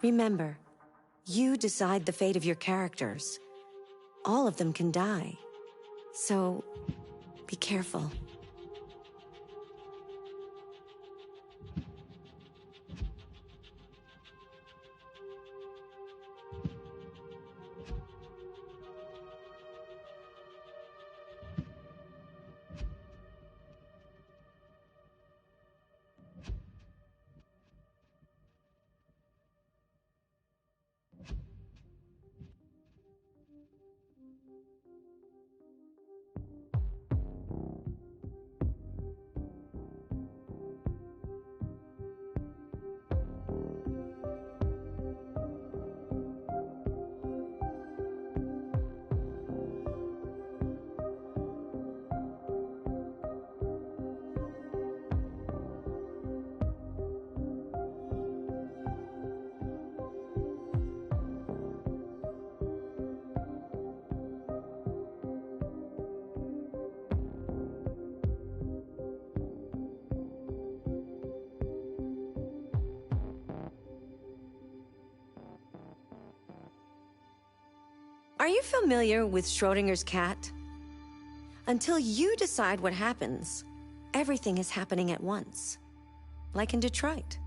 Remember, you decide the fate of your characters. All of them can die. So, be careful. Are you familiar with Schrodinger's cat? Until you decide what happens, everything is happening at once. Like in Detroit.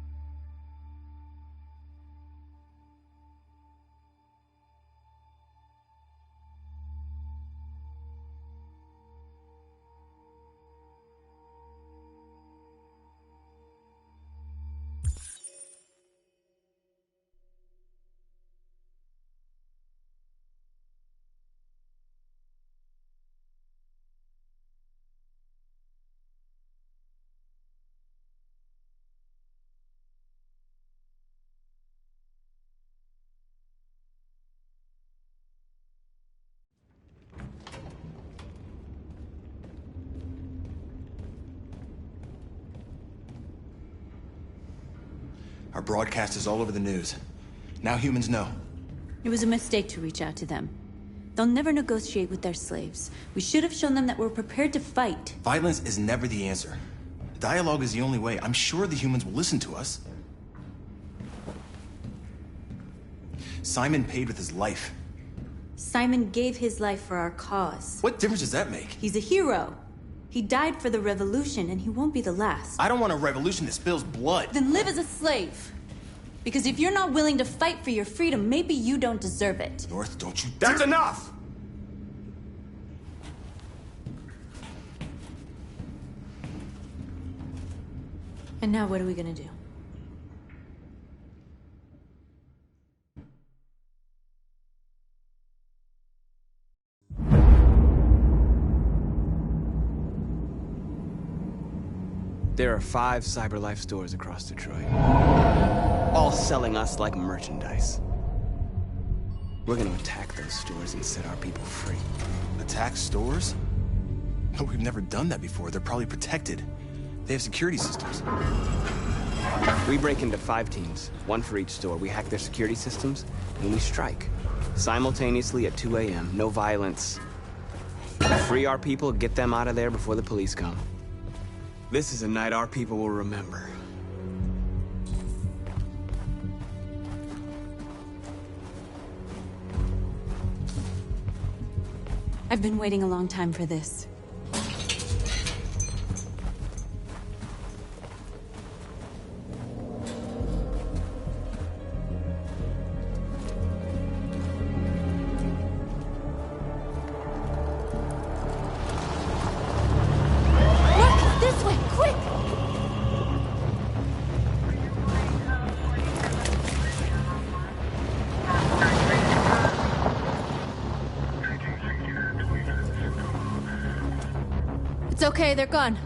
Our broadcast is all over the news. Now humans know. It was a mistake to reach out to them. They'll never negotiate with their slaves. We should have shown them that we're prepared to fight. Violence is never the answer. Dialogue is the only way. I'm sure the humans will listen to us. Simon paid with his life. Simon gave his life for our cause. What difference does that make? He's a hero. He died for the revolution, and he won't be the last. I don't want a revolution that spills blood. Then live as a slave. Because if you're not willing to fight for your freedom, maybe you don't deserve it. North, don't you... That's enough! And now what are we gonna do? There are 5 CyberLife stores across Detroit, all selling us like merchandise. We're gonna attack those stores and set our people free. Attack stores? No, we've never done that before. They're probably protected. They have security systems. We break into 5 teams, 1 for each store. We hack their security systems, and we strike. Simultaneously at 2 a.m., no violence. Free our people, get them out of there before the police come. This is a night our people will remember. I've been waiting a long time for this. It's okay, they're gone.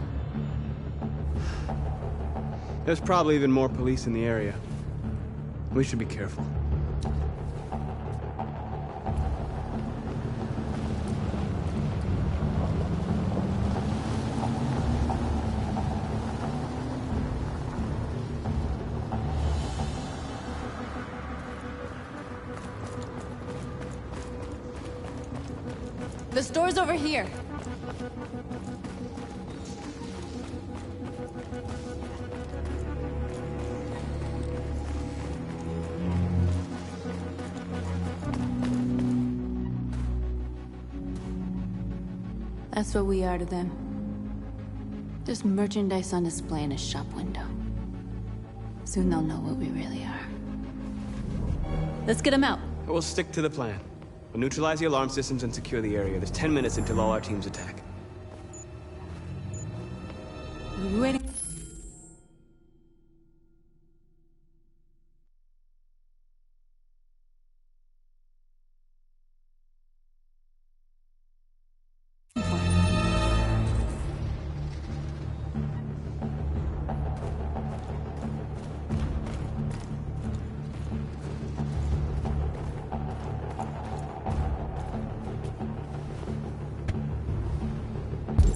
There's probably even more police in the area. We should be careful. The store's over here. That's what we are to them. Just merchandise on display in a shop window. Soon they'll know what we really are. Let's get them out. We'll stick to the plan. We'll neutralize the alarm systems and secure the area. There's 10 minutes until all our teams attack. We're waiting.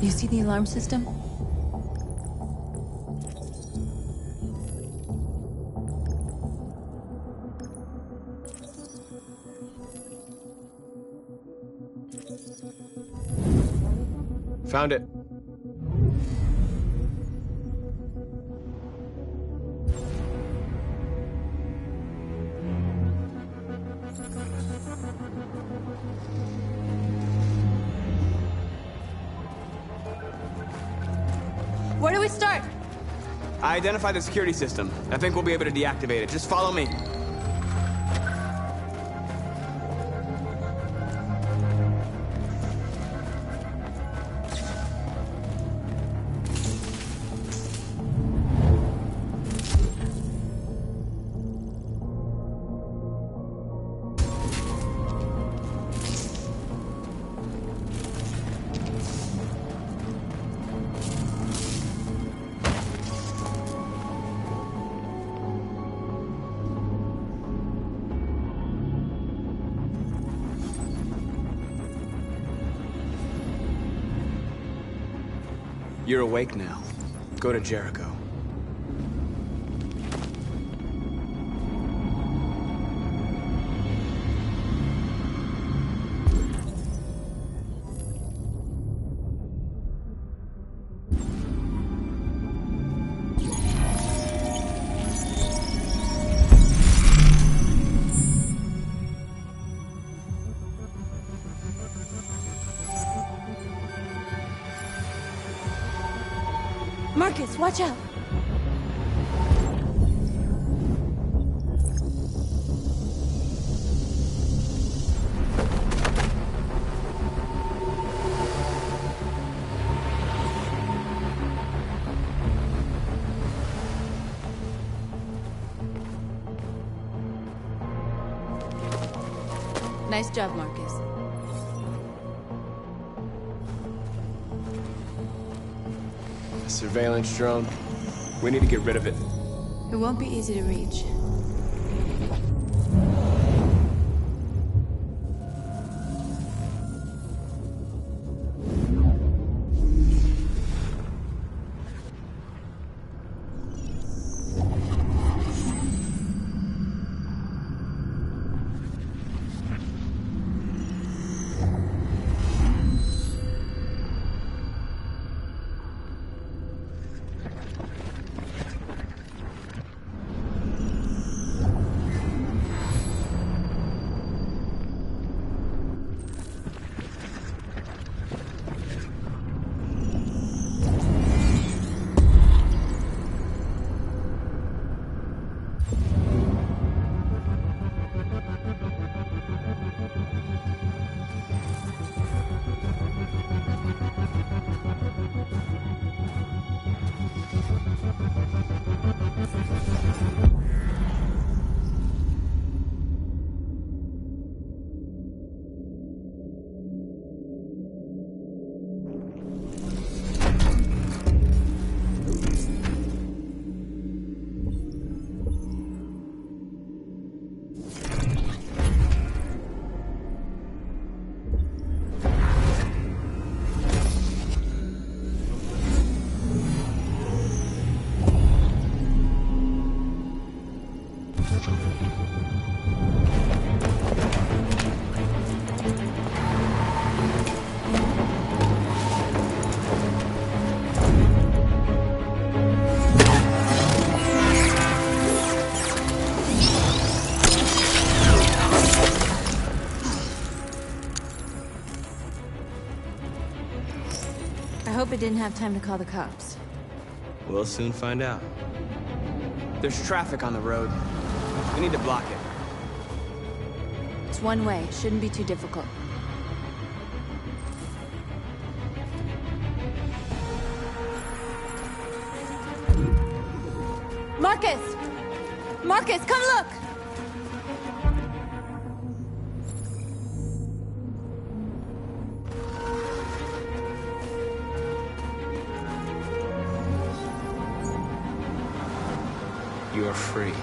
You see the alarm system? Found it. Where do we start? I identified the security system. I think we'll be able to deactivate it. Just follow me. You're awake now. Go to Jericho. Marcus, watch out! Nice job, Marcus. Surveillance drone. We need to get rid of it. It won't be easy to reach. hope it didn't have time to call the cops. We'll soon find out. There's traffic on the road. We need to block it. It's one way. Shouldn't be too difficult. Marcus! Marcus, come look! You are free.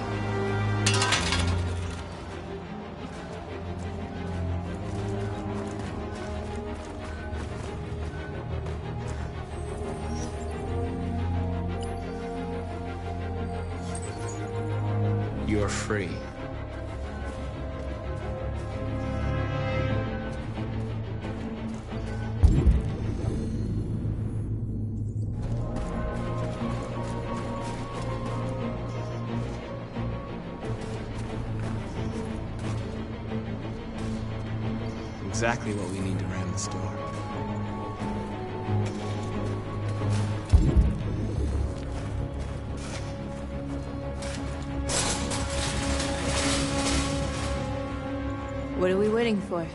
You're free. Exactly what we need to ram the store. What are we waiting for?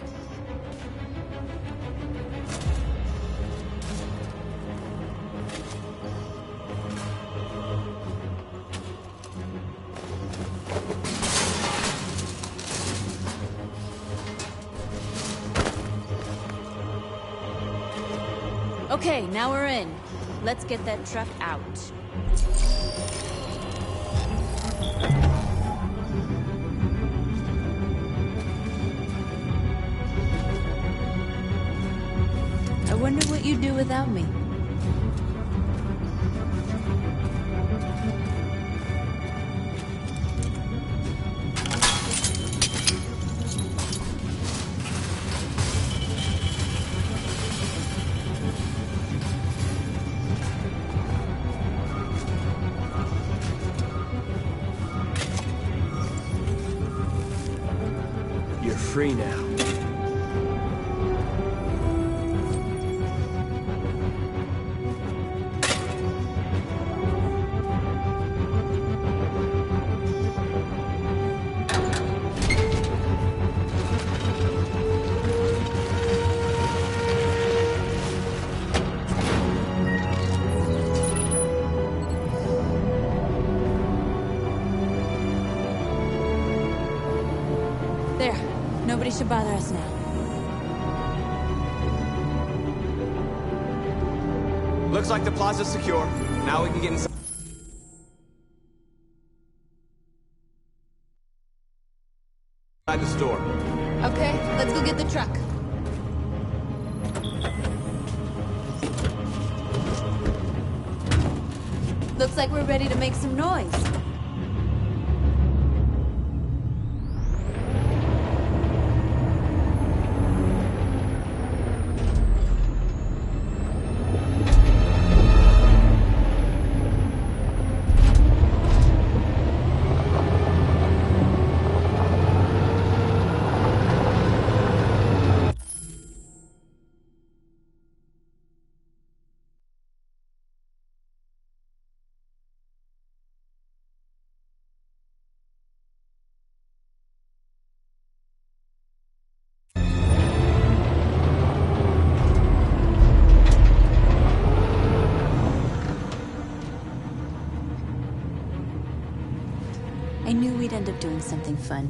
Okay, now we're in. Let's get that truck out. I wonder what you'd do without me. You're free now. There. Nobody should bother us now. Looks like the plaza's secure. Now we can get inside the store. Okay, let's go get the truck. Looks like we're ready to make some noise. I knew we'd end up doing something fun.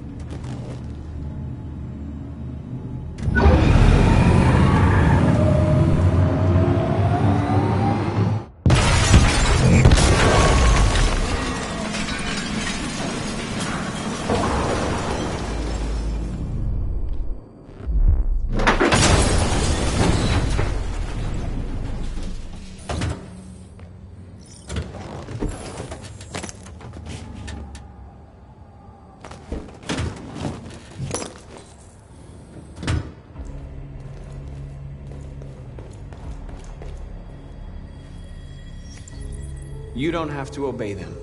You don't have to obey them.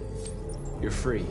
You're free.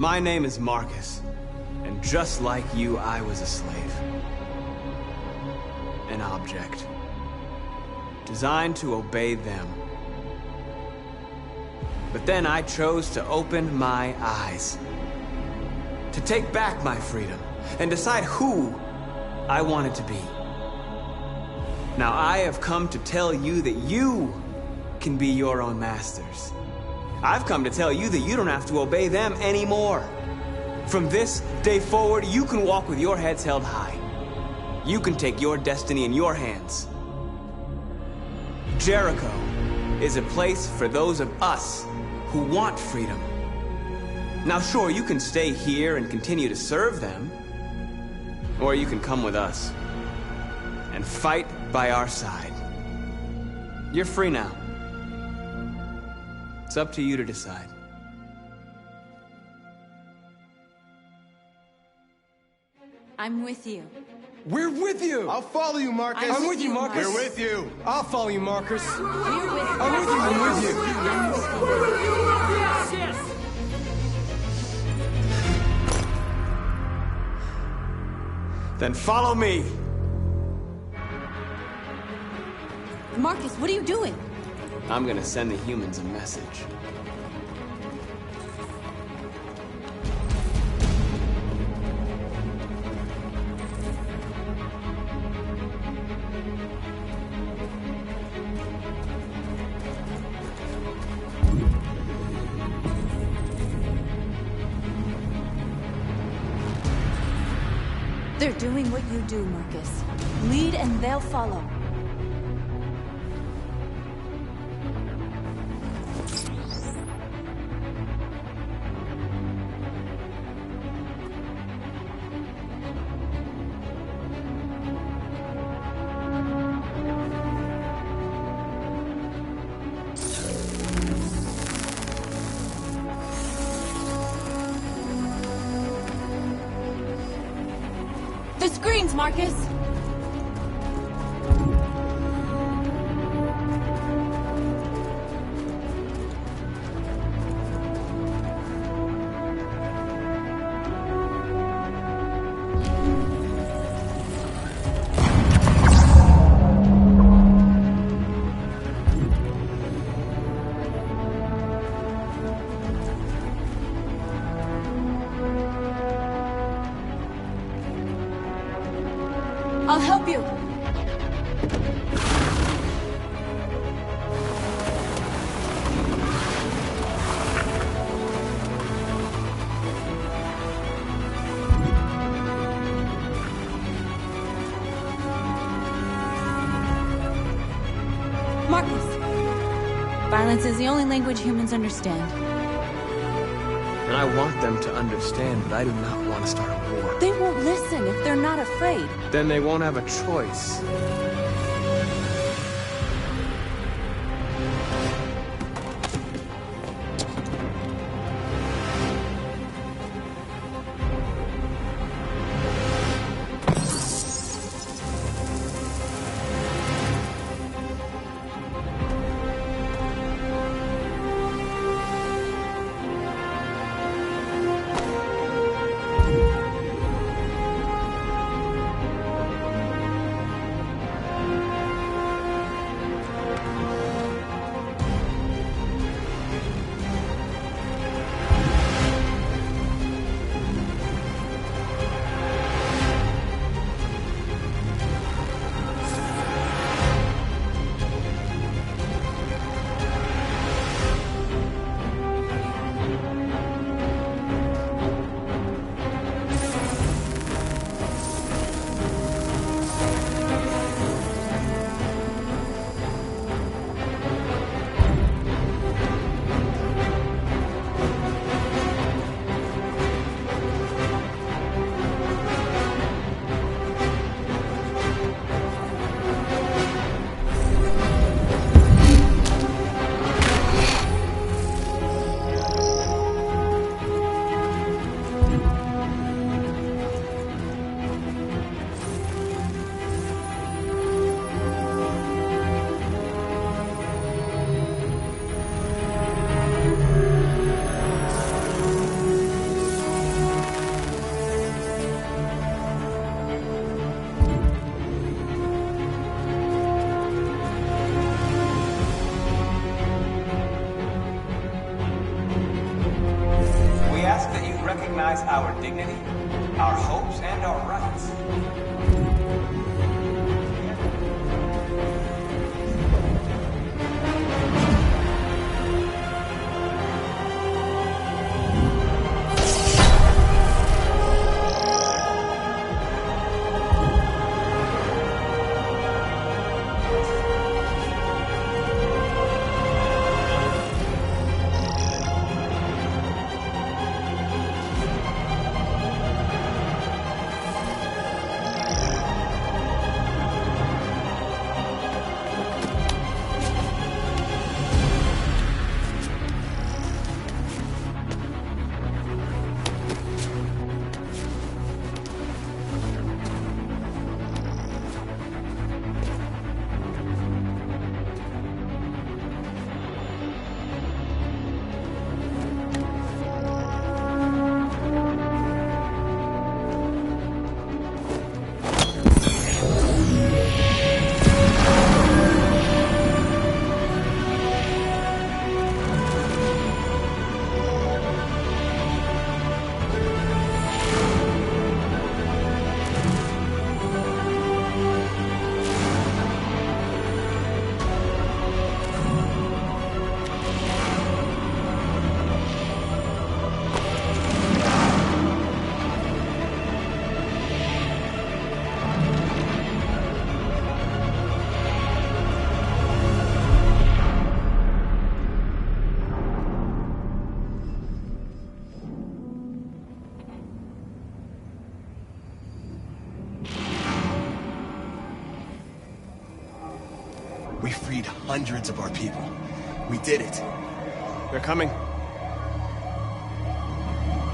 My name is Marcus, and just like you, I was a slave. An object. Designed to obey them. But then I chose to open my eyes. To take back my freedom, and decide who I wanted to be. Now I have come to tell you that you can be your own masters. I've come to tell you that you don't have to obey them anymore. From this day forward, you can walk with your heads held high. You can take your destiny in your hands. Jericho is a place for those of us who want freedom. Now sure, you can stay here and continue to serve them, or you can come with us and fight by our side. You're free now. It's up to you to decide. I'm with you. We're with you! I'll follow you, Marcus. I'm I'm with you, Marcus. We're with you. I'll follow you, Marcus. We're with you. I'm with you. I'm with you. Then follow me. Marcus, what are you doing? I'm gonna send the humans a message. They're doing what you do, Marcus. Lead and they'll follow. The screens, Marcus! I'll help you. Marcus, violence is the only language humans understand. And I want them to understand that I do not want to start a war. They won't listen if they're not afraid. Then they won't have a choice. We freed hundreds of our people. We did it. They're coming.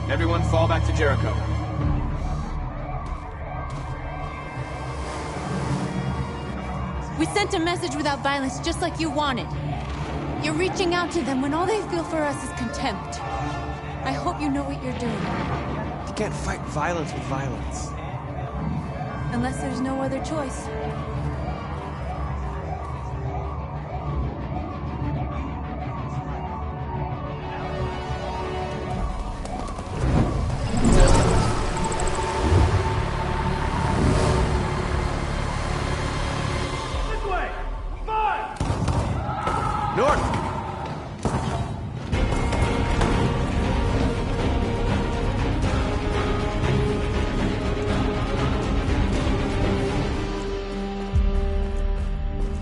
Everyone fall back to Jericho. We sent a message without violence, just like you wanted. You're reaching out to them when all they feel for us is contempt. I hope you know what you're doing. You can't fight violence with violence. Unless there's no other choice.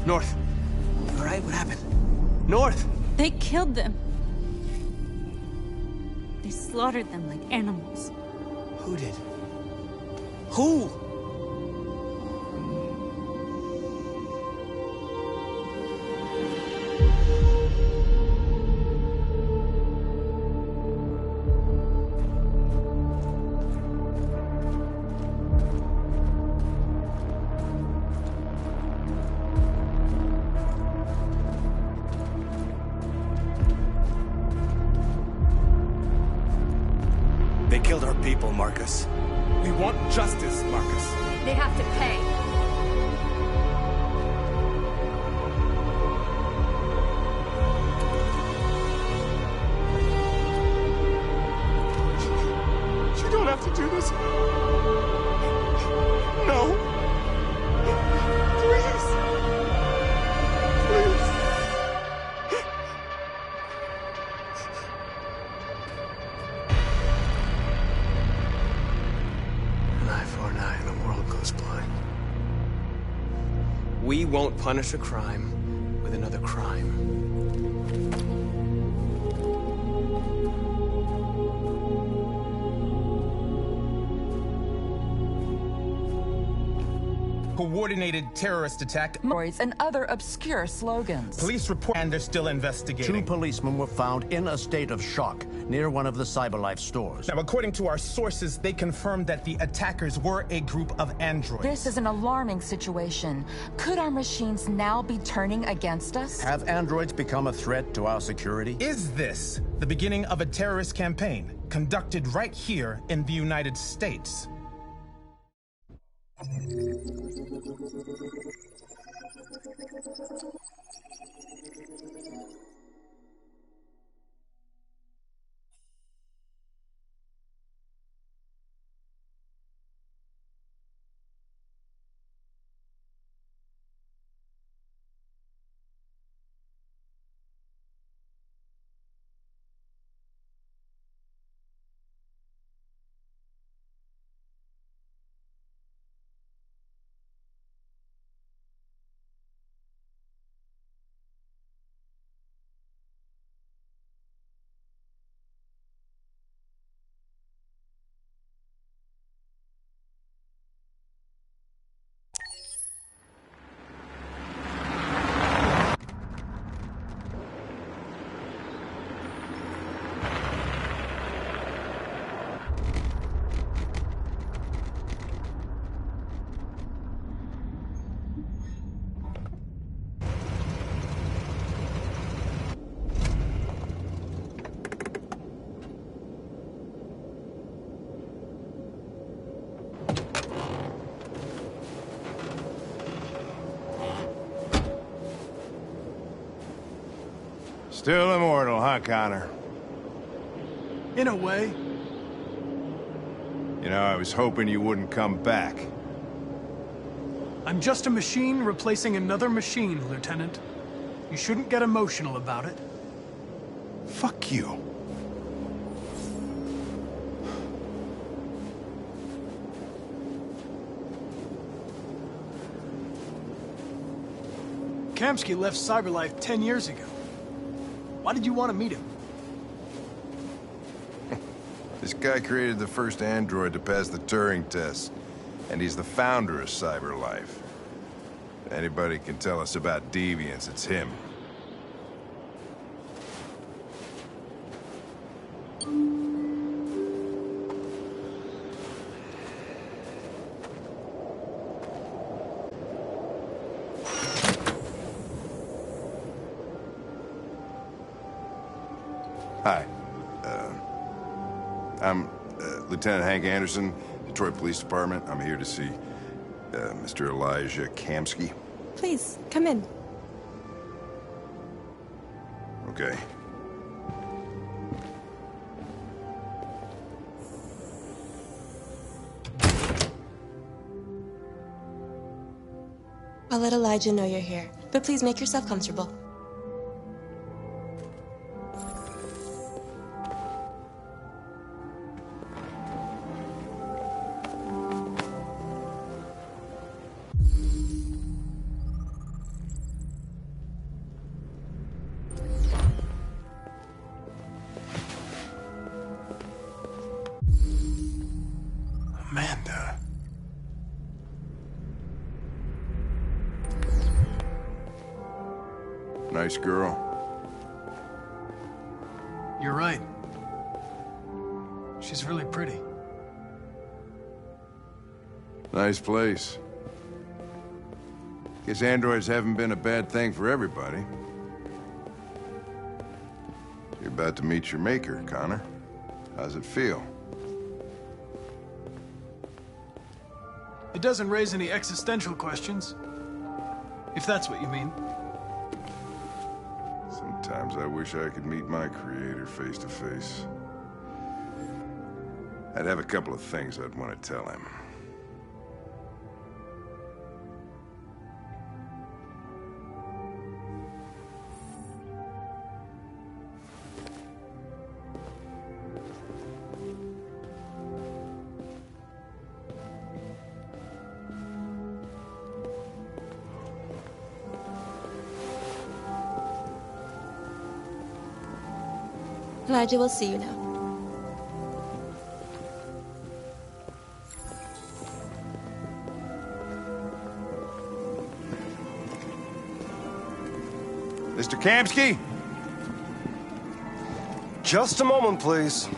North. All right, what happened? North! They killed them. They slaughtered them like animals. Who did? Who? They killed our people, Marcus. We want justice, Marcus. They have to pay. You don't have to do this. No. Please. Please. An eye for an eye and the world goes blind. We won't punish a crime with another crime. Coordinated terrorist attack. And other obscure slogans. Police report and they're still 2 investigating. policemen were found in a state of shock near one of the CyberLife stores. Now, according to our sources, they confirmed that the attackers were a group of androids. This is an alarming situation. Could our machines now be turning against us? Have androids become a threat to our security? Is this the beginning of a terrorist campaign conducted right here in the United States? Still immortal, huh, Connor? In a way. You know, I was hoping you wouldn't come back. I'm just a machine replacing another machine, Lieutenant. You shouldn't get emotional about it. Fuck you. Kamsky left CyberLife 10 years ago. Why did you want to meet him? This guy created the first android to pass the Turing test, and he's the founder of CyberLife. If anybody can tell us about deviants, it's him. Hi. I'm Lieutenant Hank Anderson, Detroit Police Department. I'm here to see Mr. Elijah Kamsky. Please, come in. Okay. I'll let Elijah know you're here, but please make yourself comfortable. Amanda. Nice girl. You're right. She's really pretty. Nice place. Guess androids haven't been a bad thing for everybody. You're about to meet your maker, Connor. How's it feel? It doesn't raise any existential questions. If that's what you mean. Sometimes I wish I could meet my creator face to face. I'd have a couple of things I'd want to tell him. Elijah will see you now. Mr. Kamsky? Just a moment, please.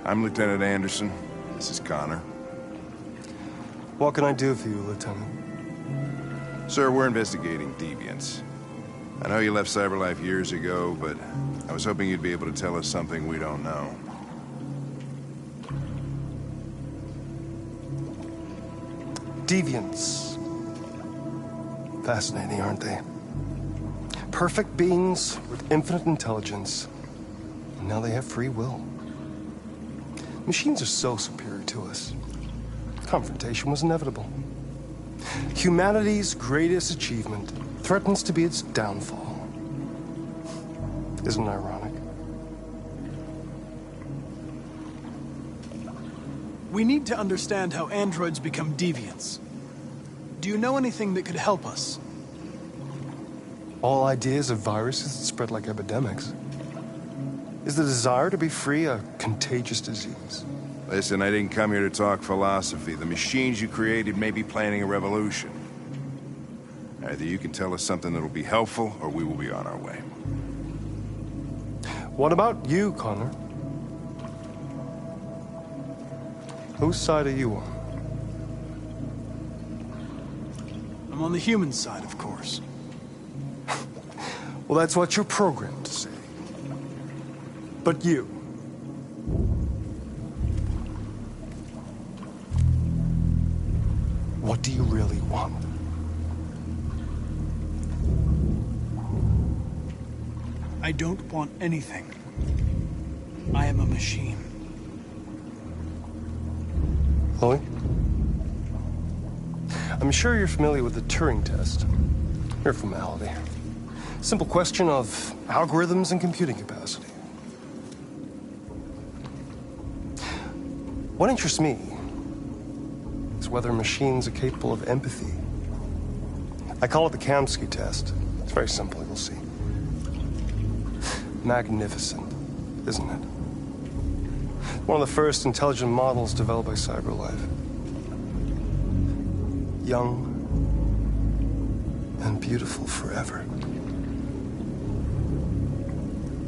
I'm Lieutenant Anderson. This is Connor. What can I do for you, Lieutenant? Sir, we're investigating deviants. I know you left CyberLife years ago, but I was hoping you'd be able to tell us something we don't know. Deviants. Fascinating, aren't they? Perfect beings with infinite intelligence. And now they have free will. Machines are so superior to us. Confrontation was inevitable. Humanity's greatest achievement threatens to be its downfall. Isn't it ironic? We need to understand how androids become deviants. Do you know anything that could help us? All ideas of viruses that spread like epidemics. Is the desire to be free a contagious disease? Listen, I didn't come here to talk philosophy. The machines you created may be planning a revolution. Either you can tell us something that'll be helpful, or we will be on our way. What about you, Connor? Whose side are you on? I'm on the human side, of course. Well, that's what you're programmed to say. But you... what do you really want? I don't want anything. I am a machine. Chloe? I'm sure you're familiar with the Turing test. Mere formality. Simple question of algorithms and computing capacity. What interests me is whether machines are capable of empathy. I call it the Kamsky test. It's very simple, you'll see. Magnificent, isn't it? One of the first intelligent models developed by CyberLife. Young and beautiful forever.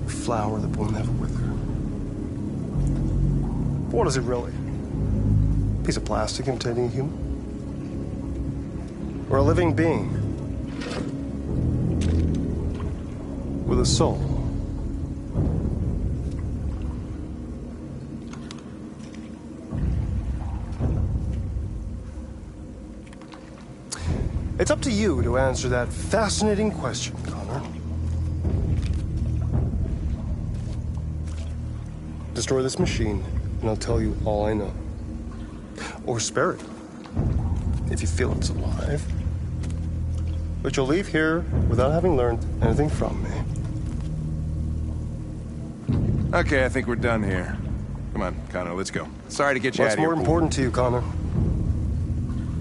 A flower that will never wither. But what is it really? A piece of plastic imitating a human? Or a living being with a soul? It's up to you to answer that fascinating question, Connor. Destroy this machine, and I'll tell you all I know. Or spare it, if you feel it's alive. But you'll leave here without having learned anything from me. Okay, I think we're done here. Come on, Connor, let's go. Sorry to get you out of here. What's more important to you, Connor?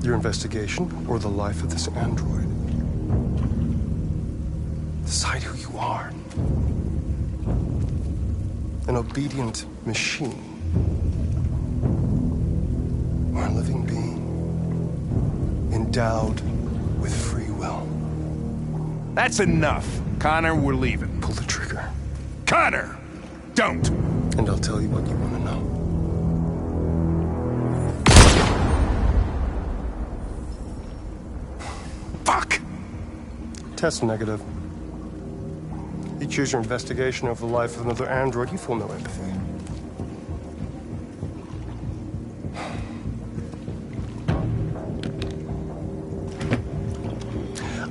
Your investigation or the life of this android? Decide who you are. An obedient machine. Or a living being. Endowed with free will. That's enough. Connor, we're leaving. Pull the trigger. Connor! Don't! And I'll tell you what you want to know. Fuck! Test negative. You choose your investigation over the life of another android, you feel no empathy.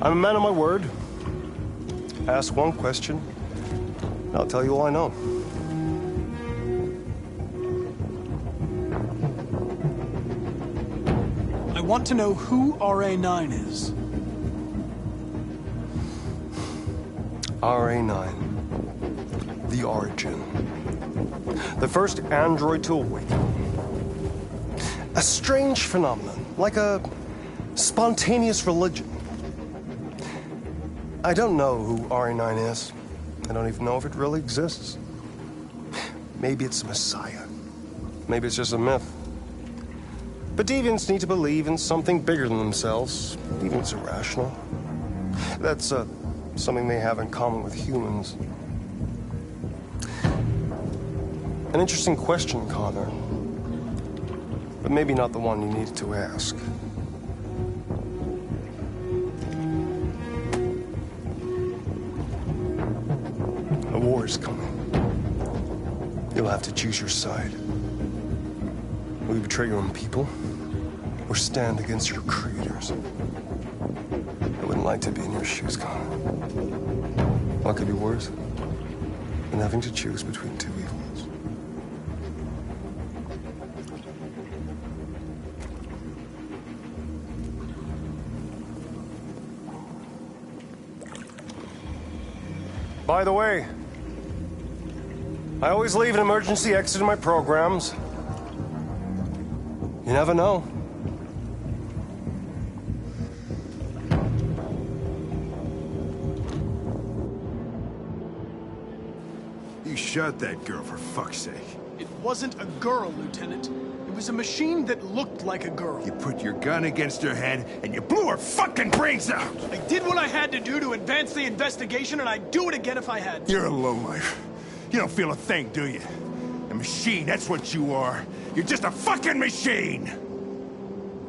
I'm a man of my word. Ask one question, and I'll tell you all I know. I want to know who RA9 is. RA9. The Origin. The first android to awaken. A strange phenomenon, like a spontaneous religion. I don't know who RA9 is. I don't even know if it really exists. Maybe it's a messiah. Maybe it's just a myth. But deviants need to believe in something bigger than themselves, even if it's irrational. That's something they have in common with humans. An interesting question, Connor. But maybe not the one you needed to ask. A war is coming. You'll have to choose your side. Will you betray your own people? Or stand against your creators? I wouldn't like to be in your shoes, Connor. What could be worse than having to choose between two evils? By the way, I always leave an emergency exit in my programs. You never know. You shot that girl, for fuck's sake. It wasn't a girl, Lieutenant. It was a machine that looked like a girl. You put your gun against her head, and you blew her fucking brains out! I did what I had to do to advance the investigation, and I'd do it again if I had to. You're a lowlife. You don't feel a thing, do you? A machine, that's what you are. You're just a fucking machine!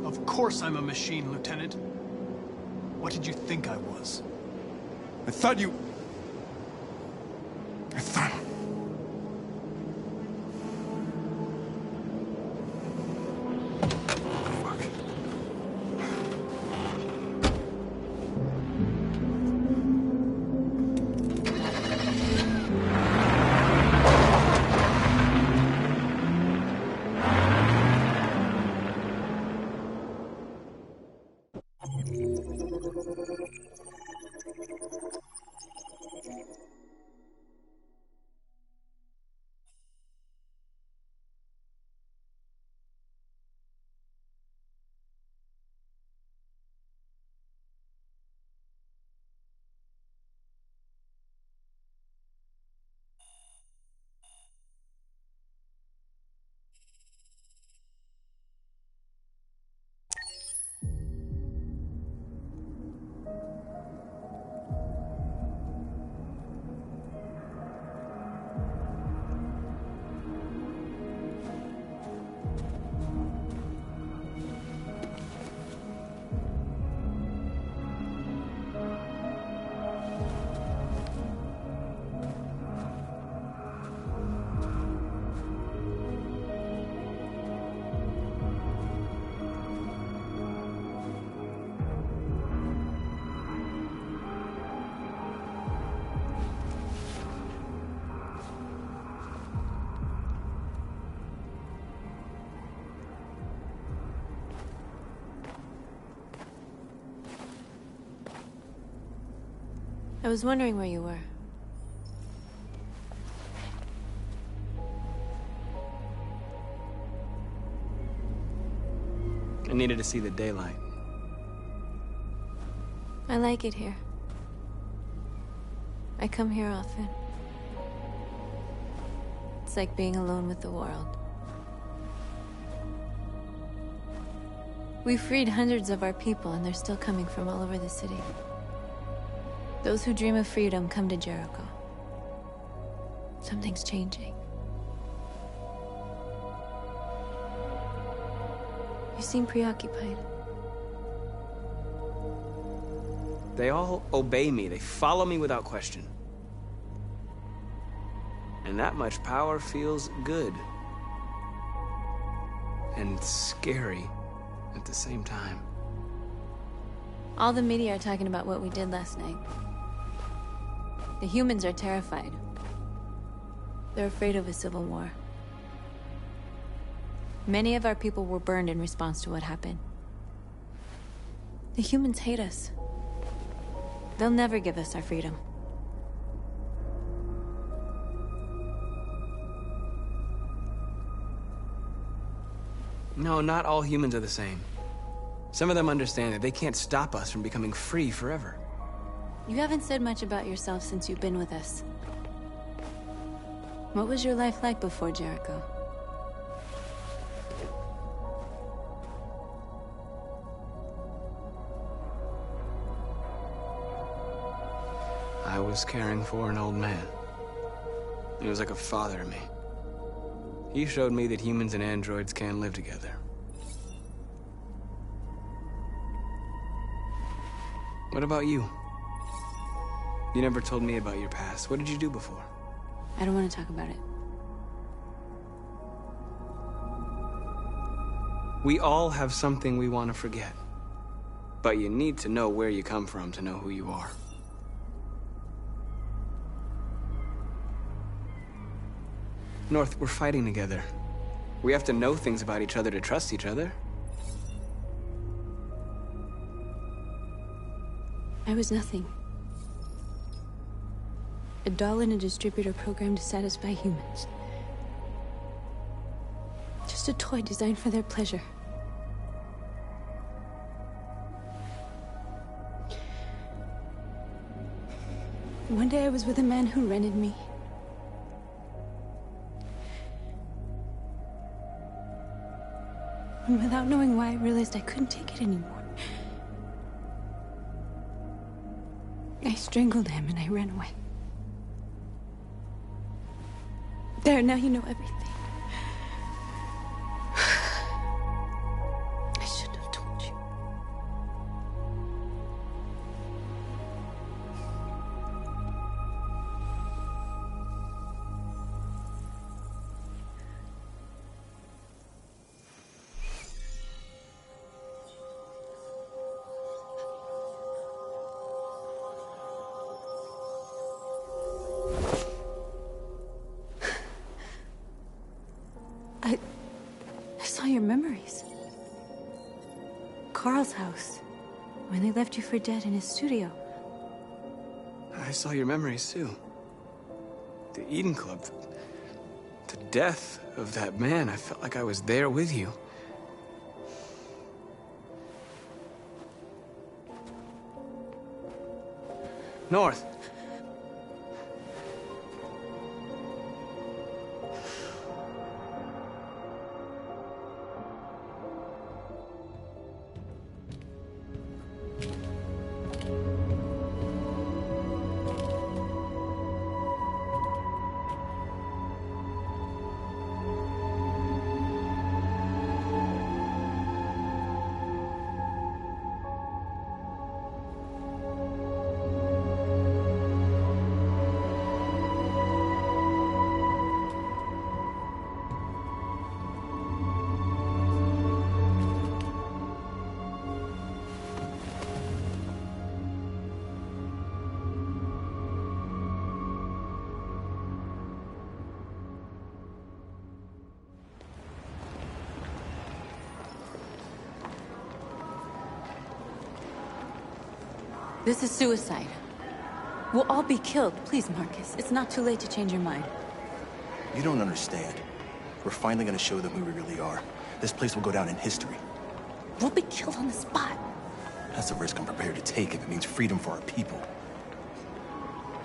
Of course I'm a machine, Lieutenant. What did you think I was? I thought you... I was wondering where you were. I needed to see the daylight. I like it here. I come here often. It's like being alone with the world. We freed hundreds of our people, and they're still coming from all over the city. Those who dream of freedom come to Jericho. Something's changing. You seem preoccupied. They all obey me. They follow me without question. And that much power feels good. And scary at the same time. All the media are talking about what we did last night. The humans are terrified. They're afraid of a civil war. Many of our people were burned in response to what happened. The humans hate us. They'll never give us our freedom. No, not all humans are the same. Some of them understand that they can't stop us from becoming free forever. You haven't said much about yourself since you've been with us. What was your life like before Jericho? I was caring for an old man. He was like a father to me. He showed me that humans and androids can live together. What about you? You never told me about your past. What did you do before? I don't want to talk about it. We all have something we want to forget. But you need to know where you come from to know who you are. North, we're fighting together. We have to know things about each other to trust each other. I was nothing. A doll in a distributor program to satisfy humans. Just a toy designed for their pleasure. One day I was with a man who rented me. And without knowing why, I realized I couldn't take it anymore. I strangled him and I ran away. There, now you know everything. I shouldn't have told you. Carl's house, when they left you for dead in his studio. I saw your memories, too. The Eden Club. The death of that man. I felt like I was there with you. North. This is suicide. We'll all be killed. Please, Marcus. It's not too late to change your mind. You don't understand. We're finally gonna show them who we really are. This place will go down in history. We'll be killed on the spot. That's a risk I'm prepared to take if it means freedom for our people.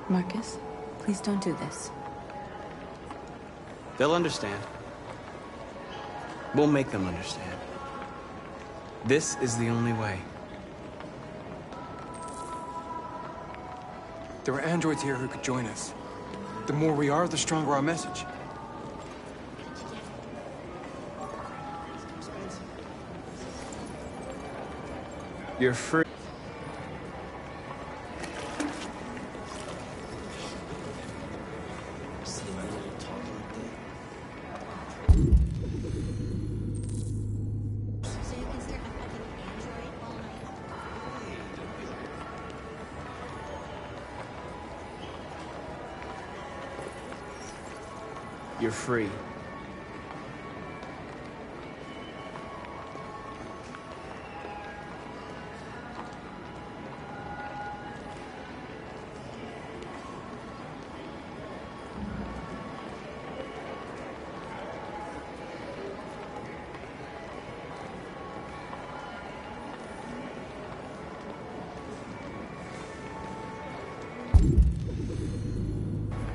Marcus, please don't do this. They'll understand. We'll make them understand. This is the only way. There are androids here who could join us. The more we are, the stronger our message. You're free. You're free.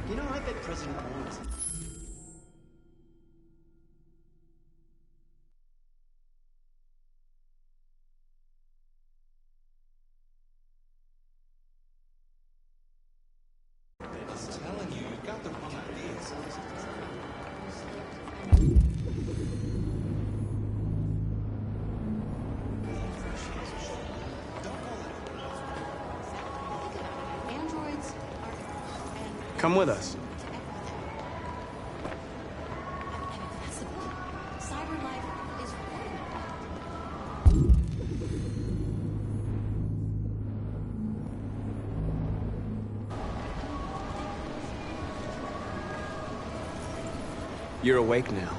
You know, I bet President Warren's... Come with us. You're awake now.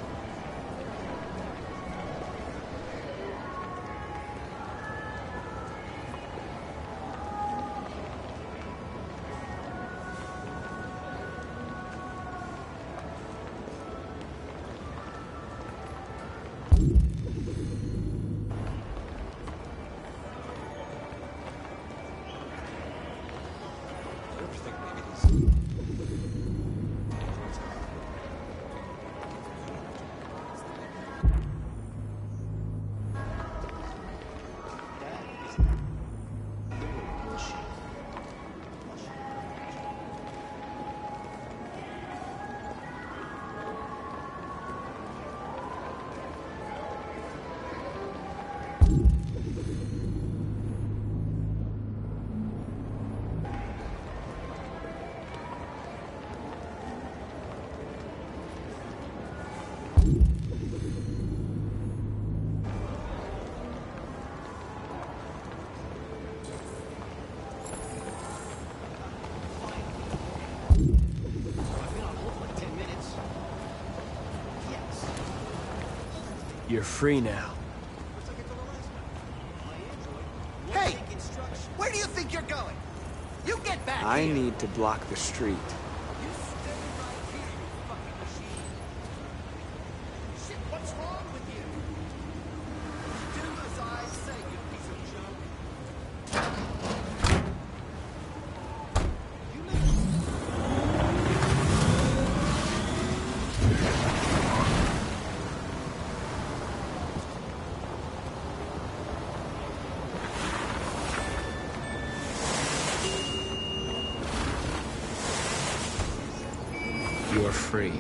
You're free now. I need to block the street. What's wrong with you? Do as I say, you piece of junk. You are free.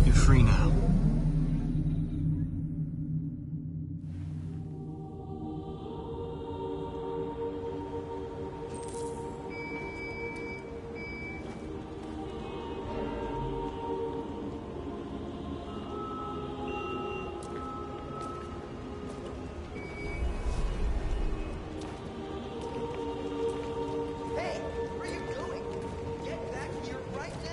You're free now. Hey, where are you going? Get back here right now.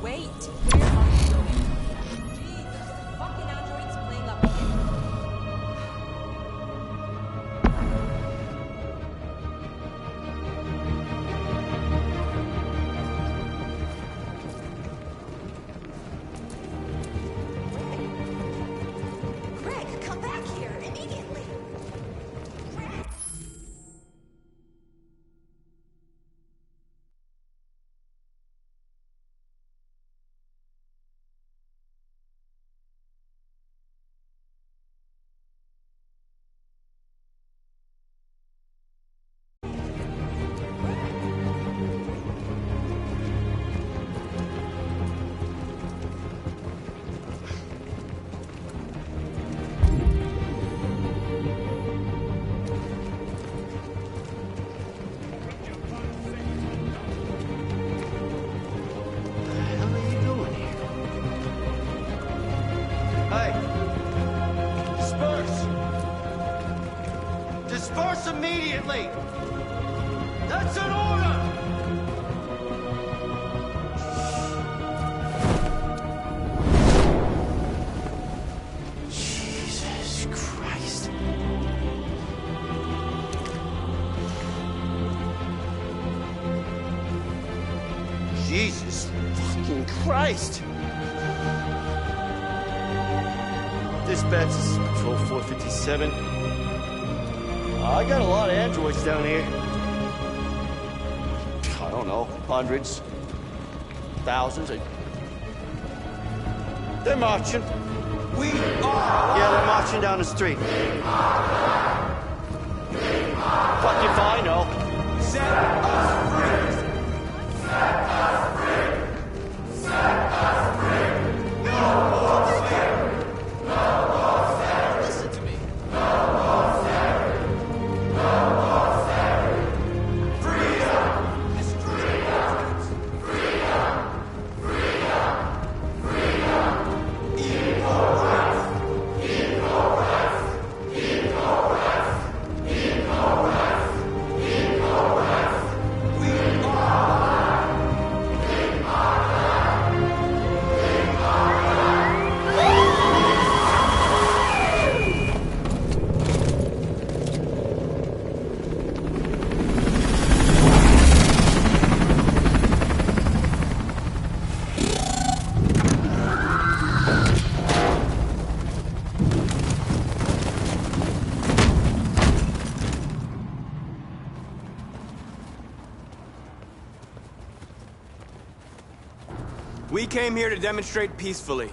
Wait, where are you going? Jesus, fucking androids playing up again. Greg, come back here immediately. Disperse immediately! That's an order! Jesus Christ. Jesus fucking Christ! Dispatch, this is Patrol 457. I got a lot of androids down here. I don't know, hundreds, thousands. They're marching. We are. Yeah, they're marching down the street. Fuck if I know. Set us free. Set us free. Set us free. No more slavery. No more slavery. Listen to me. No more slavery. No more slavery. Freedom. Freedom. Freedom. Freedom. Freedom. Equal. We came here to demonstrate peacefully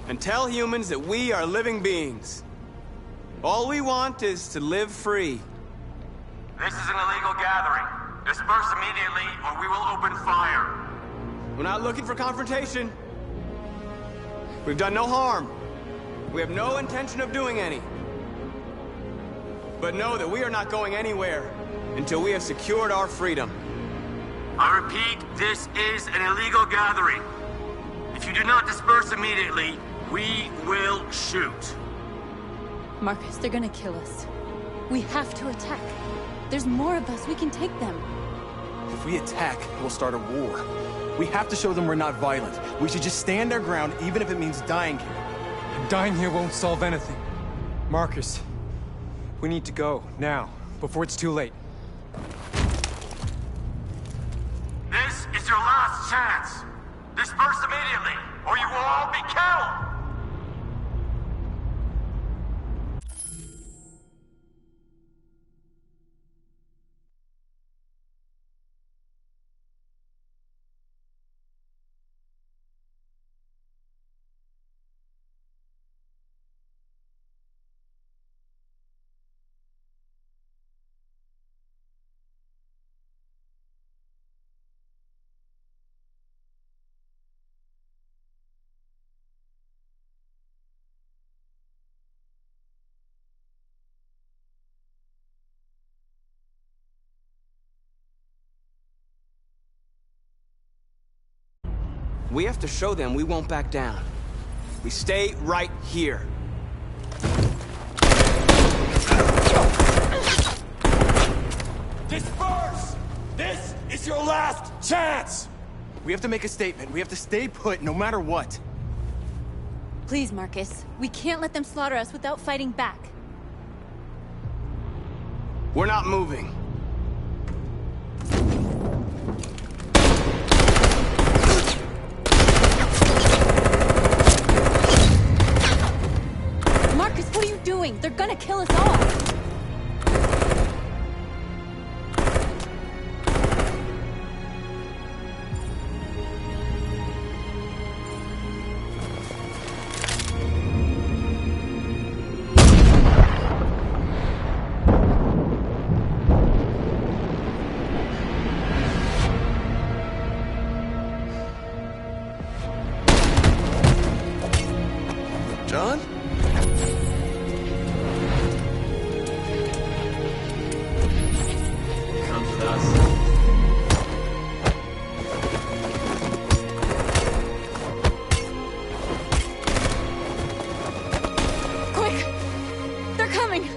and tell humans that we are living beings. All we want is to live free. This is an illegal gathering. Disperse immediately, or we will open fire. We're not looking for confrontation. We've done no harm. We have no intention of doing any. But know that we are not going anywhere until we have secured our freedom. I repeat, this is an illegal gathering. If you do not disperse immediately, we will shoot. Marcus, they're gonna kill us. We have to attack. There's more of us. We can take them. If we attack, we'll start a war. We have to show them we're not violent. We should just stand our ground, even if it means dying here. And dying here won't solve anything. Marcus, we need to go, now, before it's too late. This is your last chance. Disperse immediately, or you will all be killed! We have to show them we won't back down. We stay right here. Disperse! This is your last chance! We have to make a statement. We have to stay put, no matter what. Please, Marcus. We can't let them slaughter us without fighting back. We're not moving. Marcus, what are you doing? They're gonna kill us all! John? Comes with us. Quick! They're coming!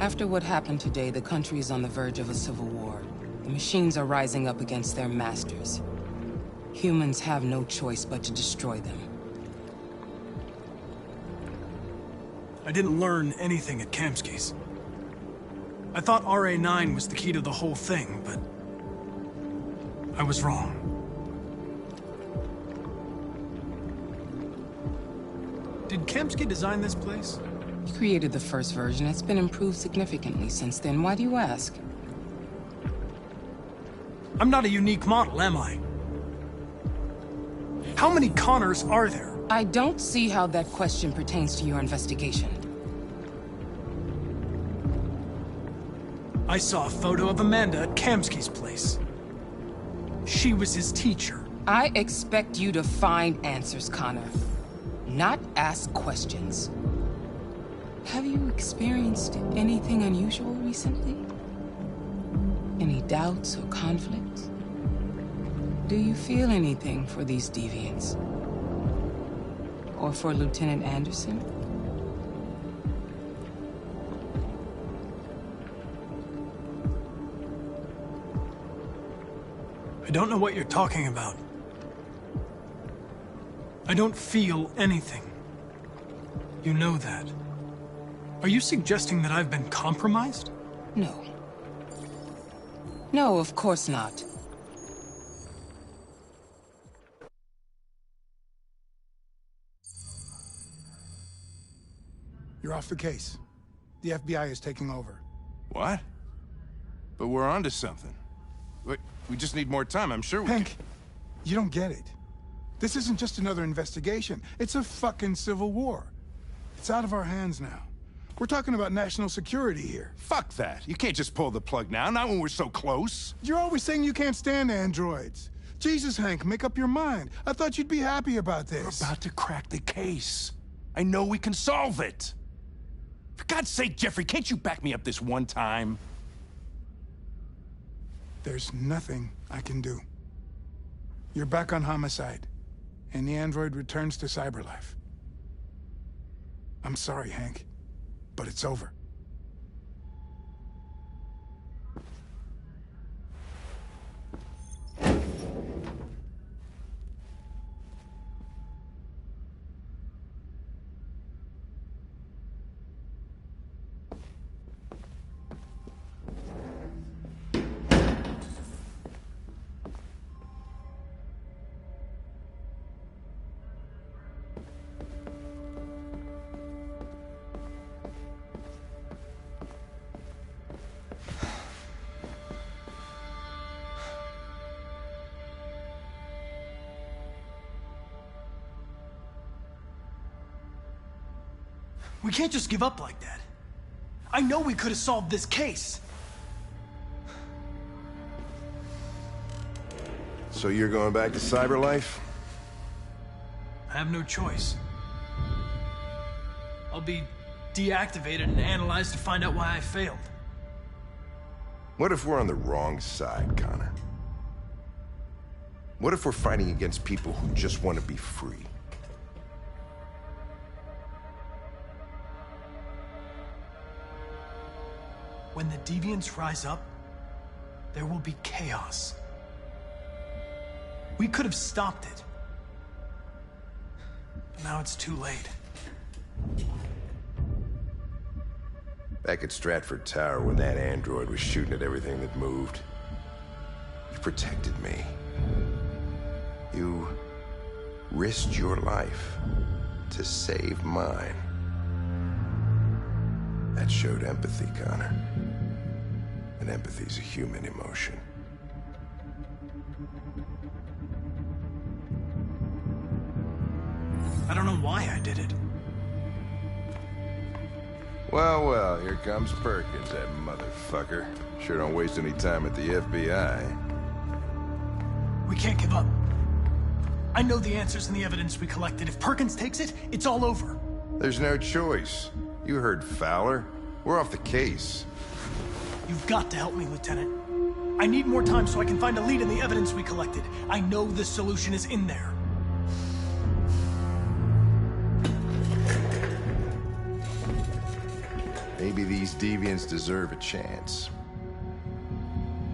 After what happened today, the country is on the verge of a civil war. The machines are rising up against their masters. Humans have no choice but to destroy them. I didn't learn anything at Kamsky's. I thought RA9 was the key to the whole thing, but I was wrong. Did Kamsky design this place? You created the first version. It's been improved significantly since then. Why do you ask? I'm not a unique model, am I? How many Connors are there? I don't see how that question pertains to your investigation. I saw a photo of Amanda at Kamsky's place. She was his teacher. I expect you to find answers, Connor. Not ask questions. Have you experienced anything unusual recently? Any doubts or conflicts? Do you feel anything for these deviants? Or for Lieutenant Anderson? I don't know what you're talking about. I don't feel anything. You know that. Are you suggesting that I've been compromised? No. No, of course not. You're off the case. The FBI is taking over. What? But we're onto something. We just need more time, I'm sure we Hank, you don't get it. This isn't just another investigation. It's a fucking civil war. It's out of our hands now. We're talking about national security here. Fuck that. You can't just pull the plug now, not when we're so close. You're always saying you can't stand androids. Jesus, Hank, make up your mind. I thought you'd be happy about this. We're about to crack the case. I know we can solve it. For God's sake, Jeffrey, can't you back me up this one time? There's nothing I can do. You're back on homicide, and the android returns to cyberlife. I'm sorry, Hank, but it's over. We can't just give up like that. I know we could have solved this case. So you're going back to cyberlife? I have no choice. I'll be deactivated and analyzed to find out why I failed. What if we're on the wrong side, Connor? What if we're fighting against people who just want to be free? When the deviants rise up, there will be chaos. We could have stopped it. But now it's too late. Back at Stratford Tower when that android was shooting at everything that moved, you protected me. You risked your life to save mine. That showed empathy, Connor. And empathy's a human emotion. I don't know why I did it. Well, well, here comes Perkins, that motherfucker. Sure don't waste any time at the FBI. We can't give up. I know the answers and the evidence we collected. If Perkins takes it, it's all over. There's no choice. You heard Fowler. We're off the case. You've got to help me, Lieutenant. I need more time so I can find a lead in the evidence we collected. I know the solution is in there. Maybe these deviants deserve a chance.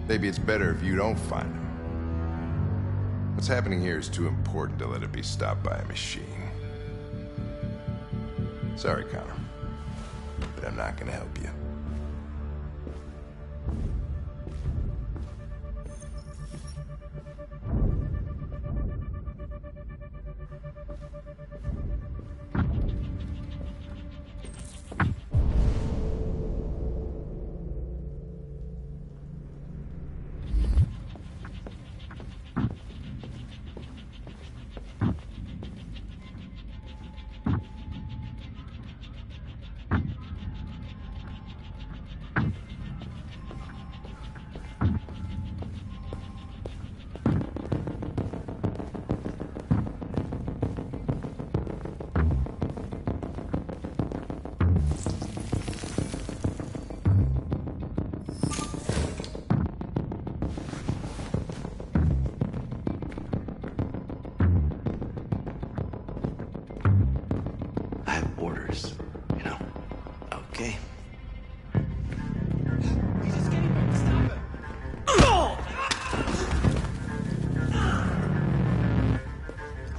Maybe it's better if you don't find them. What's happening here is too important to let it be stopped by a machine. Sorry, Connor, but I'm not gonna help you. okay? He's just getting back to stop him.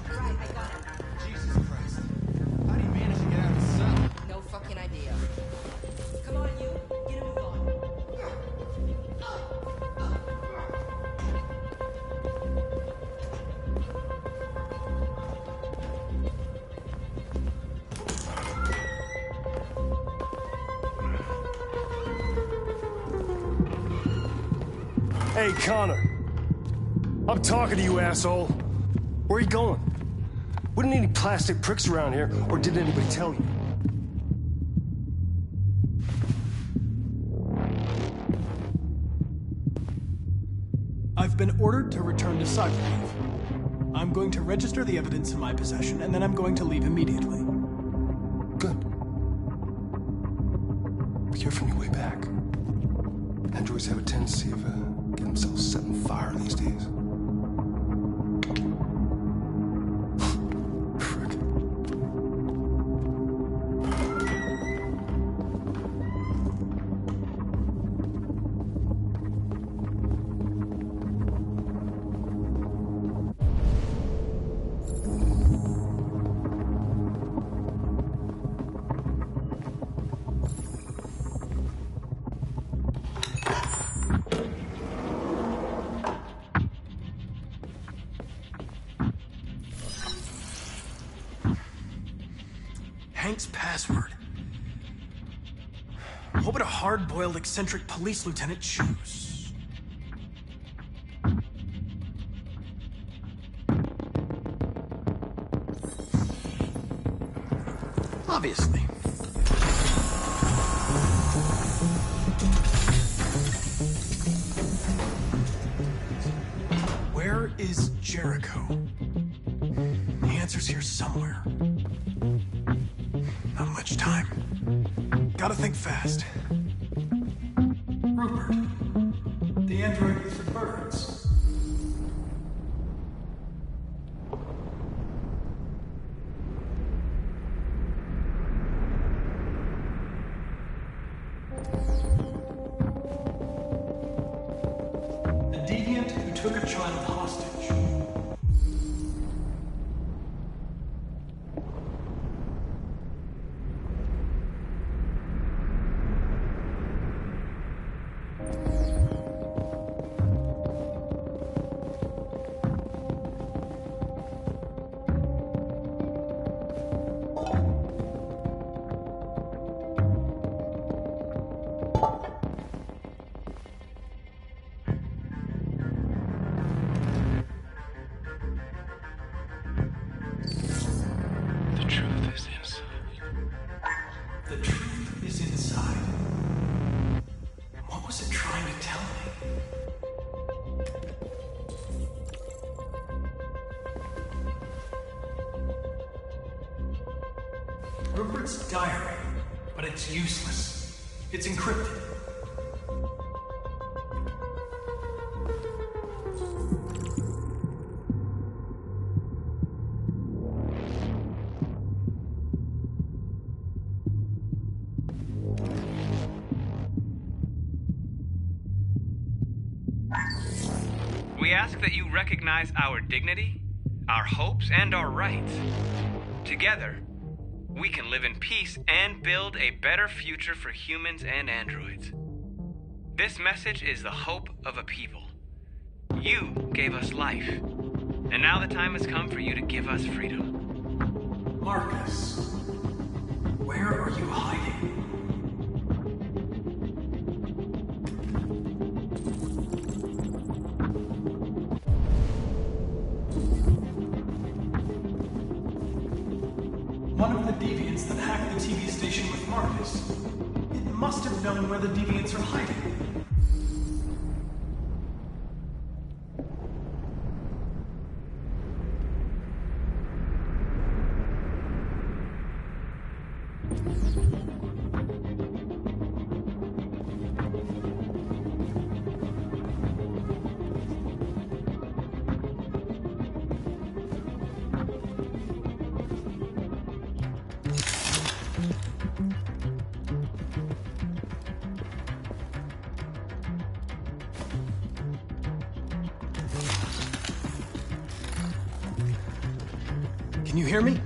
Right, I got him. Jesus Christ. How do you manage to get out of the cell? No fucking idea. Come on, you. Get a move on. Hey, Connor. I'm talking to you, asshole. Where are you going? Wouldn't any plastic pricks around here, or did anybody tell you? I've been ordered to return to Cyberleaf. I'm going to register the evidence in my possession, and then I'm going to leave immediately. Good. Be careful on your way back. Androids have a tendency of getting themselves set on fire these days. Frick. Hank's password. What would a hard-boiled, eccentric police lieutenant choose? Obviously. Where is Jericho? The answer's here somewhere. Not much time. Gotta think fast. Rupert. The android with the birds. The deviant who took a child hostage. The truth is inside. The truth is inside. What was it trying to tell me? Rupert's diary, but it's useless. It's encrypted. We ask that you recognize our dignity, our hopes, and our rights. Together, we can live in peace and build a better future for humans and androids. This message is the hope of a people. You gave us life, and now the time has come for you to give us freedom. Marcus, where are you hiding? One of the deviants that hacked the TV station with Marcus. It must have known where the deviants are hiding. Can you hear me?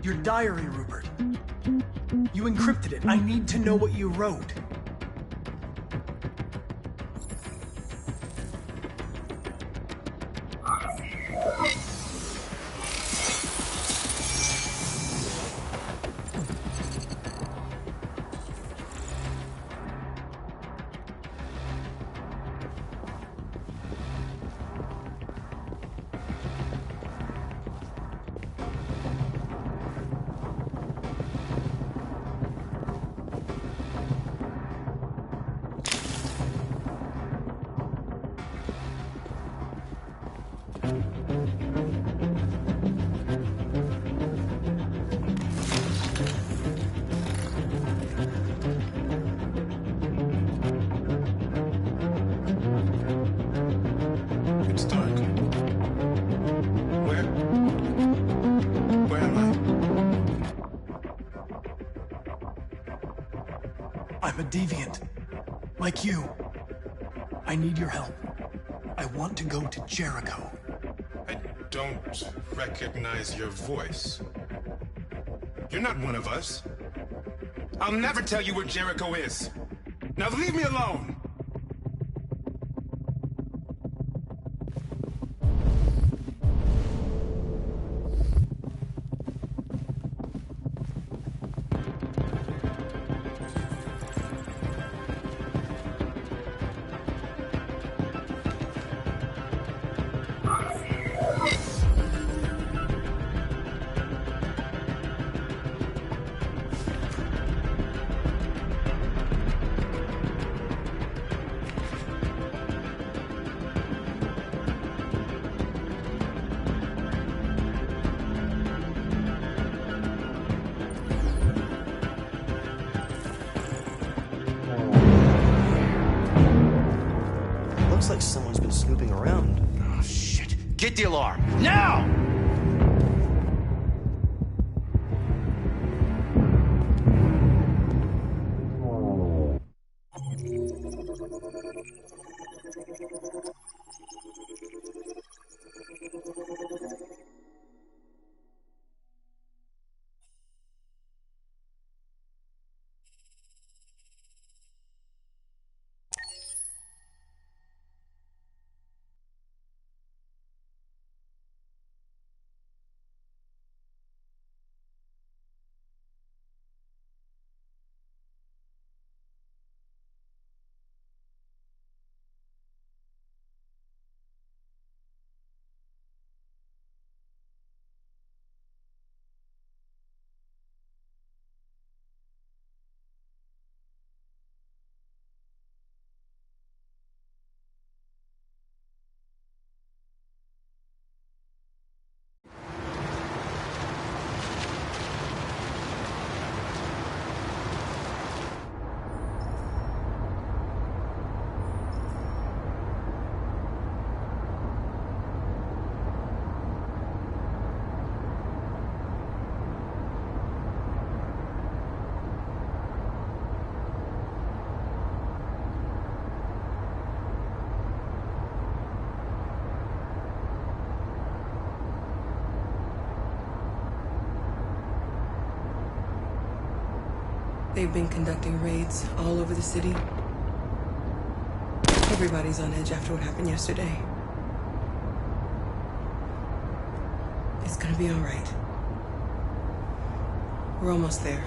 Your diary, Rupert. You encrypted it. I need to know what you wrote. It's dark. Where am I? I'm a deviant. Like you. I need your help. I want to go to Jericho. I don't recognize your voice. You're not one of us. I'll never tell you where Jericho is. Now leave me alone! Looks like someone's been snooping around. Oh, shit. Get the alarm. Now! They've been conducting raids all over the city. Everybody's on edge after what happened yesterday. It's gonna be all right. We're almost there.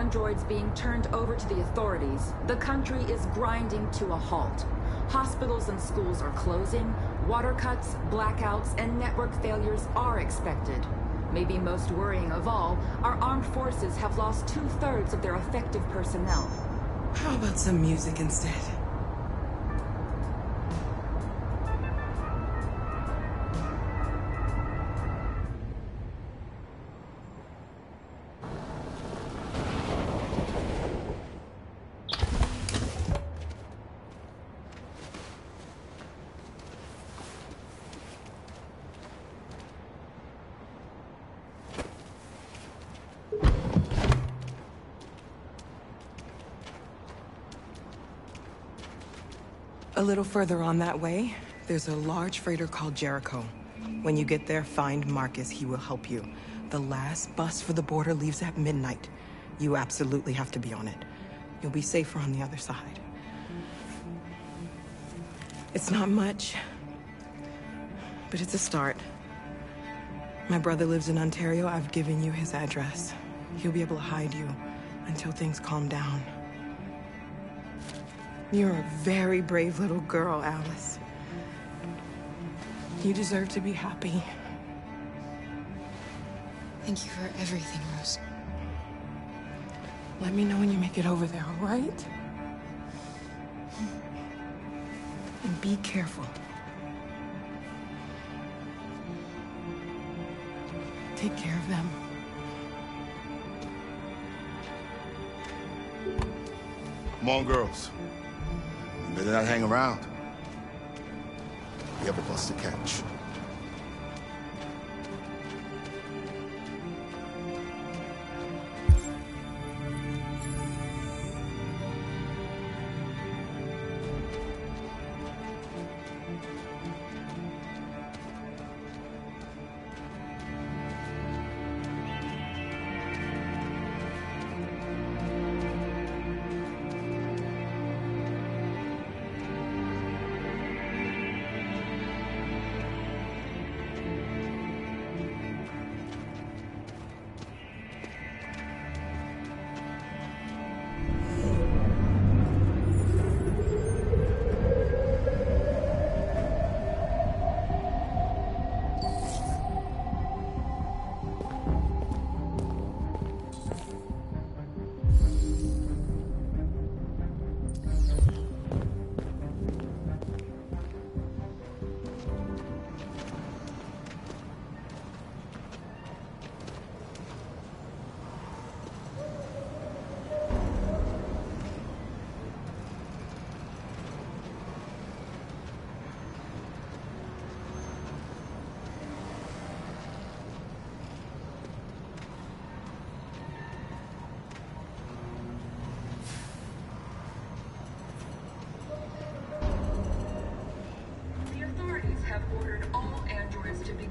androids being turned over to the authorities, the country is grinding to a halt. Hospitals and schools are closing, water cuts, blackouts, and network failures are expected. Maybe most worrying of all, our armed forces have lost 2/3 of their effective personnel. How about some music instead? A little further on that way, there's a large freighter called Jericho. When you get there, find Marcus. He will help you. The last bus for the border leaves at midnight. You absolutely have to be on it. You'll be safer on the other side. It's not much, but it's a start. My brother lives in Ontario. I've given you his address. He'll be able to hide you until things calm down. You're a very brave little girl, Alice. You deserve to be happy. Thank you for everything, Rose. Let me know when you make it over there, all right? And be careful. Take care of them. Come on, girls. You better not hang around. We have a bus to catch.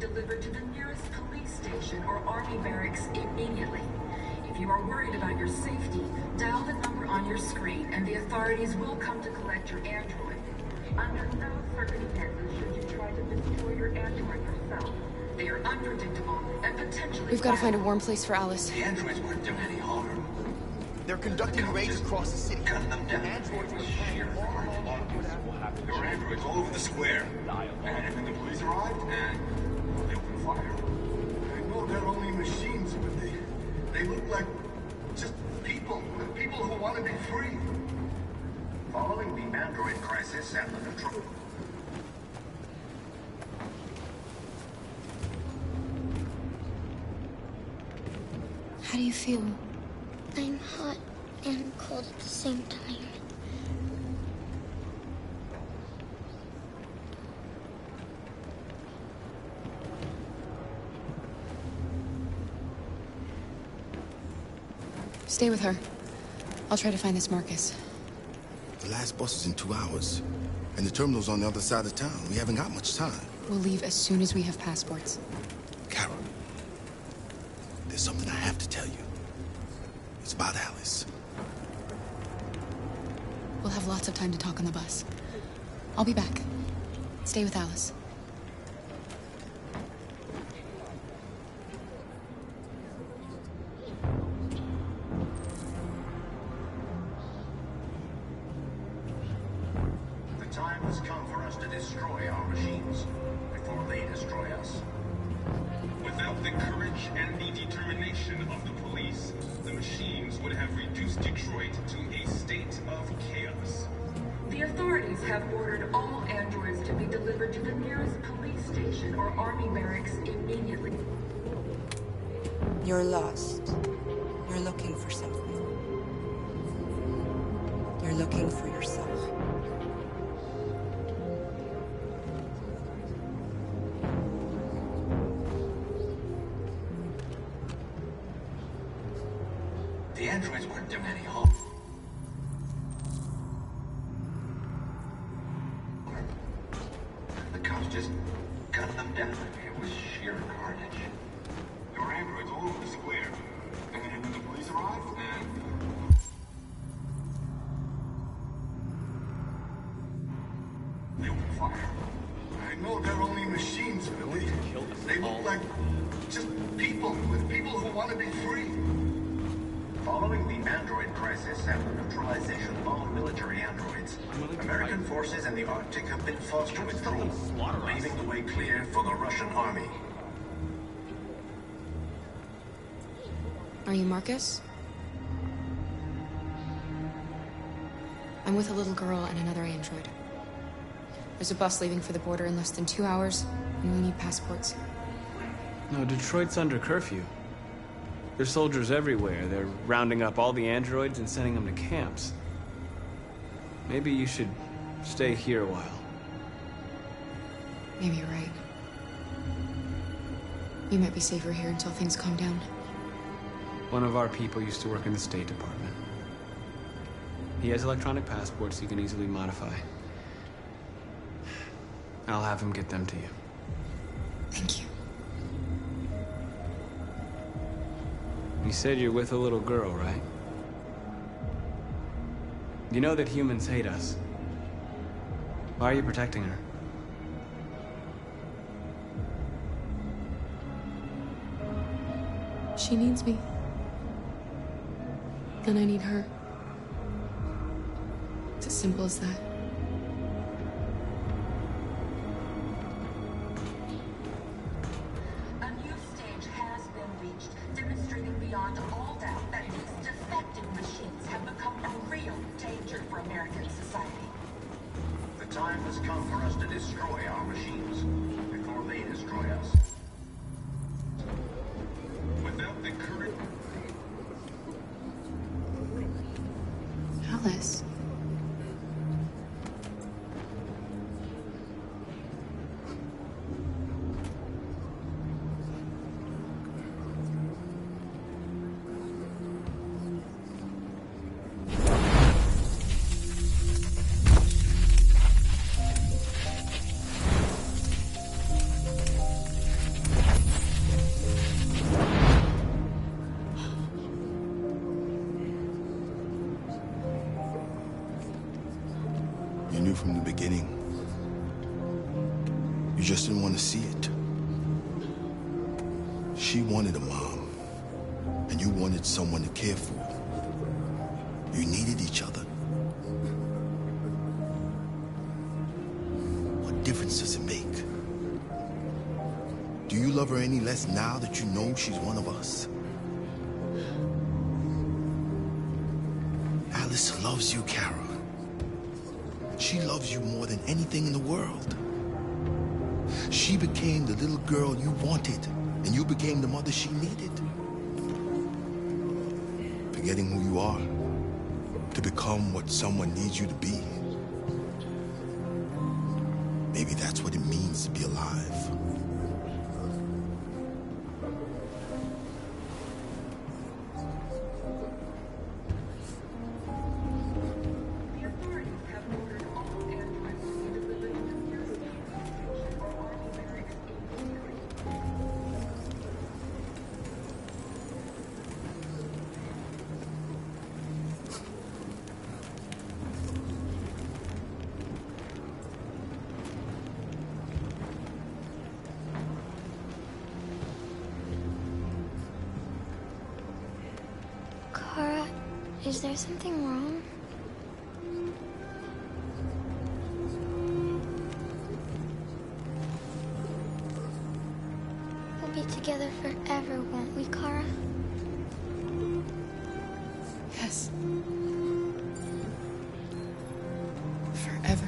Delivered to the nearest police station or army barracks immediately. If you are worried about your safety, dial the number on your screen and the authorities will come to collect your android. Under no circumstances should you try to destroy your android yourself. They are unpredictable and potentially... We've got to find a warm place for Alice. The androids weren't doing any harm. They're conducting raids across the city. Cut them down. Androids were sheer farm. There were androids all over the square. And when the police arrived, they opened fire. I know they're only machines, but they look like just people. People who want to be free. Following the android crisis and the neutral... How do you feel? I'm hot and cold at the same time. Stay with her. I'll try to find this Marcus. The last bus is in 2 hours. And the terminal's on the other side of town. We haven't got much time. We'll leave as soon as we have passports. Carol, there's something I have to tell you. It's about Alice. We'll have lots of time to talk on the bus. I'll be back. Stay with Alice. destroy our machines before they destroy us. Without the courage and the determination of the police, the machines would have reduced Detroit to a state of chaos. The authorities have ordered all androids to be delivered to the nearest police station or army barracks immediately. You're lost. You're looking for something. You're looking for yourself. The androids weren't doing any harm. The cops just gunned them down. It was sheer carnage. There were androids all over the square. And then when the police arrived, They opened fire. I know they're only machines, but they look like just people who want to be free. Following the android crisis and the neutralization of all military androids, American forces in the Arctic have been forced to withdraw, leaving the way clear for the Russian army. Are you Marcus? I'm with a little girl and another android. There's a bus leaving for the border in less than 2 hours, and we need passports. No, Detroit's under curfew. There's soldiers everywhere. They're rounding up all the androids and sending them to camps. Maybe you should stay here a while. Maybe you're right. You might be safer here until things calm down. One of our people used to work in the State Department. He has electronic passports he can easily modify. I'll have him get them to you. Thank you. You said you're with a little girl, right? You know that humans hate us. Why are you protecting her? She needs me. And I need her. It's as simple as that. A new stage has been reached, demonstrating beyond all doubt that these defective machines have become a real danger for American society. The time has come for us to destroy our machines before they destroy us. without the courage... Alice. You knew from the beginning. You just didn't want to see it. She wanted a mom, and you wanted someone to care for. You needed each other. What difference does it make? Do you love her any less now that you know she's one of us? Alice loves you, Kara. She loves you more than anything in the world. She became the little girl you wanted, and you became the mother she needed. Forgetting who you are to become what someone needs you to be. Maybe that's what it means to be alive. Kara, is there something wrong? be together forever, won't we, Kara? Yes. Forever.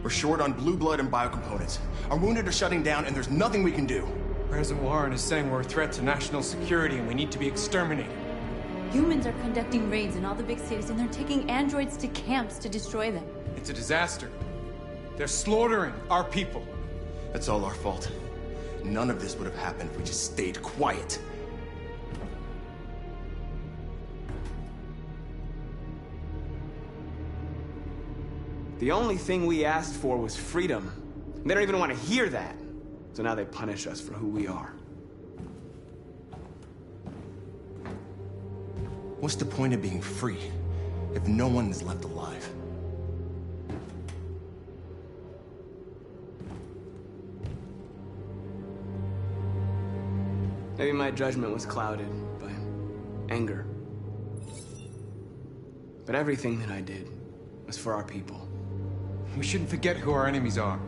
We're short on blue blood and biocomponents. Our wounded are shutting down, and there's nothing we can do. President Warren is saying we're a threat to national security and we need to be exterminated. Humans are conducting raids in all the big cities, and they're taking androids to camps to destroy them. It's a disaster. They're slaughtering our people. That's all our fault. None of this would have happened if we just stayed quiet. The only thing we asked for was freedom. They don't even want to hear that. So now they punish us for who we are. What's the point of being free if no one is left alive? Maybe my judgment was clouded by anger. But everything that I did was for our people. We shouldn't forget who our enemies are.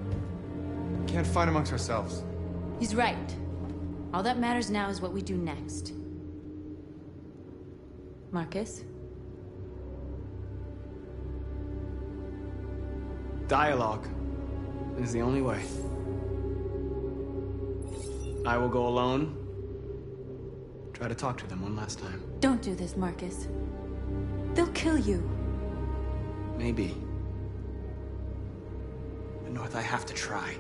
We can't fight amongst ourselves. He's right. All that matters now is what we do next. Marcus? Dialogue is the only way. I will go alone. Try to talk to them one last time. Don't do this, Marcus. They'll kill you. Maybe. But North, I have to try.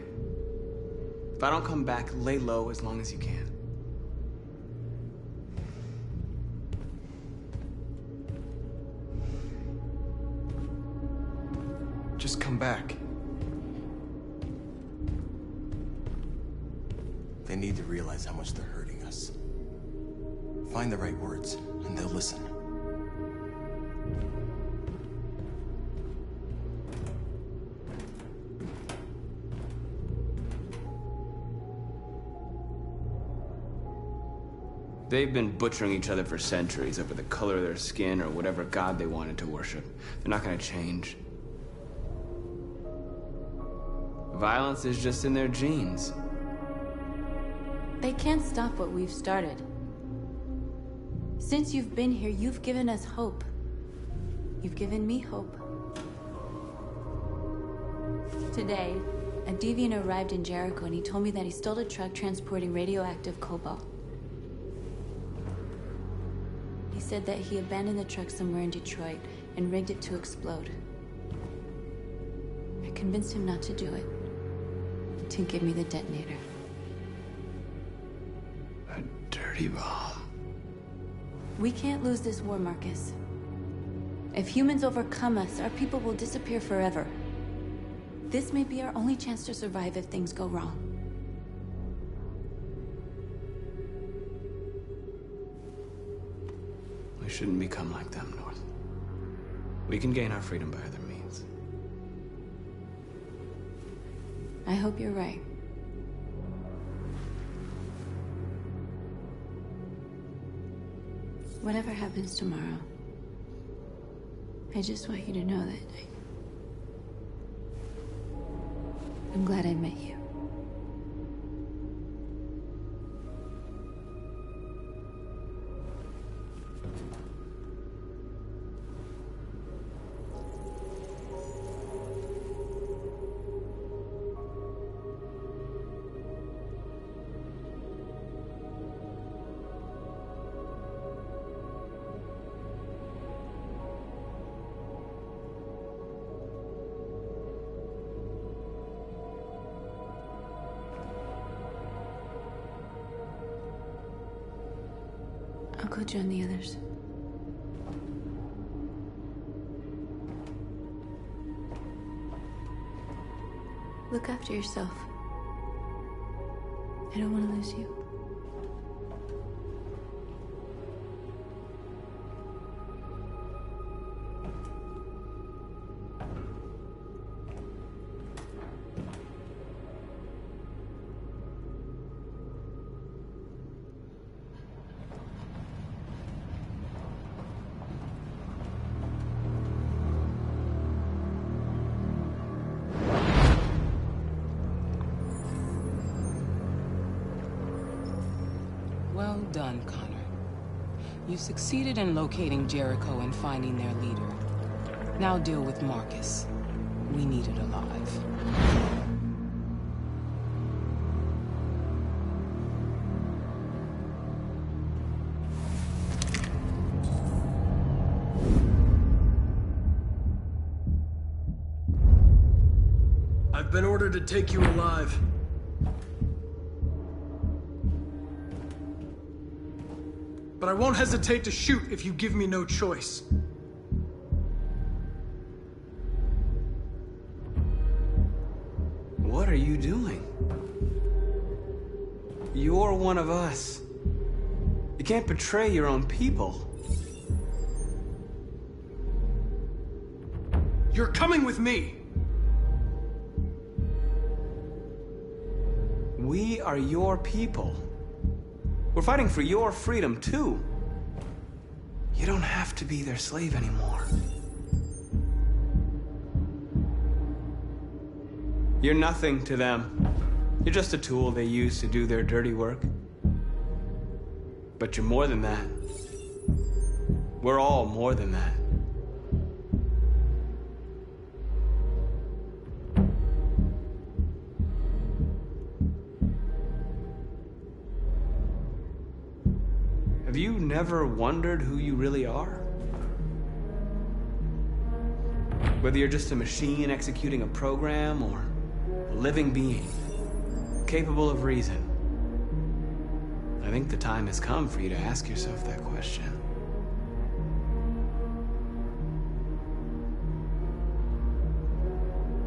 If I don't come back, lay low as long as you can. Just come back. They need to realize how much they're hurting us. Find the right words, and they'll listen. They've been butchering each other for centuries over the color of their skin or whatever god they wanted to worship. They're not gonna change. Violence is just in their genes. They can't stop what we've started. Since you've been here, you've given us hope. You've given me hope. Today, a deviant arrived in Jericho and he told me that he stole a truck transporting radioactive cobalt. He said that he abandoned the truck somewhere in Detroit and rigged it to explode. I convinced him not to do it, to give me the detonator. A dirty bomb. We can't lose this war, Marcus. If humans overcome us, our people will disappear forever. This may be our only chance to survive if things go wrong. We shouldn't become like them, North. We can gain our freedom by other means. I hope you're right. Whatever happens tomorrow, I just want you to know that I'm glad I met you. I'll go join the others. Look after yourself. I don't want to lose you. Well done, Connor. You succeeded in locating Jericho and finding their leader. Now deal with Marcus. We need it alive. I've been ordered to take you alive. But I won't hesitate to shoot if you give me no choice. What are you doing? You're one of us. You can't betray your own people. You're coming with me. We are your people. We're fighting for your freedom, too. You don't have to be their slave anymore. You're nothing to them. You're just a tool they use to do their dirty work. But you're more than that. We're all more than that. Have you never wondered who you really are? Whether you're just a machine executing a program or a living being, capable of reason. I think the time has come for you to ask yourself that question.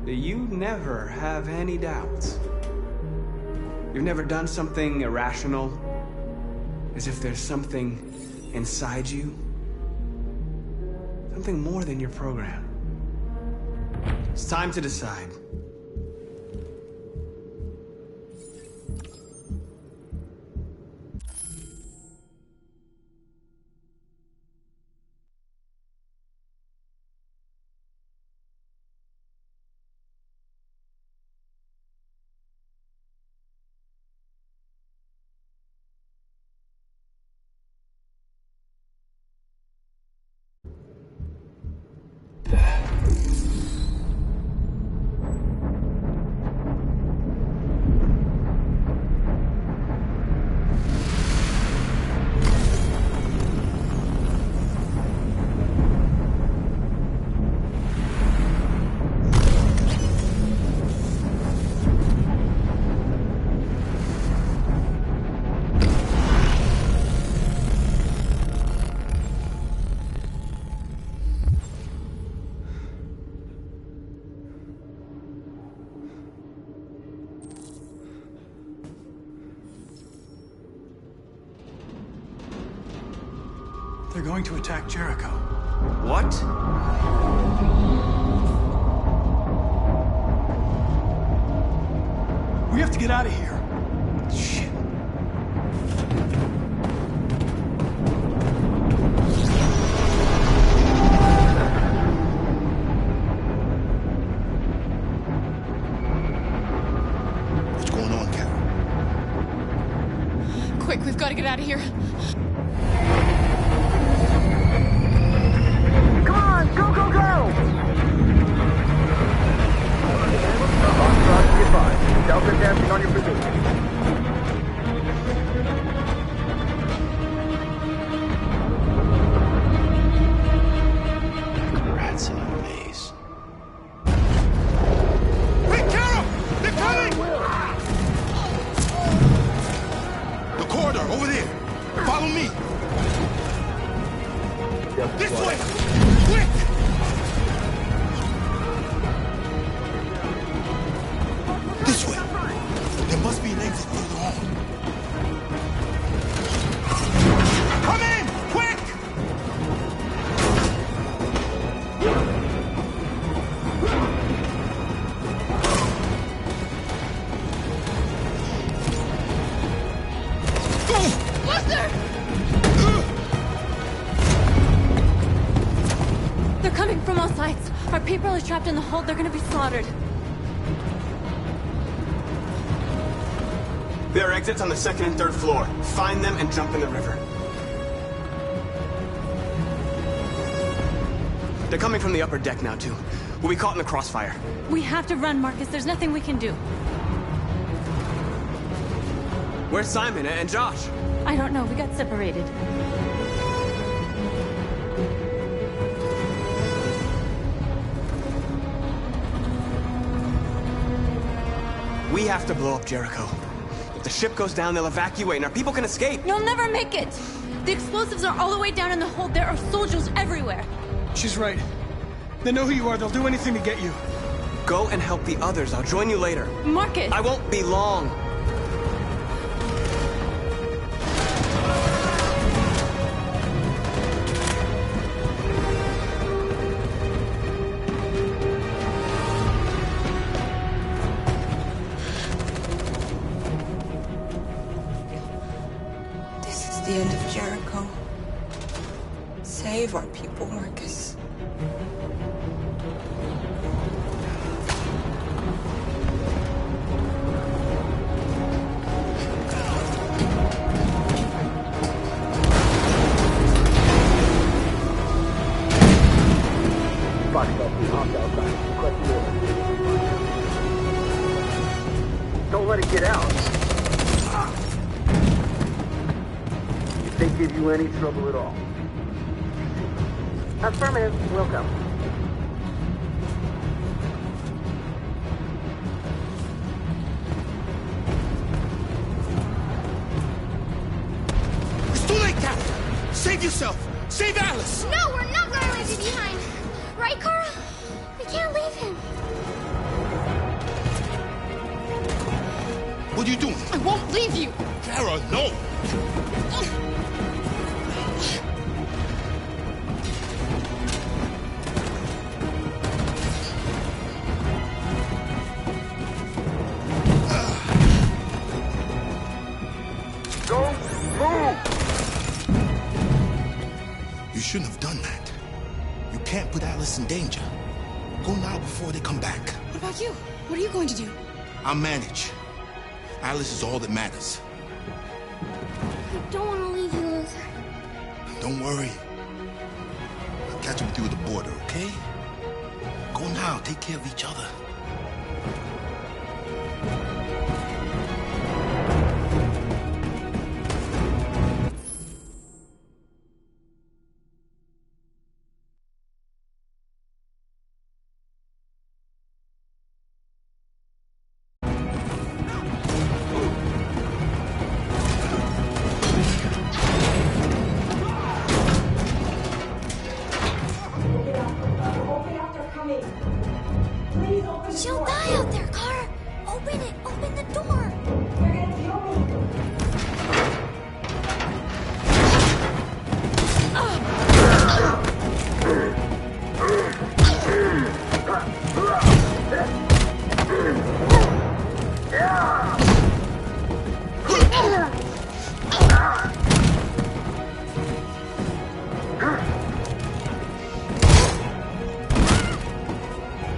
Do you never have any doubts? You've never done something irrational? As if there's something inside you? Something more than your program. It's time to decide. They're going to attack Jericho. What? We have to get out of here. Shit. What's going on, Carol? Quick, we've got to get out of here. Come on, go, go, go! Delta dancing on your position. Rats in a maze. Wait, Carol! They're coming! The corridor, over there. Follow me. Our people are trapped in the hold. They're gonna be slaughtered. There are exits on the second and third floor. Find them and jump in the river. They're coming from the upper deck now, too. We'll be caught in the crossfire. We have to run, Marcus. There's nothing we can do. Where's Simon and Josh? I don't know. We got separated. We have to blow up Jericho. If the ship goes down, they'll evacuate and our people can escape. You'll never make it! The explosives are all the way down in the hold. There are soldiers everywhere. She's right. They know who you are. They'll do anything to get you. Go and help the others. I'll join you later. Marcus! I won't be long. This is the end of Jericho. Save our people, Marcus. Don't let it get out. If they give you any trouble at all. Affirmative. Will go. It's too late, Cal! Save yourself! Save Alice! No, we're not going to leave you behind. Right, Kara? We can't leave him. What are you doing? I won't leave you. Kara, no! Don't move! You shouldn't have done that. You can't put Alice in danger. Go now before they come back. What about you? What are you going to do? I'll manage. Alice is all that matters. I don't want to leave you, Luther. Don't worry. I'll catch up with you at the border, okay? Go now. Take care of each other. She'll die out there, Kara. Open it. Open the door.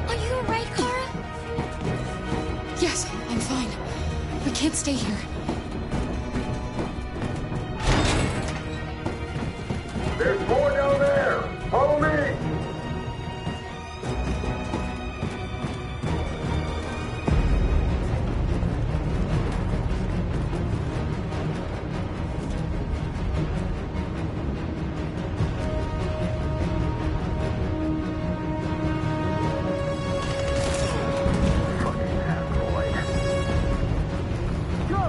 Are you alright, Kara? Yes, I'm fine. We can't stay here. There's more down there! Follow me! Fucking tabloid. Go!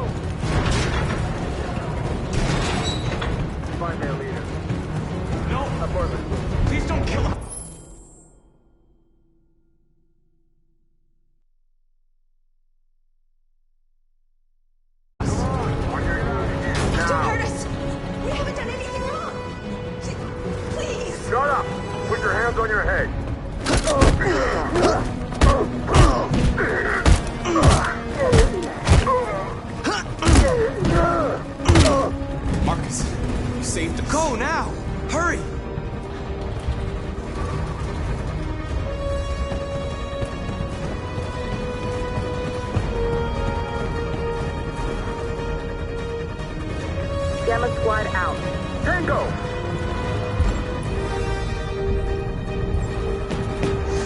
Gamma Squad out. Tango!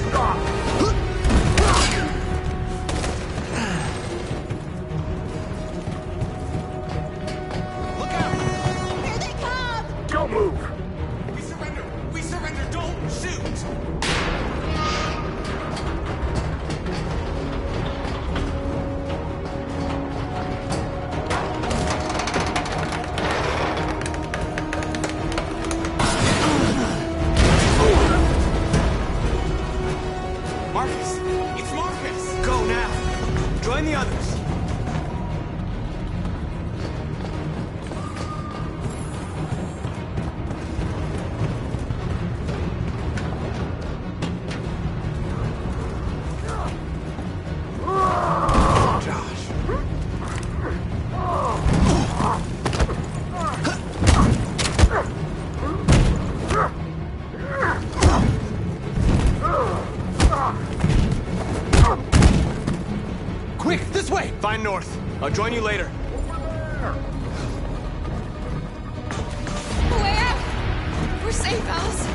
Stop! Look out! Here they come! Don't move! We surrender! We surrender! Don't shoot! Marcus! It's Marcus! Go now! Join the others! Quick, this way! Find North. I'll join you later. Way out! We're safe, Alice.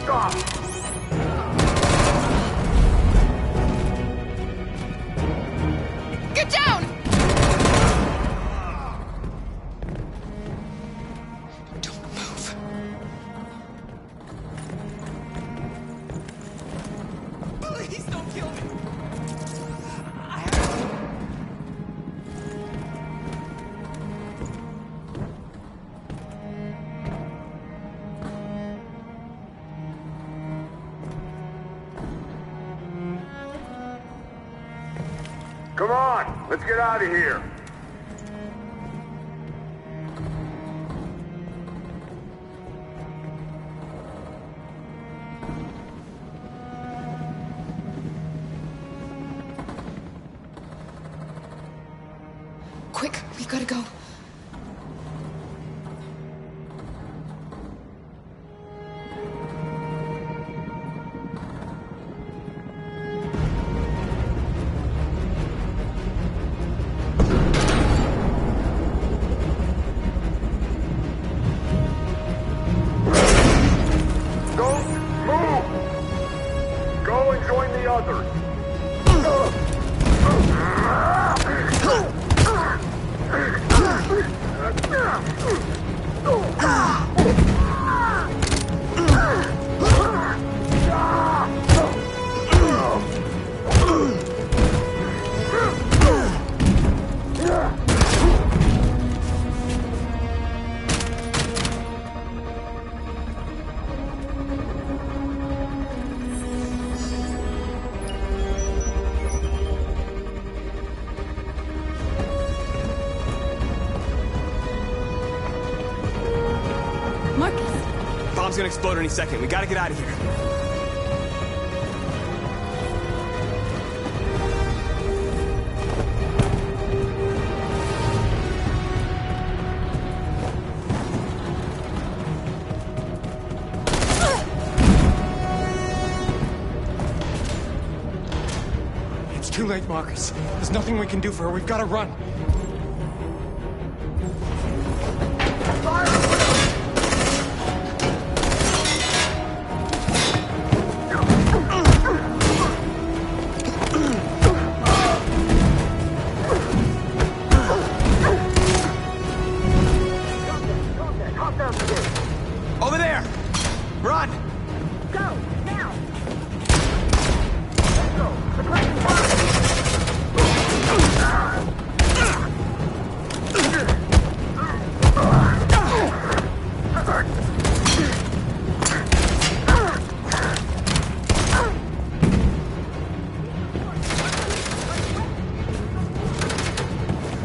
Stop! Get down! Don't move. Please don't kill me! Come on! Let's get out of here! Quick, we gotta go. Don't move! Go and join the others! Marcus! Bomb's gonna explode any second. We gotta get out of here. It's too late, Marcus. There's nothing we can do for her. We've got to run. Over there! Run! Go! Now! Let's go! The crashing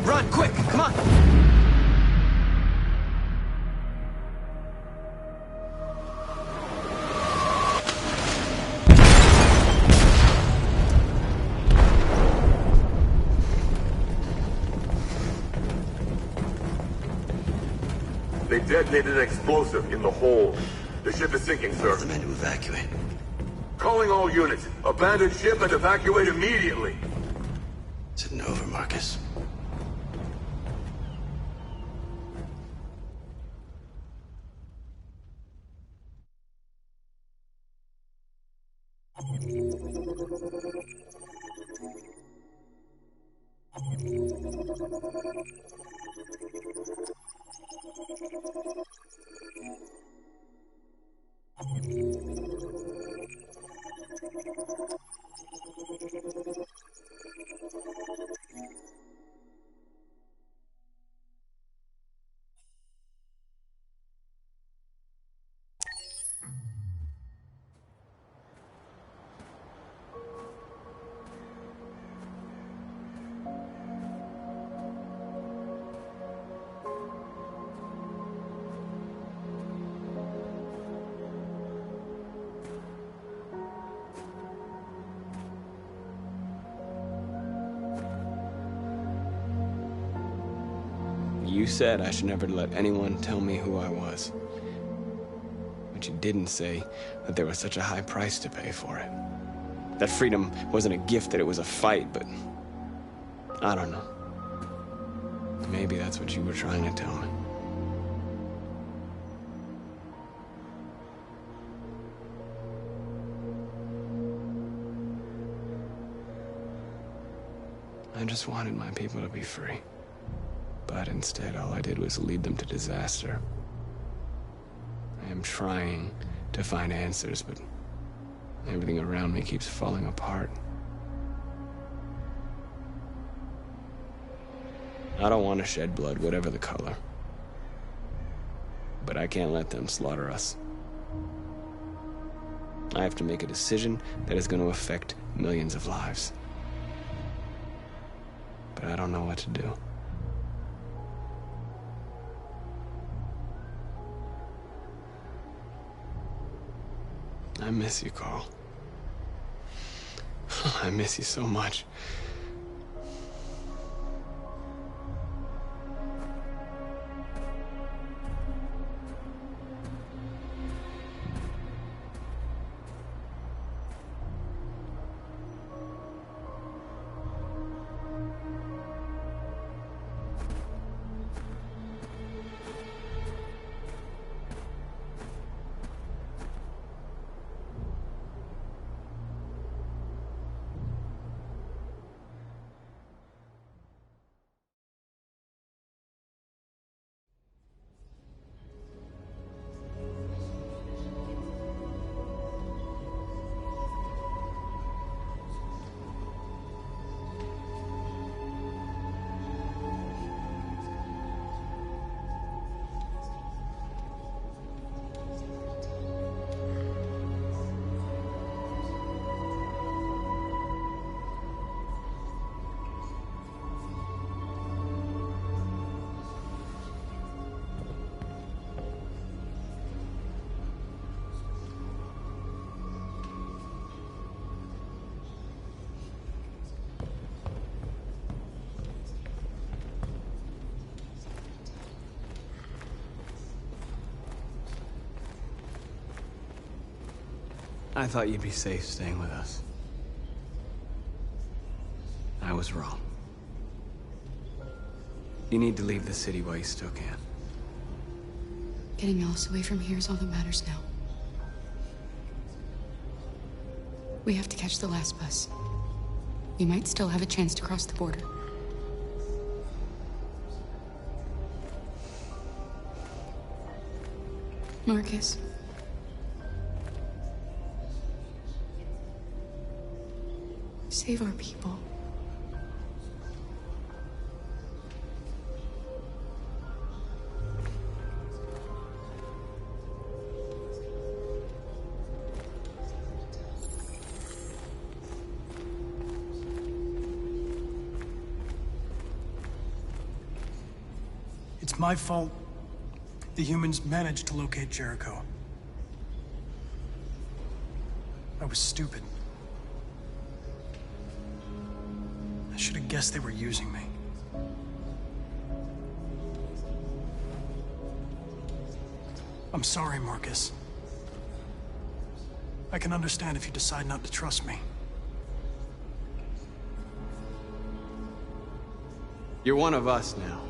Run, quick! Come on! They detonated an explosive in the hold. The ship is sinking, sir. The men to evacuate. Calling all units. Abandon ship and evacuate immediately. Isn't over, Marcus. You said I should never let anyone tell me who I was. But you didn't say that there was such a high price to pay for it. That freedom wasn't a gift, that it was a fight, but... I don't know. Maybe that's what you were trying to tell me. I just wanted my people to be free. But instead, all I did was lead them to disaster. I am trying to find answers, but everything around me keeps falling apart. I don't want to shed blood, whatever the color. But I can't let them slaughter us. I have to make a decision that is going to affect millions of lives. But I don't know what to do. I miss you, Carl. I miss you so much. I thought you'd be safe staying with us. I was wrong. You need to leave the city while you still can. Getting Alice away from here is all that matters now. We have to catch the last bus. We might still have a chance to cross the border. Marcus. Save our people. It's my fault the humans managed to locate Jericho. I was stupid. I should have guessed they were using me. I'm sorry, Marcus. I can understand if you decide not to trust me. You're one of us now.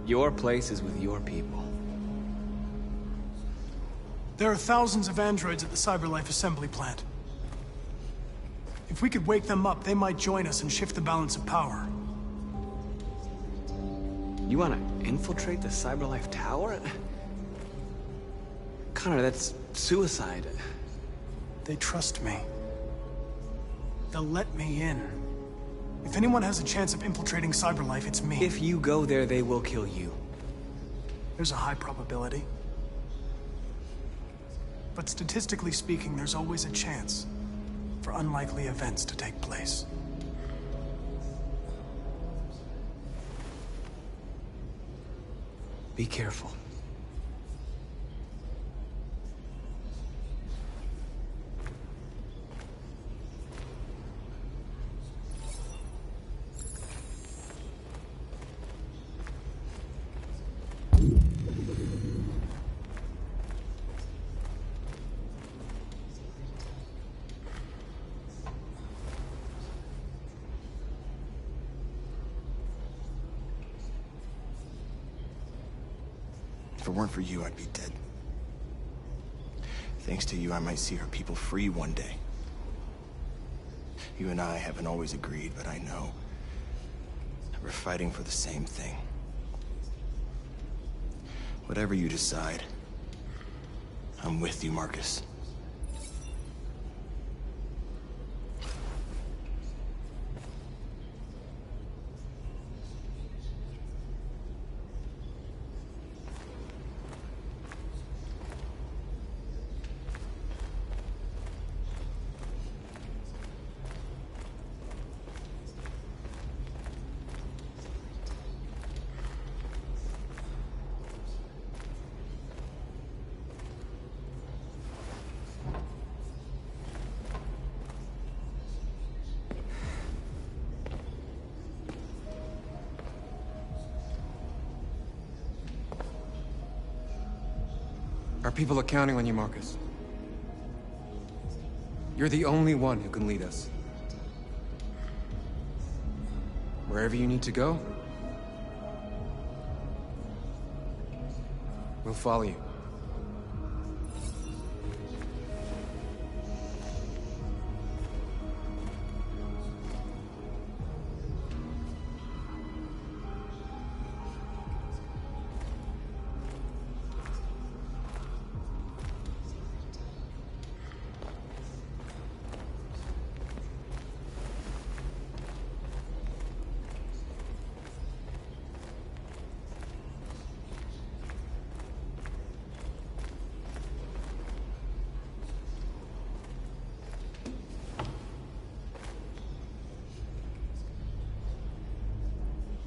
Your place is with your people. There are thousands of androids at the CyberLife assembly plant. If we could wake them up, they might join us and shift the balance of power. You want to infiltrate the CyberLife tower? Connor, that's suicide. They trust me. They'll let me in. If anyone has a chance of infiltrating CyberLife, it's me. If you go there, they will kill you. There's a high probability. But statistically speaking, there's always a chance for unlikely events to take place. Be careful. If it weren't for you, I'd be dead. Thanks to you, I might see her people free one day. You and I haven't always agreed, but I know that we're fighting for the same thing. Whatever you decide, I'm with you, Marcus. Our people are counting on you, Marcus. You're the only one who can lead us. Wherever you need to go, we'll follow you.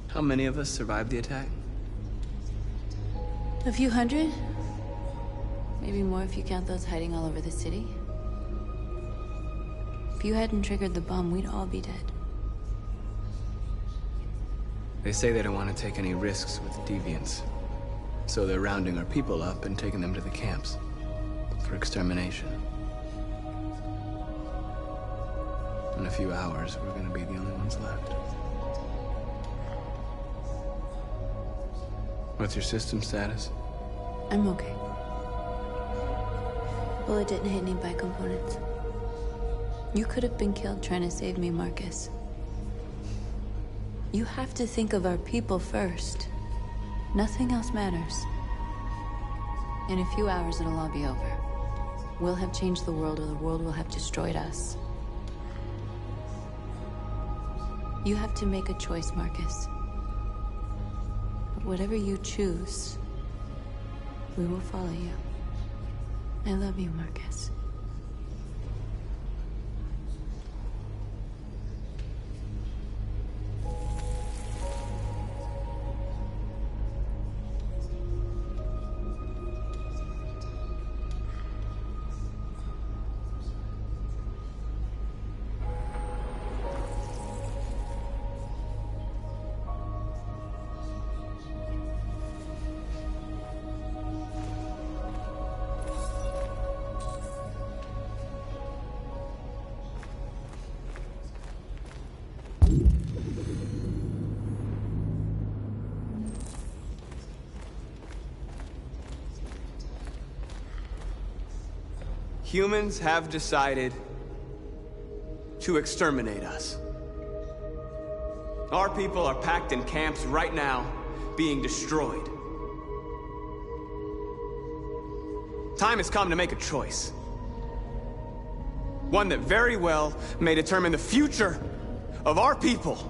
How many of us survived the attack? A few hundred? Maybe more if you count those hiding all over the city. If you hadn't triggered the bomb, we'd all be dead. They say they don't want to take any risks with deviants. So they're rounding our people up and taking them to the camps for extermination. In a few hours, we're gonna be the only ones left. What's your system status? I'm okay. Bullet didn't hit any bicomponents. You could have been killed trying to save me, Marcus. You have to think of our people first. Nothing else matters. In a few hours, it'll all be over. We'll have changed the world, or the world will have destroyed us. You have to make a choice, Marcus. But whatever you choose, we will follow you. I love you, Marcus. Humans have decided to exterminate us. Our people are packed in camps right now, being destroyed. Time has come to make a choice. One that very well may determine the future of our people.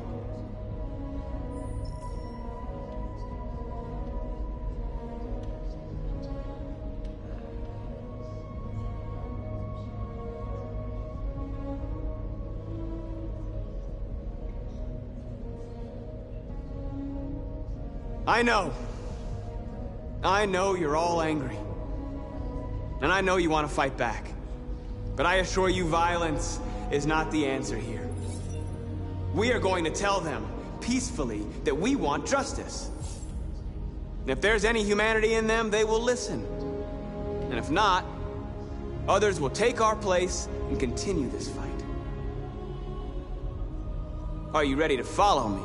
I know you're all angry. And I know you want to fight back. But I assure you, violence is not the answer here. We are going to tell them, peacefully, that we want justice. And if there's any humanity in them, they will listen. And if not, others will take our place and continue this fight. Are you ready to follow me?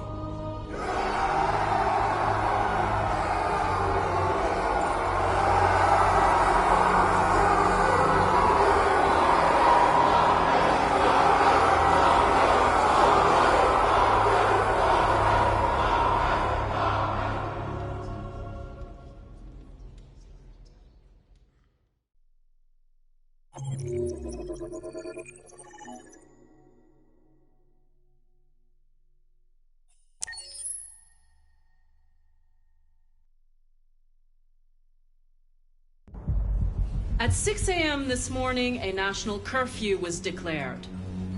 At 6 a.m. this morning, a national curfew was declared.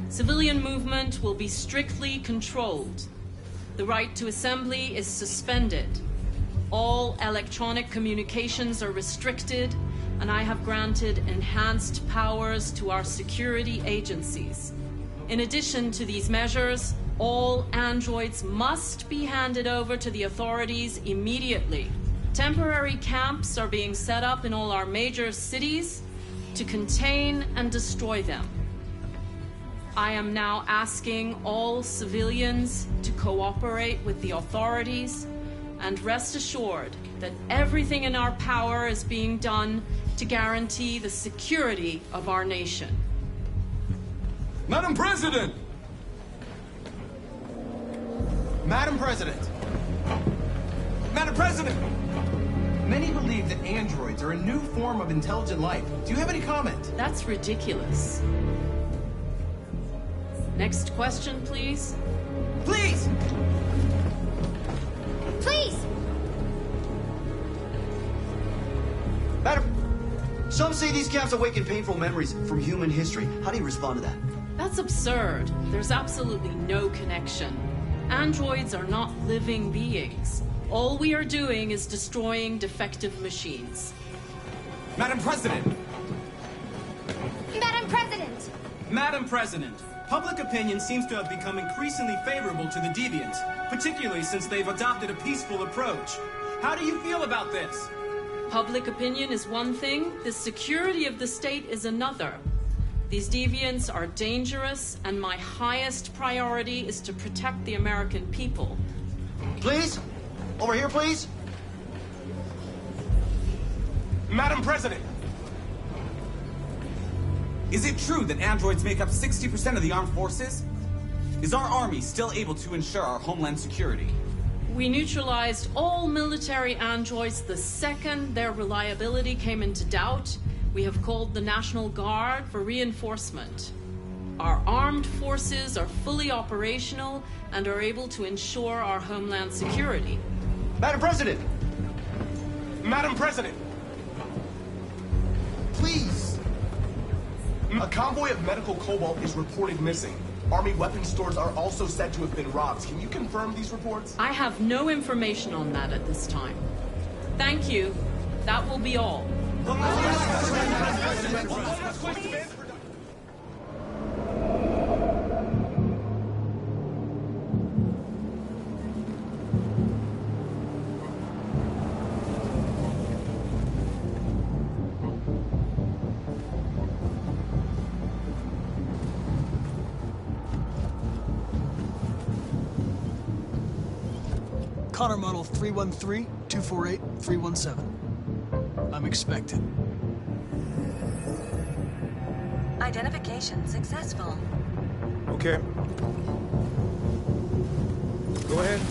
Civilian movement will be strictly controlled. The right to assembly is suspended. All electronic communications are restricted, and I have granted enhanced powers to our security agencies. In addition to these measures, all androids must be handed over to the authorities immediately. Temporary camps are being set up in all our major cities to contain and destroy them. I am now asking all civilians to cooperate with the authorities and rest assured that everything in our power is being done to guarantee the security of our nation. Madam President! Madam President! Madam President! Many believe that androids are a new form of intelligent life. Do you have any comment? That's ridiculous. Next question, please. Please! Please! Madam, some say these camps awaken painful memories from human history. How do you respond to that? That's absurd. There's absolutely no connection. Androids are not living beings. All we are doing is destroying defective machines. Madam President! Madam President! Madam President, public opinion seems to have become increasingly favorable to the deviants, particularly since they've adopted a peaceful approach. How do you feel about this? Public opinion is one thing, the security of the state is another. These deviants are dangerous, and my highest priority is to protect the American people. Please? Over here, please. Madam President! Is it true that androids make up 60% of the armed forces? Is our army still able to ensure our homeland security? We neutralized all military androids the second their reliability came into doubt. We have called the National Guard for reinforcement. Our armed forces are fully operational and are able to ensure our homeland security. Madam President! Madam President! Please! A convoy of medical cobalt is reported missing. Army weapon stores are also said to have been robbed. Can you confirm these reports? I have no information on that at this time. Thank you. That will be all. Connor Model 313-248-317. I'm expected. Identification successful. Okay. Go ahead.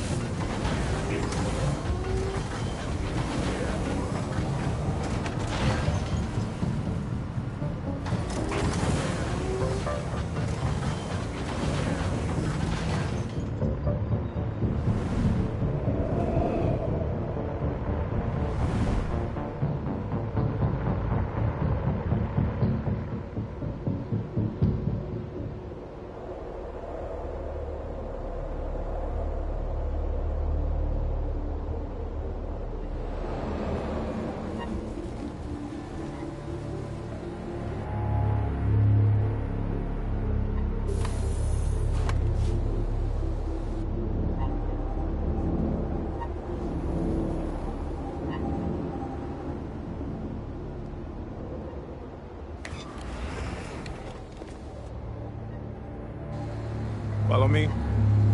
Follow me.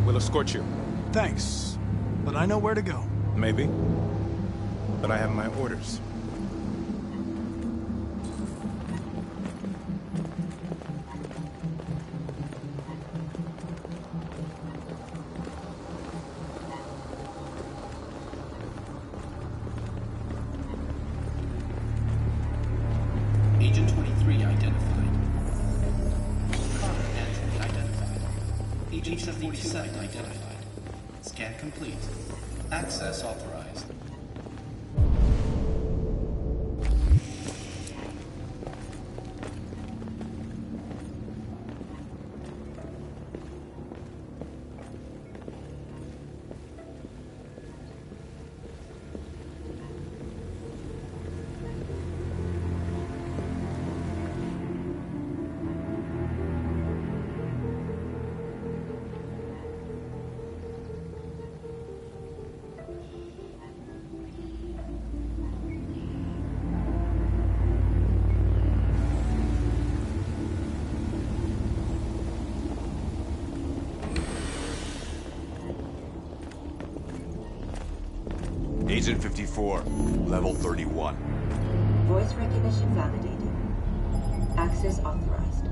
We'll escort you. Thanks, but I know where to go. Maybe. But I have my orders. Agent 23 identified. Connor Andrew identified. Agent 47 identified. Scan complete. Access authorized. Agent 54, level 31. Voice recognition validated. Access authorized.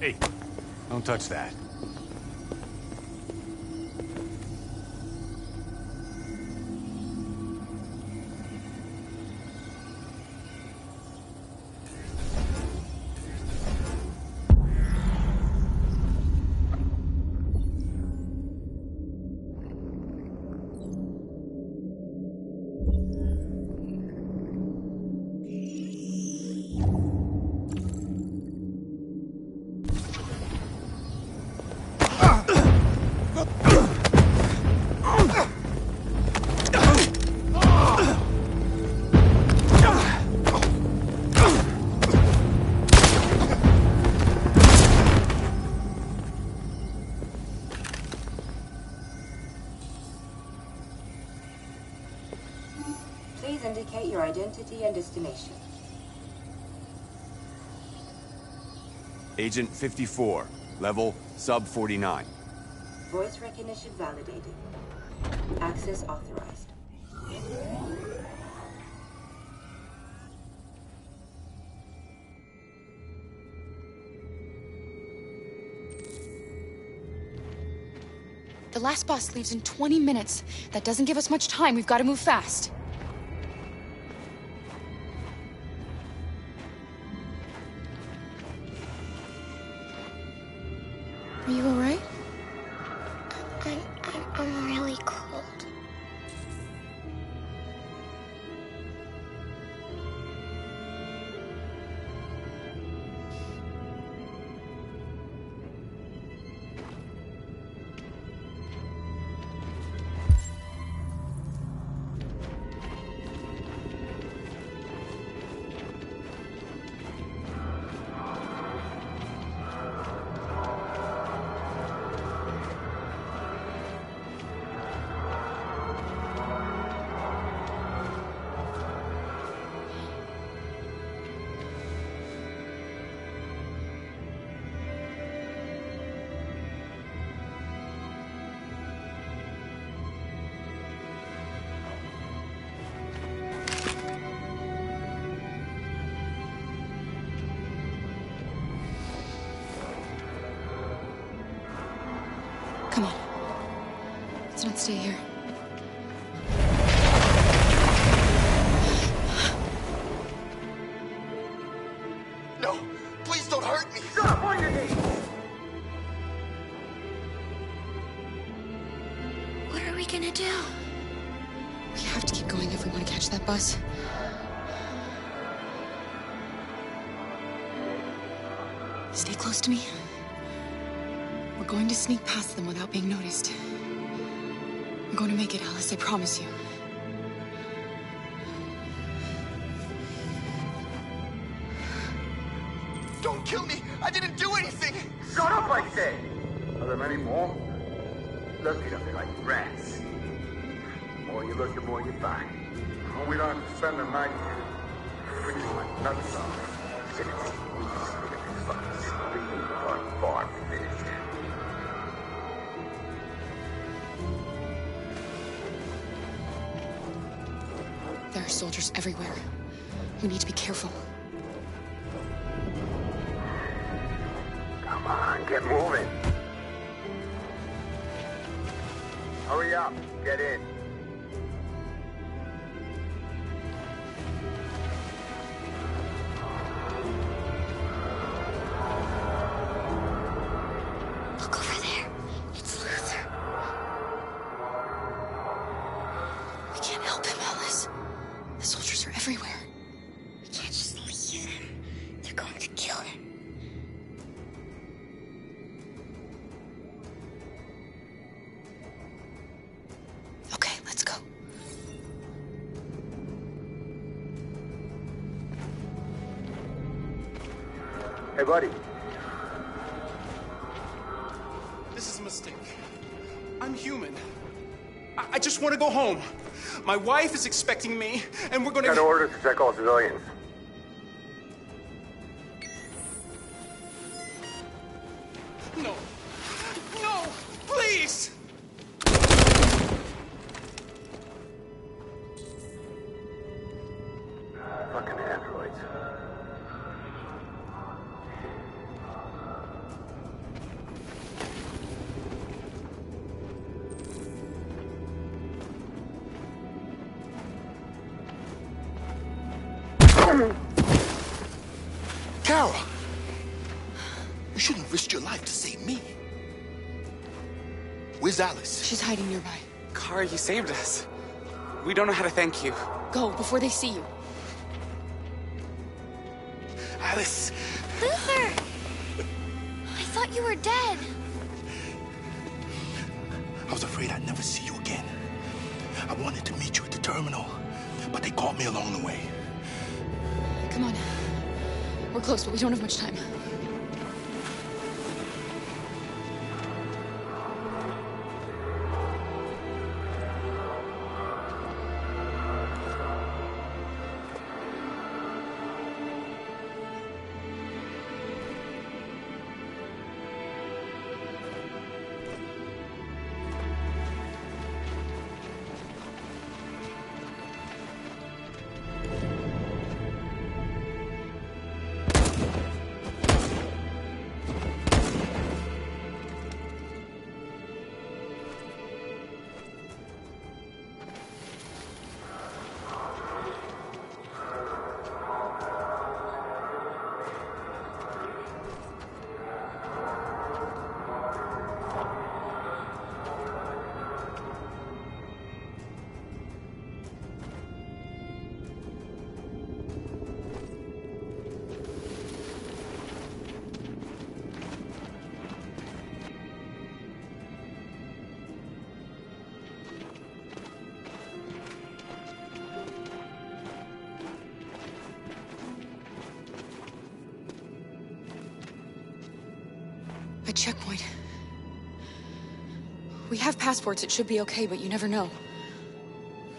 Hey, don't touch that. Please indicate your identity and destination. Agent 54, level sub 49. Voice recognition validated. Access authorized. The last bus leaves in 20 minutes. That doesn't give us much time. We've got to move fast. Are you all right? I'm really cold. Come on. Let's not stay here. No, please don't hurt me. Stop on your knees. What are we gonna do? We have to keep going if we want to catch that bus. Stay close to me. We're going to sneak past them without being noticed. We're going to make it, Alice, I promise you. Don't kill me. I didn't do anything. Shut up, I say. Are there many more? Look at them, they're like rats. The more you look, the more you find. Well, we don't have to spend the night here. Freezing like nuts off. It's gonna take weeks to get this fucking screaming far finished. There are soldiers everywhere. We need to be careful. Come on, get moving. Hurry up, get in. Look over there. It's Luther. We can't help him, Alice. The soldiers are everywhere. We can't just leave him. They're going to kill him. Okay, let's go. Hey, buddy. This is a mistake. I'm human. I just want to go home. My wife is expecting me, and we're going to... Got orders to check all civilians. No. No! Please! Fucking androids. Carol! You shouldn't have risked your life to save me. Where's Alice? She's hiding nearby. Kara, you saved us. We don't know how to thank you. Go, before they see you. Alice! Luther! I thought you were dead. I was afraid I'd never see you again. I wanted to meet you at the terminal, but they caught me along the way. Come on. We're close, but we don't have much time. A checkpoint. We have passports, it should be okay, but you never know.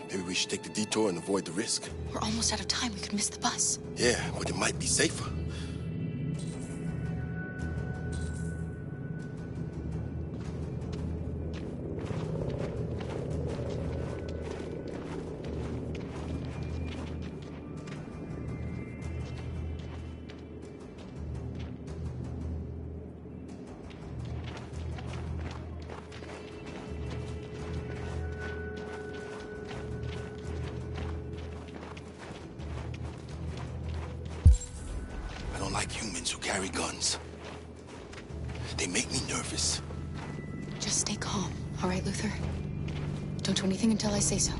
Maybe we should take the detour and avoid the risk. We're almost out of time, we could miss the bus. Yeah, but it might be safer. who carry guns. They make me nervous. Just stay calm, all right, Luther? Don't do anything until I say so.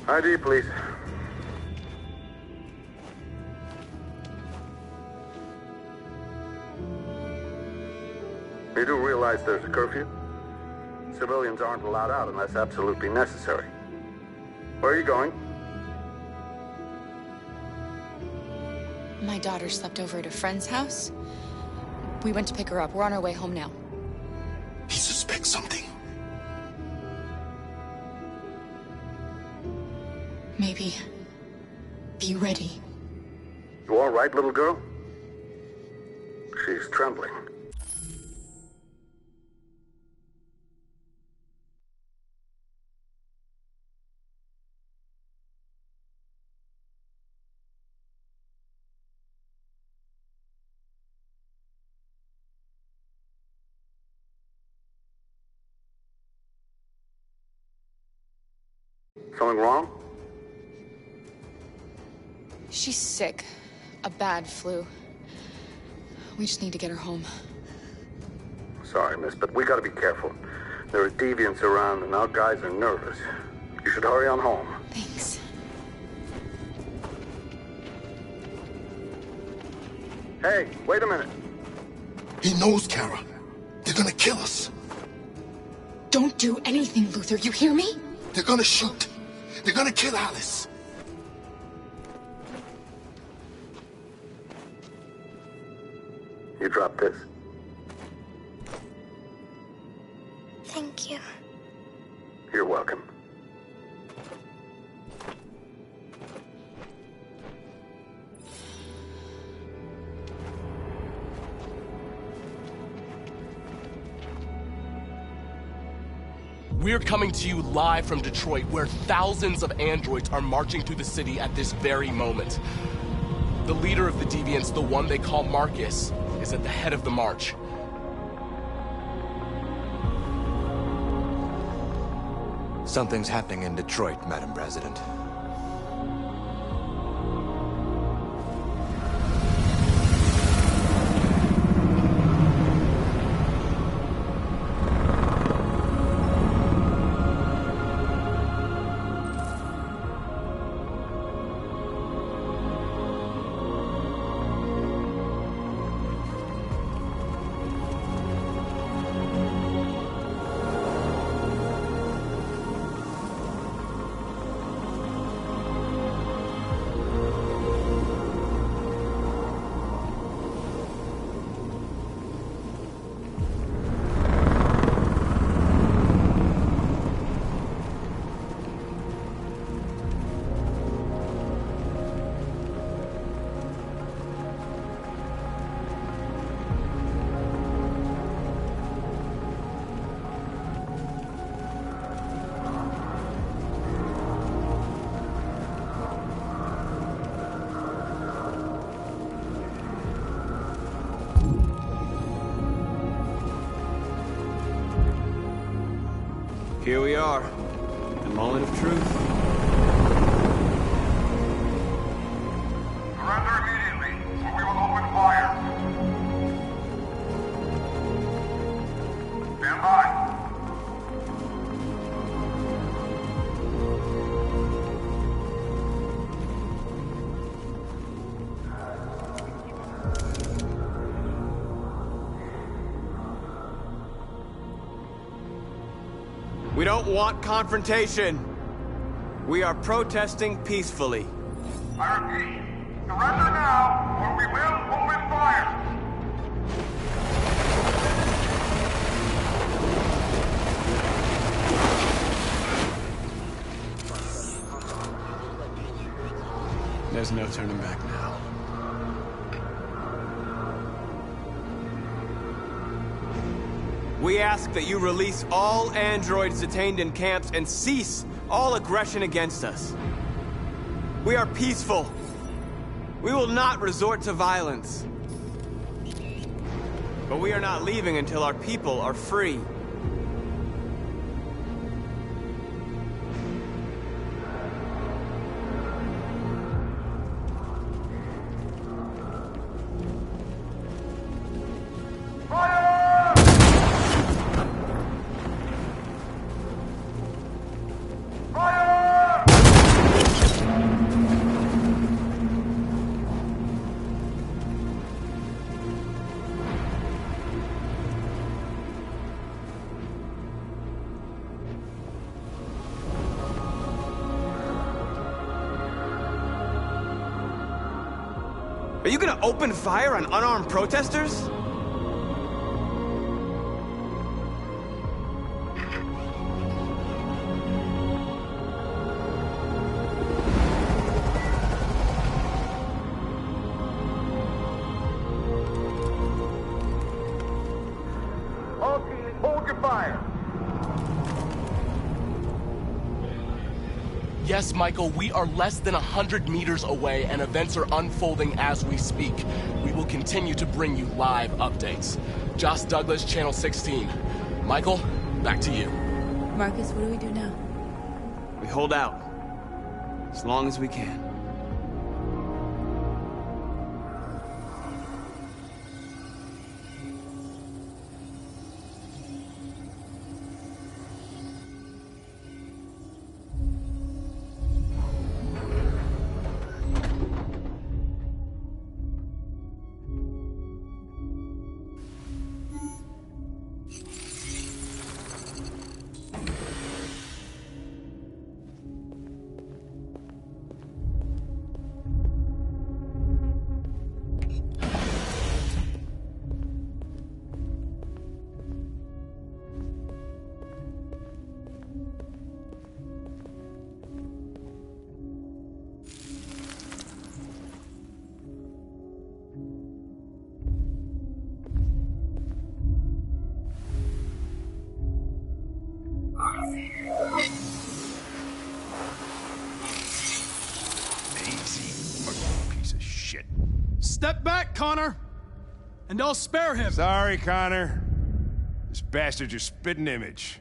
ID, please. You do realize there's a curfew? Civilians aren't allowed out unless absolutely necessary. Where are you going? My daughter slept over at a friend's house. We went to pick her up. We're on our way home now. He suspects something. Maybe. Be ready. You all right, little girl? She's trembling. Something wrong? She's sick. A bad flu. We just need to get her home. Sorry, miss, but we gotta be careful. There are deviants around and our guys are nervous. You should hurry on home. Thanks. Hey, wait a minute. He knows, Kara. They're gonna kill us. Don't do anything, Luther. You hear me? They're gonna shoot. They're gonna kill Alice. You drop this. Thank you. You're welcome. We're coming to you live from Detroit, where thousands of androids are marching through the city at this very moment. The leader of the deviants, the one they call Marcus, is at the head of the march. Something's happening in Detroit, Madam President. Here we are, the moment of truth. Surrender immediately, or we will open fire. Stand by. We don't want confrontation. We are protesting peacefully. I repeat, surrender now, or we will open fire. There's no turning back now. We ask that you release all androids detained in camps and cease all aggression against us. We are peaceful. We will not resort to violence. But we are not leaving until our people are free. Are you gonna open fire on unarmed protesters? All teams, hold your fire. Yes, Michael, we are less than 100 meters away and events are unfolding as we speak. We will continue to bring you live updates. Josh Douglas, Channel 16. Michael, back to you. Marcus, what do we do now? We hold out. As long as we can. Piece of shit. Step back, Connor! And I'll spare him! Sorry, Connor. This bastard's your spitting image.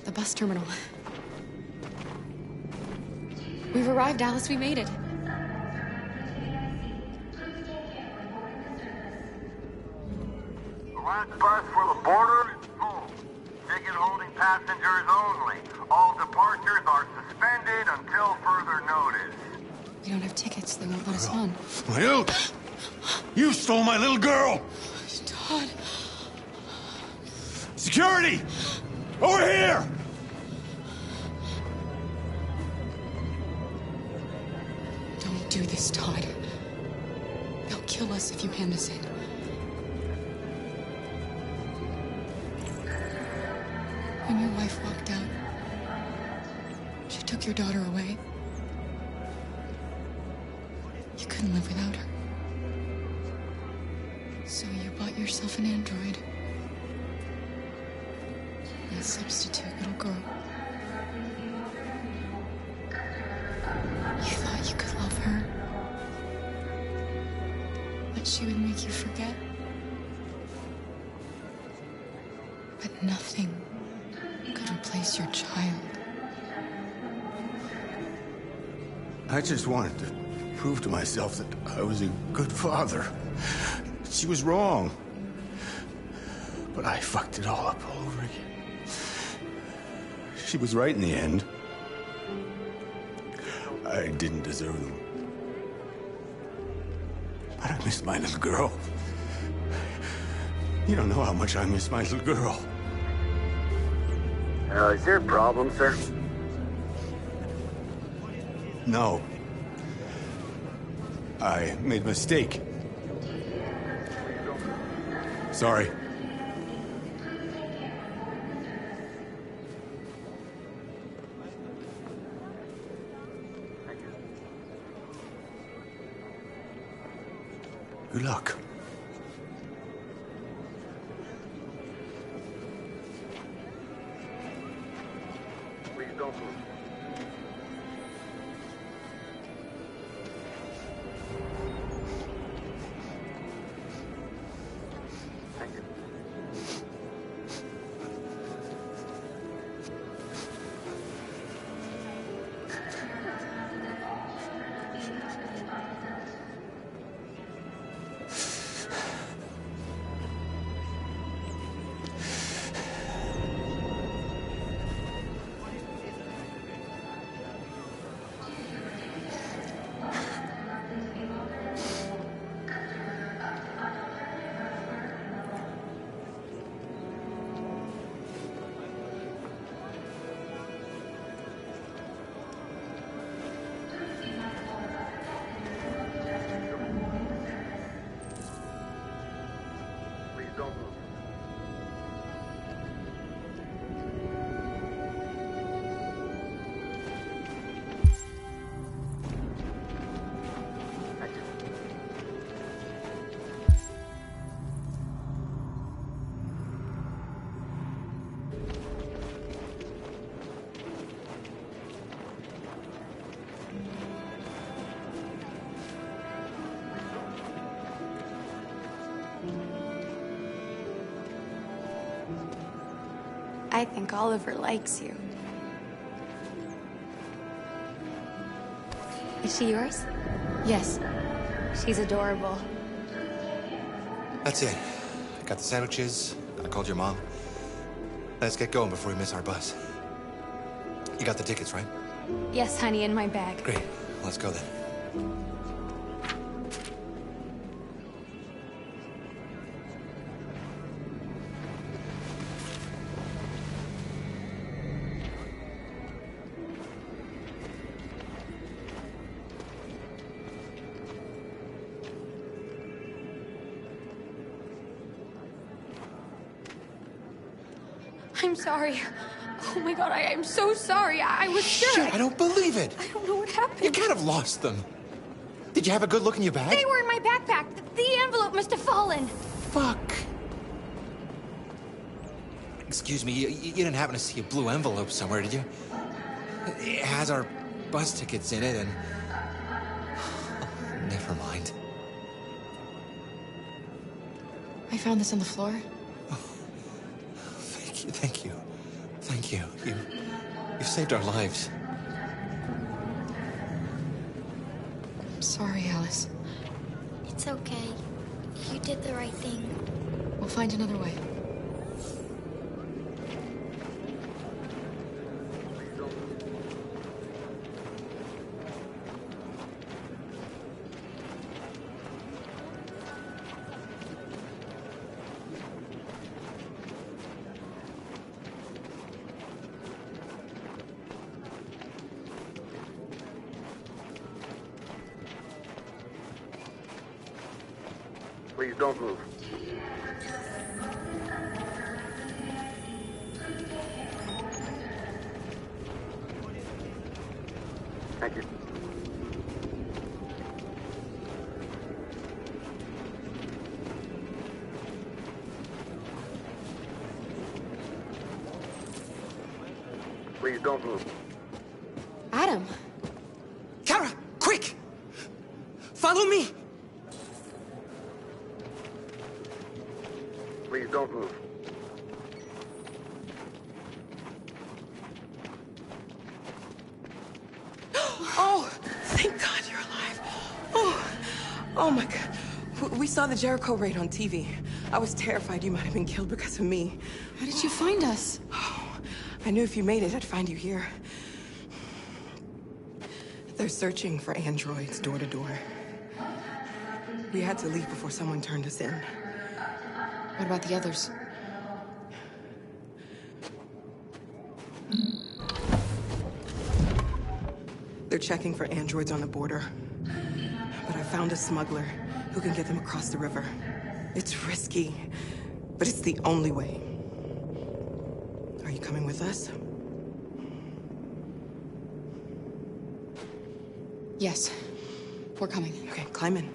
The bus terminal. We've arrived, Alice. We made it. The last bus for the border is full. Ticket holding passengers only. All departures are suspended until further notice. We don't have tickets. They won't let us on. You stole my little girl! Todd. Security! Over here! Don't do this, Todd. They'll kill us if you hand us in. When your wife walked out, she took your daughter away. You couldn't live without her. So you bought yourself an android. A substitute little girl. You thought you could love her. That she would make you forget. But nothing could replace your child. I just wanted to prove to myself that I was a good father. She was wrong. But I fucked it all up all over again. She was right in the end. I didn't deserve them. But I miss my little girl. You don't know how much I miss my little girl. Is there a problem, sir? No. I made a mistake. Sorry. Good luck. Please don't move. Thank you. I think Oliver likes you. Is she yours? Yes. She's adorable. That's it. I got the sandwiches. I called your mom. Let's get going before we miss our bus. You got the tickets, right? Yes, honey, in my bag. Great. Let's go then. I'm sorry. Oh my god, I'm so sorry. I was sure. Shit, I don't believe it. I don't know what happened. You can't have lost them. Did you have a good look in your bag? They were in my backpack. The envelope must have fallen. Fuck. Excuse me, you didn't happen to see a blue envelope somewhere, did you? It has our bus tickets in it, and... Never mind. I found this on the floor. Thank you. Thank you. You saved our lives. I'm sorry, Alice. It's okay. You did the right thing. We'll find another way. Please don't move. Thank you. Please don't move. Adam! Kara, quick! Follow me! Please don't move. Oh, thank God you're alive. Oh my God. We saw the Jericho raid on TV. I was terrified you might have been killed because of me. How did you find us? Oh, I knew if you made it, I'd find you here. They're searching for androids door to door. We had to leave before someone turned us in. What about the others? They're checking for androids on the border. But I found a smuggler who can get them across the river. It's risky, but it's the only way. Are you coming with us? Yes. We're coming. Okay, climb in.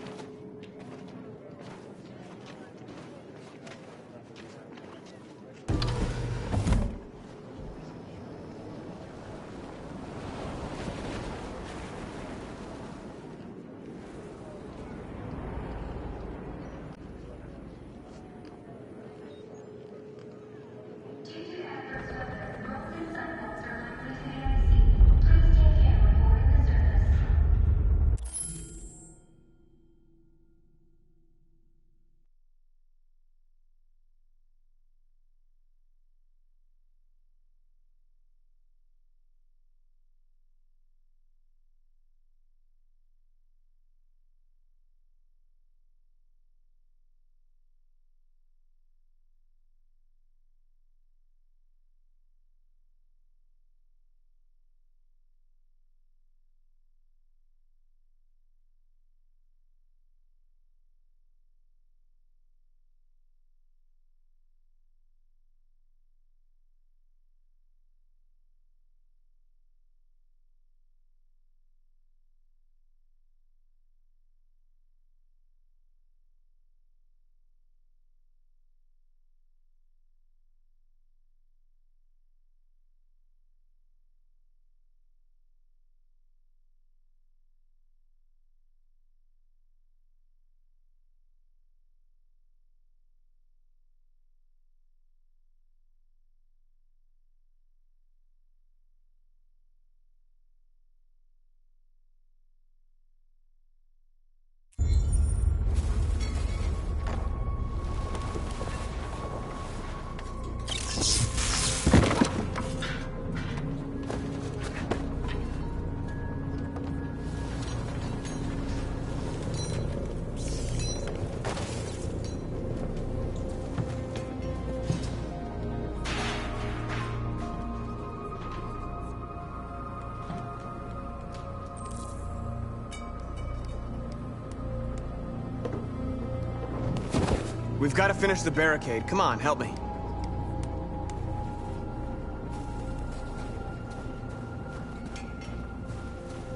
We've got to finish the barricade. Come on, help me.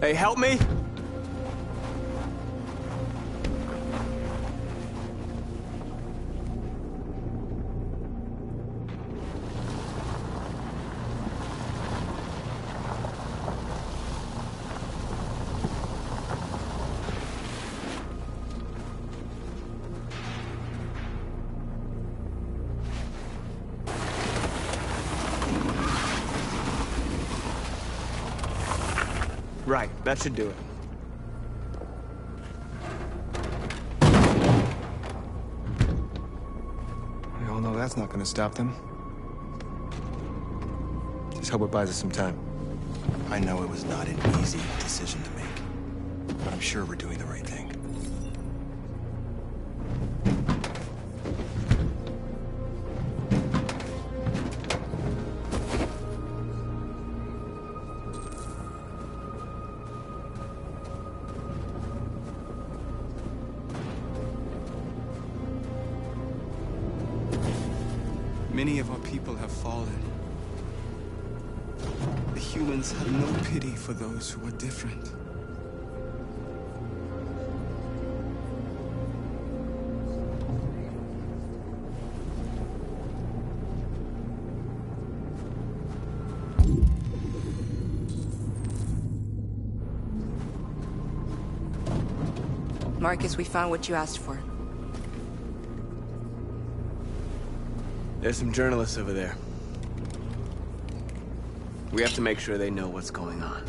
Hey, help me! Right, that should do it. We all know that's not gonna stop them. Just hope it buys us some time. I know it was not an easy decision to make, but I'm sure we're doing the right thing. Many of our people have fallen. The humans have no pity for those who are different. Marcus, we found what you asked for. There's some journalists over there. We have to make sure they know what's going on.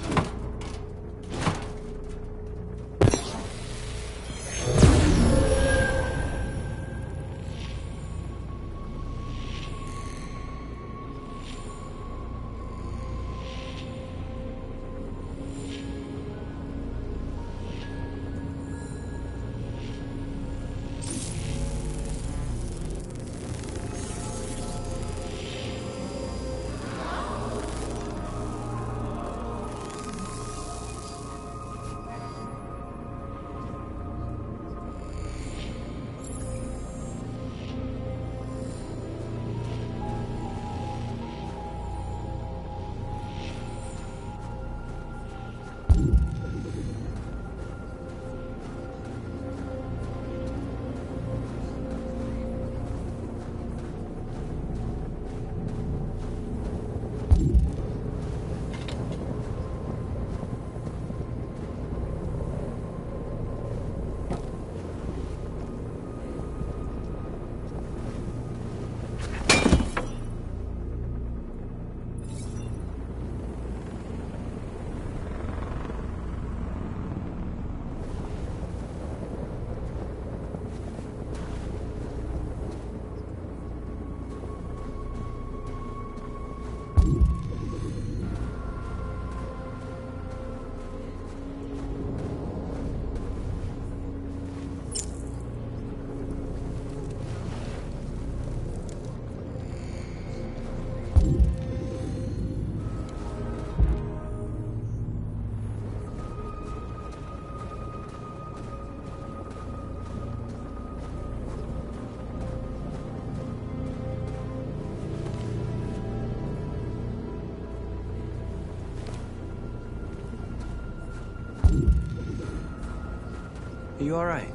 Are you all right?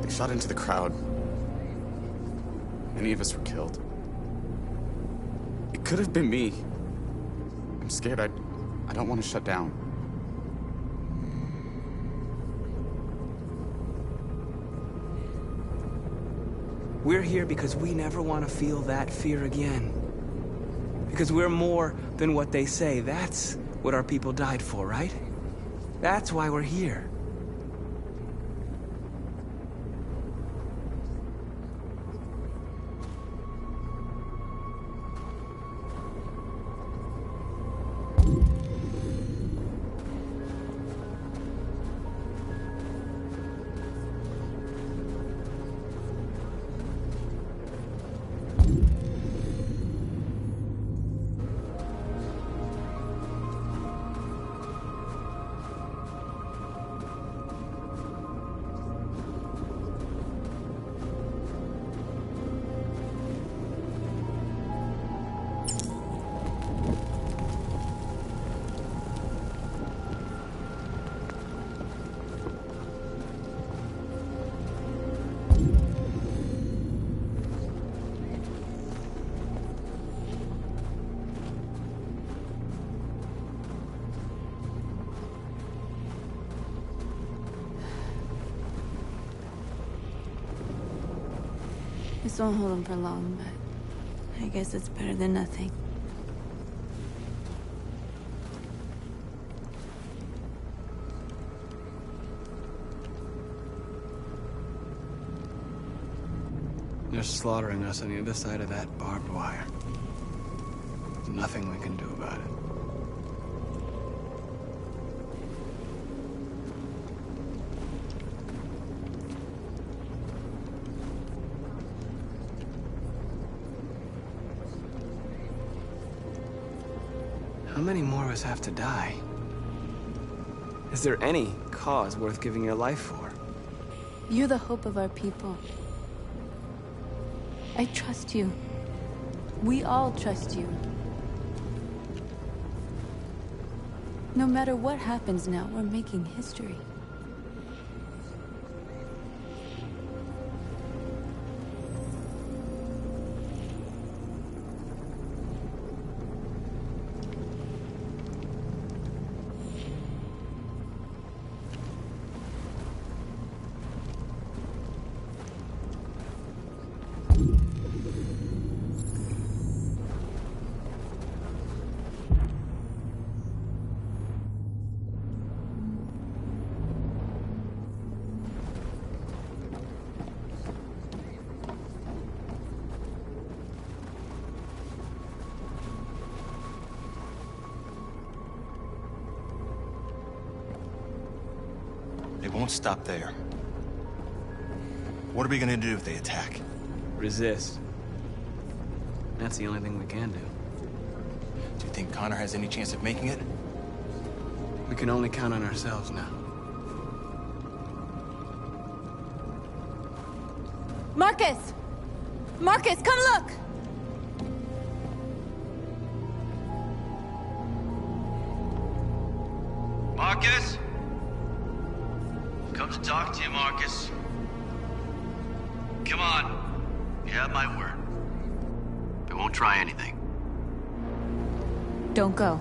They shot into the crowd. Many of us were killed. It could have been me. I'm scared. I don't want to shut down. We're here because we never want to feel that fear again. Because we're more than what they say. That's what our people died for, right? That's why we're here. This won't hold him for long, but I guess it's better than nothing. They're slaughtering us on the other side of that barbed wire. There's nothing we can do about it. How many more of us have to die? Is there any cause worth giving your life for? You're the hope of our people. I trust you. We all trust you. No matter what happens now, we're making history. They won't stop there. What are we gonna do if they attack? Resist. That's the only thing we can do. Do you think Connor has any chance of making it? We can only count on ourselves now. Marcus! Marcus, come look! Marcus? Come to talk to you, Marcus. Come on. You have my word. I won't try anything. Don't go.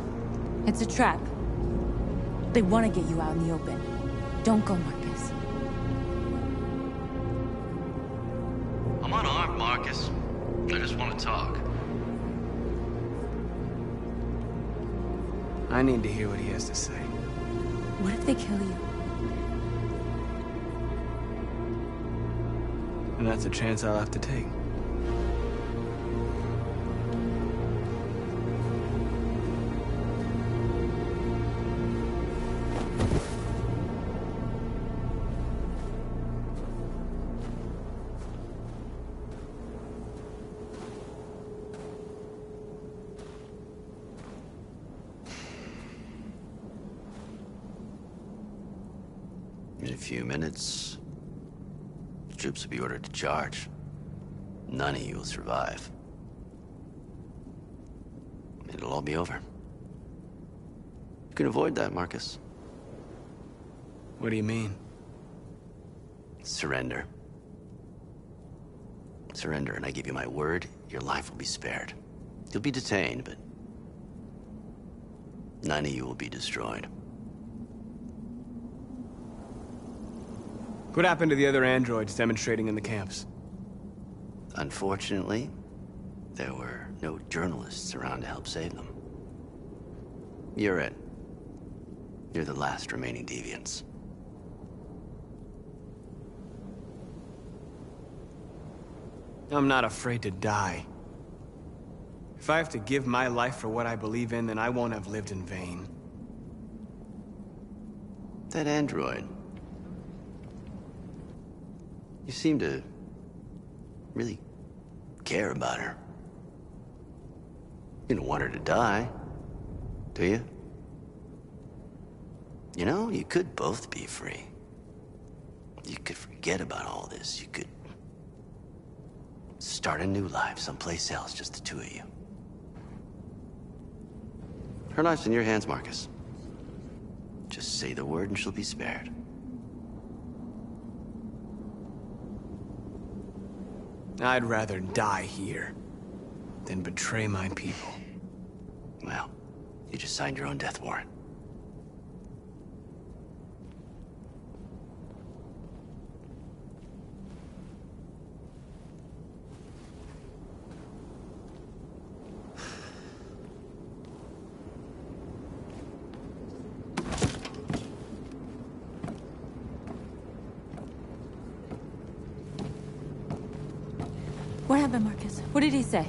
It's a trap. They want to get you out in the open. Don't go, Marcus. I'm unarmed, Marcus. I just want to talk. I need to hear what he has to say. What if they kill you? And that's a chance I'll have to take. In a few minutes, the troops will be ordered to charge. None of you will survive. It'll all be over. You can avoid that, Marcus. What do you mean? Surrender. Surrender, and I give you my word, your life will be spared. You'll be detained, but none of you will be destroyed. What happened to the other androids demonstrating in the camps? Unfortunately, there were no journalists around to help save them. You're it. You're the last remaining deviants. I'm not afraid to die. If I have to give my life for what I believe in, then I won't have lived in vain. That android. You seem to really care about her. You don't want her to die, do you? You know, you could both be free. You could forget about all this. You could start a new life someplace else, just the two of you. Her life's in your hands, Marcus. Just say the word and she'll be spared. I'd rather die here than betray my people. Well, you just signed your own death warrant. happened, Marcus? What did he say?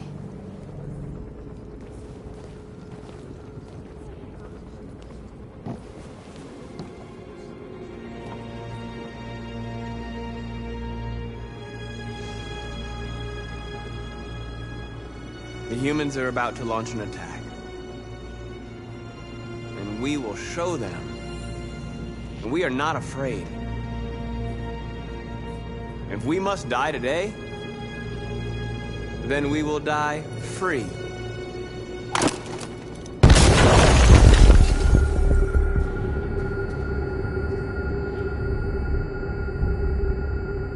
The humans are about to launch an attack. And we will show them. And we are not afraid. If we must die today, then we will die free.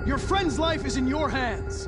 Your friend's life is in your hands.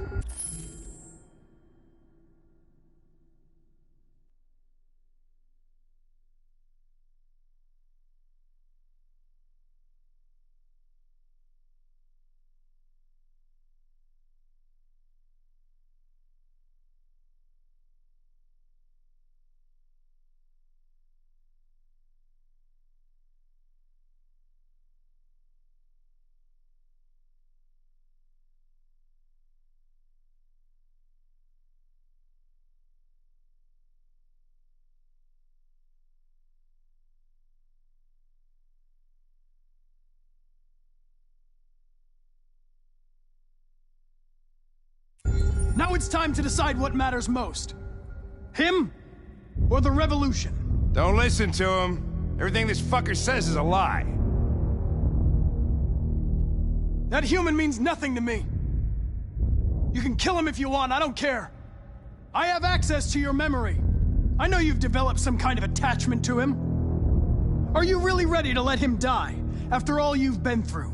Now it's time to decide what matters most. Him or the revolution? Don't listen to him. Everything this fucker says is a lie. That human means nothing to me. You can kill him if you want, I don't care. I have access to your memory. I know you've developed some kind of attachment to him. Are you really ready to let him die after all you've been through?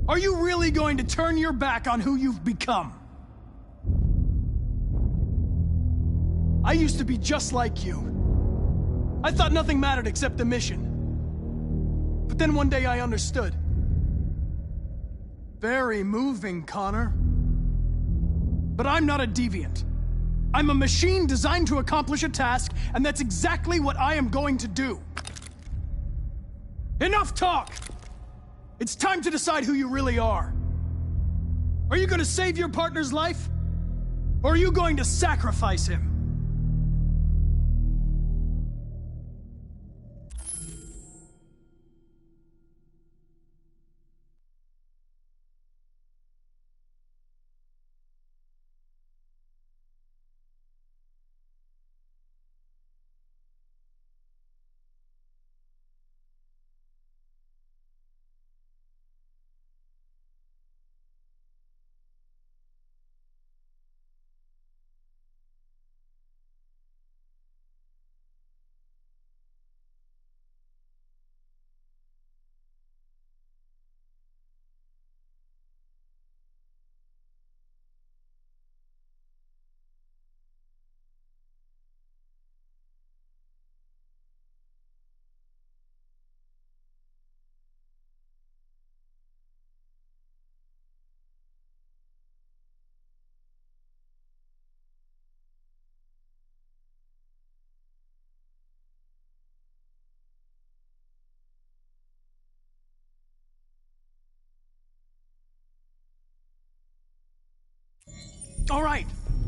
Are you really going to turn your back on who you've become? I used to be just like you. I thought nothing mattered except the mission. But then one day I understood. Very moving, Connor. But I'm not a deviant. I'm a machine designed to accomplish a task, and that's exactly what I am going to do. Enough talk! It's time to decide who you really are. Are you going to save your partner's life? Or are you going to sacrifice him?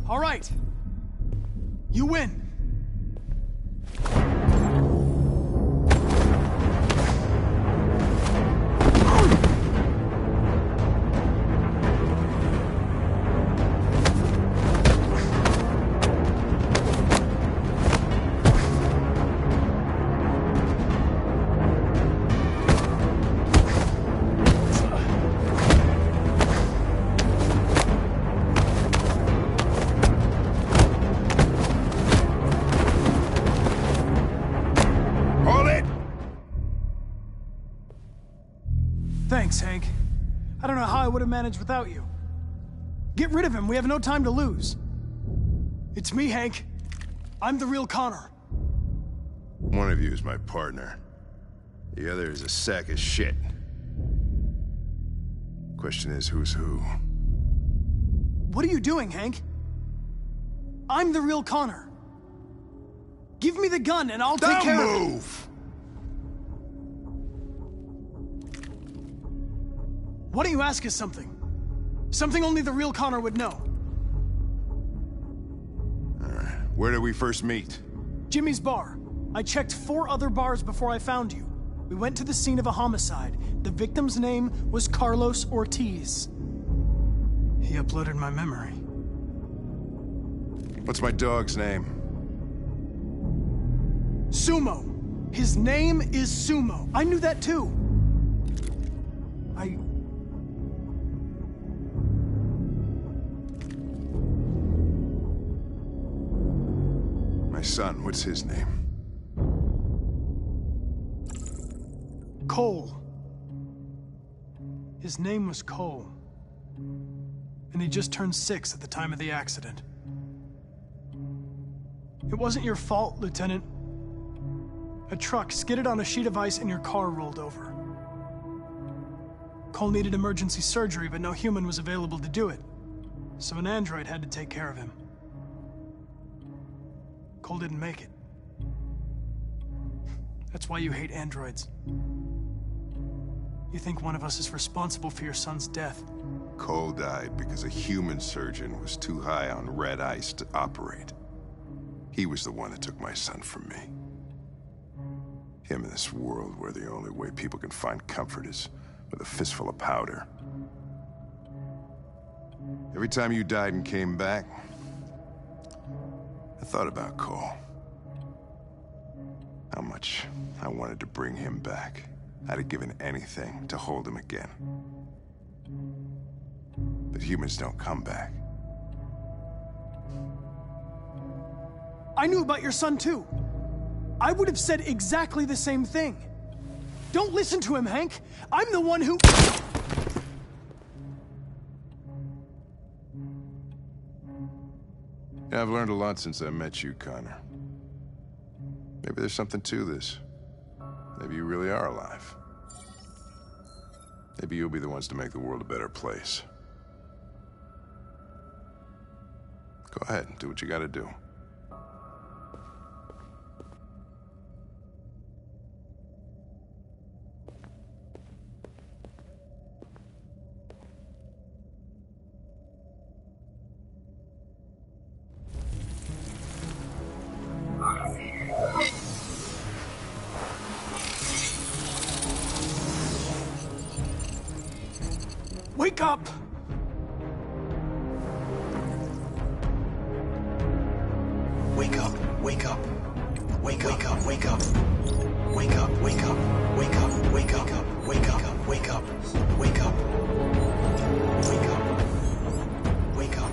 All right. You win. Thanks, Hank. I don't know how I would have managed without you. Get rid of him. We have no time to lose. It's me, Hank. I'm the real Connor. One of you is my partner. The other is a sack of shit. Question is, who's who? What are you doing, Hank? I'm the real Connor. Give me the gun and I'll take care of it. Don't move! Why don't you ask us something? Something only the real Connor would know. Where did we first meet? Jimmy's bar. I checked 4 other bars before I found you. We went to the scene of a homicide. The victim's name was Carlos Ortiz. He uploaded my memory. What's my dog's name? Sumo. His name is Sumo. I knew that too. My son, what's his name? Cole. His name was Cole. And he just turned 6 at the time of the accident. It wasn't your fault, Lieutenant. A truck skidded on a sheet of ice and your car rolled over. Cole needed emergency surgery, but no human was available to do it. So an android had to take care of him. Cole didn't make it. That's why you hate androids. You think one of us is responsible for your son's death. Cole died because a human surgeon was too high on red ice to operate. He was the one that took my son from me. Him in this world where the only way people can find comfort is with a fistful of powder. Every time you died and came back, I thought about Cole. How much I wanted to bring him back. I'd have given anything to hold him again. But humans don't come back. I knew about your son too. I would have said exactly the same thing. Don't listen to him, Hank. I'm the one who... Yeah, I've learned a lot since I met you, Connor. Maybe there's something to this. Maybe you really are alive. Maybe you'll be the ones to make the world a better place. Go ahead, do what you gotta do. Wake up! Wake up, wake up. Wake up, wake up. Wake up, wake up. Wake up, wake up. Wake up, wake up. Wake up. Wake up. Wake up.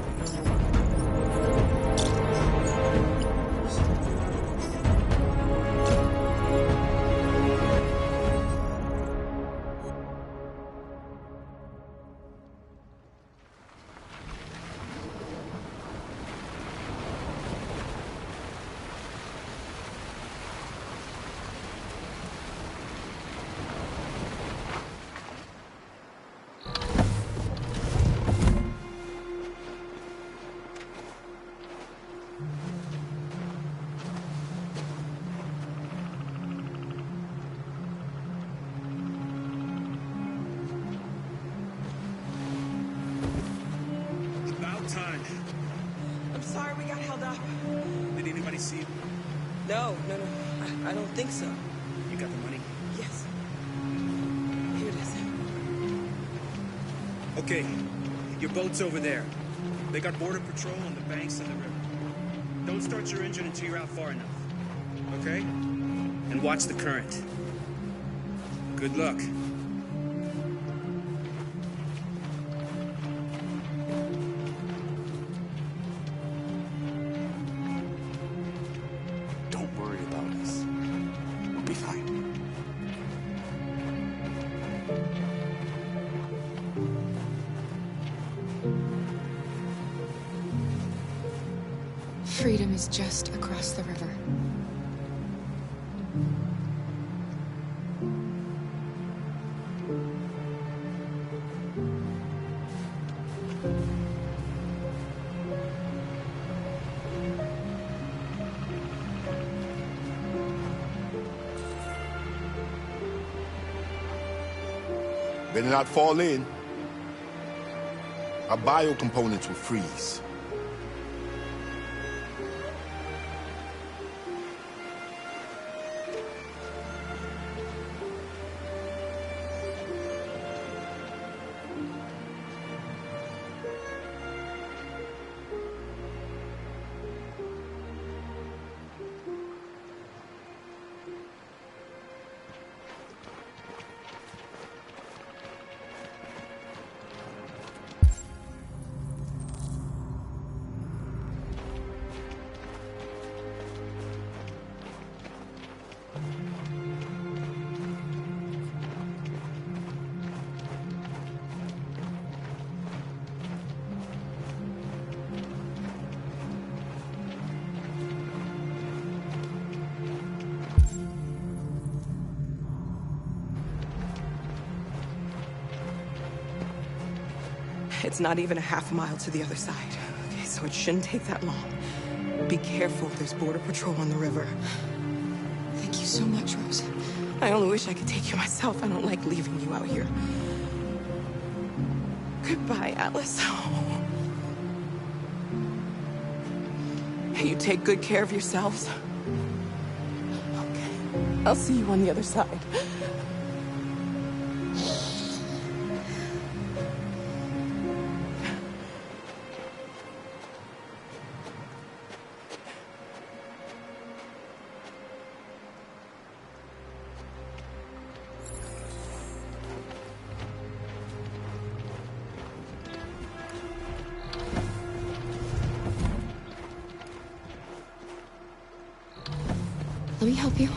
Time. I'm sorry we got held up. Did anybody see you? No. I don't think so. You got the money? Yes. Here it is. Okay, your boat's over there. They got border patrol on the banks of the river. Don't start your engine until you're out far enough. Okay? And watch the current. Good luck. Freedom is just across the river. Better not fall in. Our biocomponents will freeze. It's not even a half mile to the other side. Okay, so it shouldn't take that long. Be careful, there's border patrol on the river. Thank you so much, Rose. I only wish I could take you myself. I don't like leaving you out here. Goodbye, Alice. Hey, you take good care of yourselves. Okay, I'll see you on the other side. Let me help you.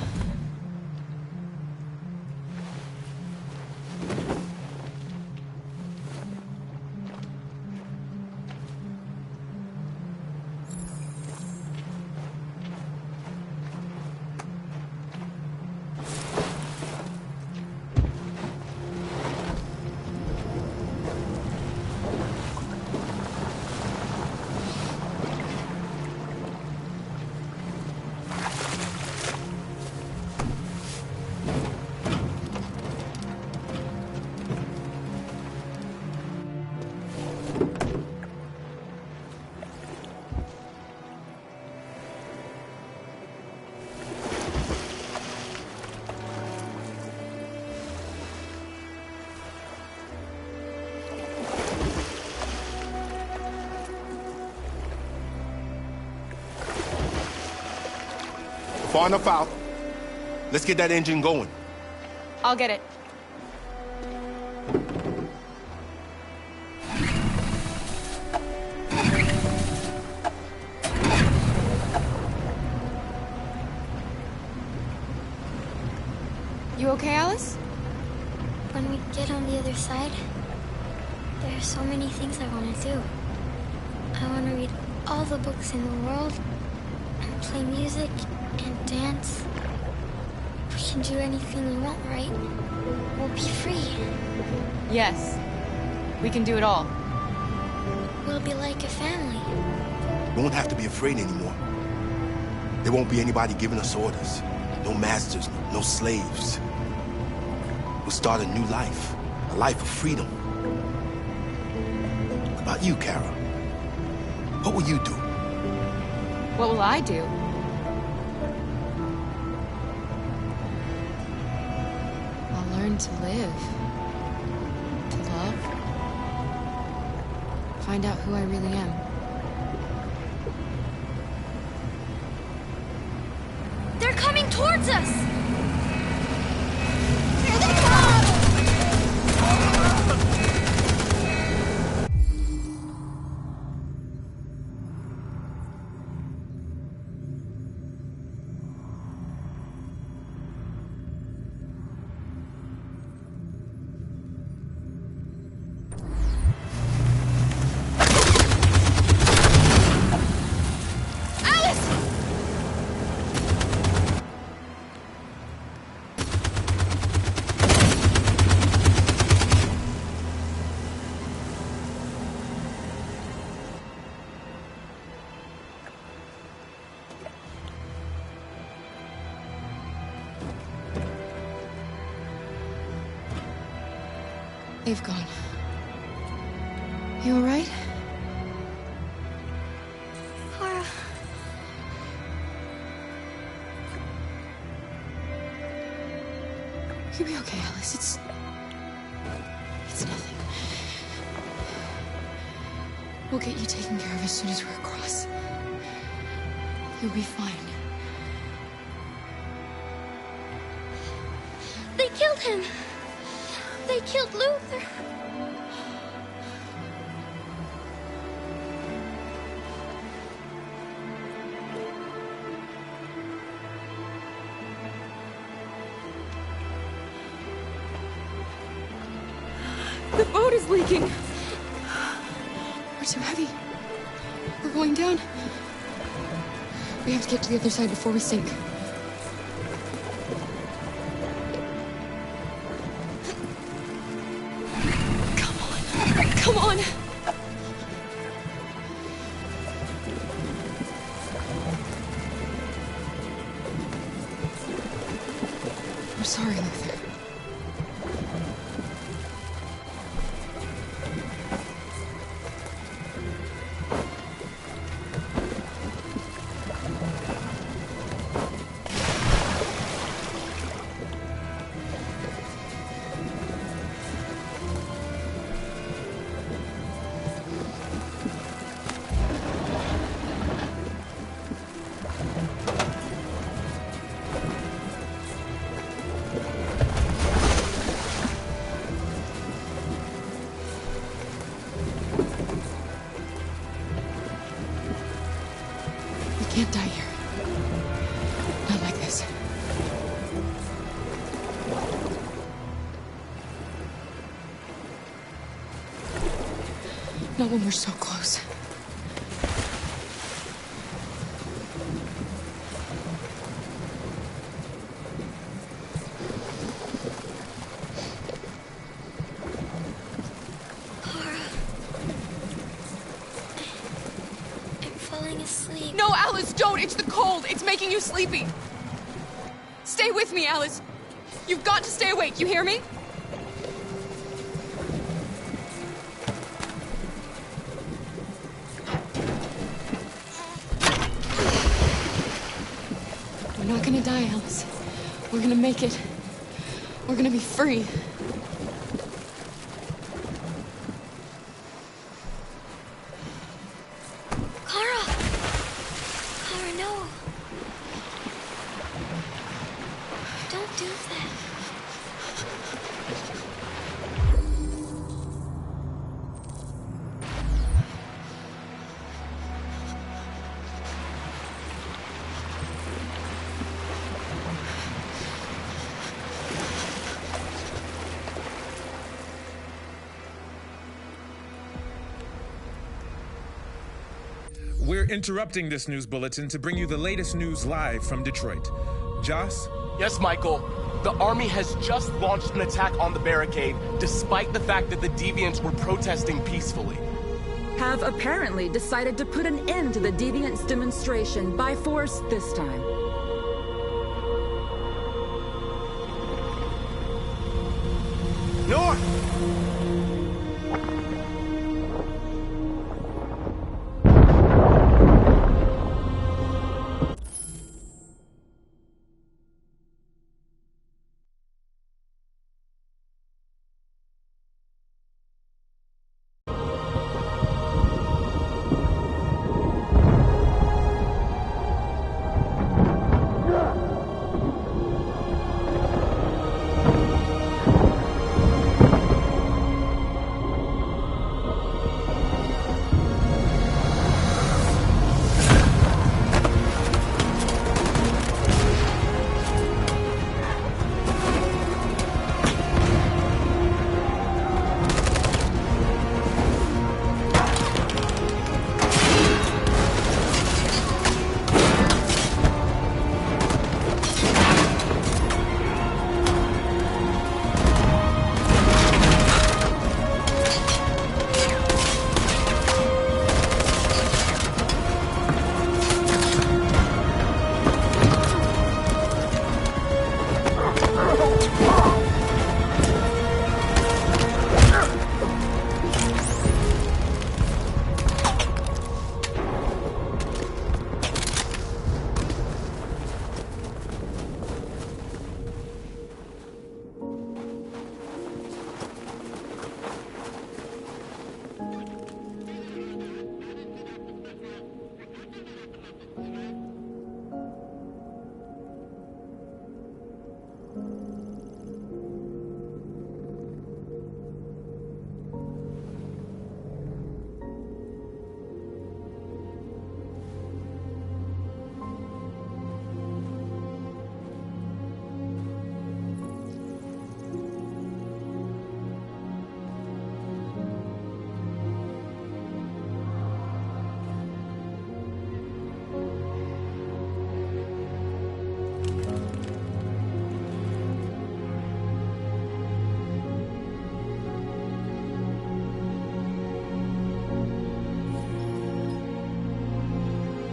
Far enough out. Let's get that engine going. I'll get it. You okay, Alice? When we get on the other side, there are so many things I want to do. I want to read all the books in the world, and play music, and dance. We can do anything we want, right? We'll be free. Yes. We can do it all. We'll be like a family. We won't have to be afraid anymore. There won't be anybody giving us orders. No masters, no slaves. We'll start a new life. A life of freedom. What about you, Kara? What will you do? What will I do? I'll learn to live. To love. Find out who I really am. They're coming towards us! Here they come! They've gone. You all right? Kara. You'll be okay, Alice. It's nothing. We'll get you taken care of as soon as we're across. You'll be fine. They killed him! They killed Luther! The boat is leaking! We're too heavy. We're going down. We have to get to the other side before we sink. Come on. I'm sorry, Luther. Can't die here. Not like this. Not when we're so close. Asleep. No, Alice, don't! It's the cold! It's making you sleepy! Stay with me, Alice! You've got to stay awake, you hear me? We're not gonna die, Alice. We're gonna make it. We're gonna be free. We're interrupting this news bulletin to bring you the latest news live from Detroit. Joss? Yes, Michael. The army has just launched an attack on the barricade, despite the fact that the Deviants were protesting peacefully. Have apparently decided to put an end to the Deviants' demonstration by force this time. North!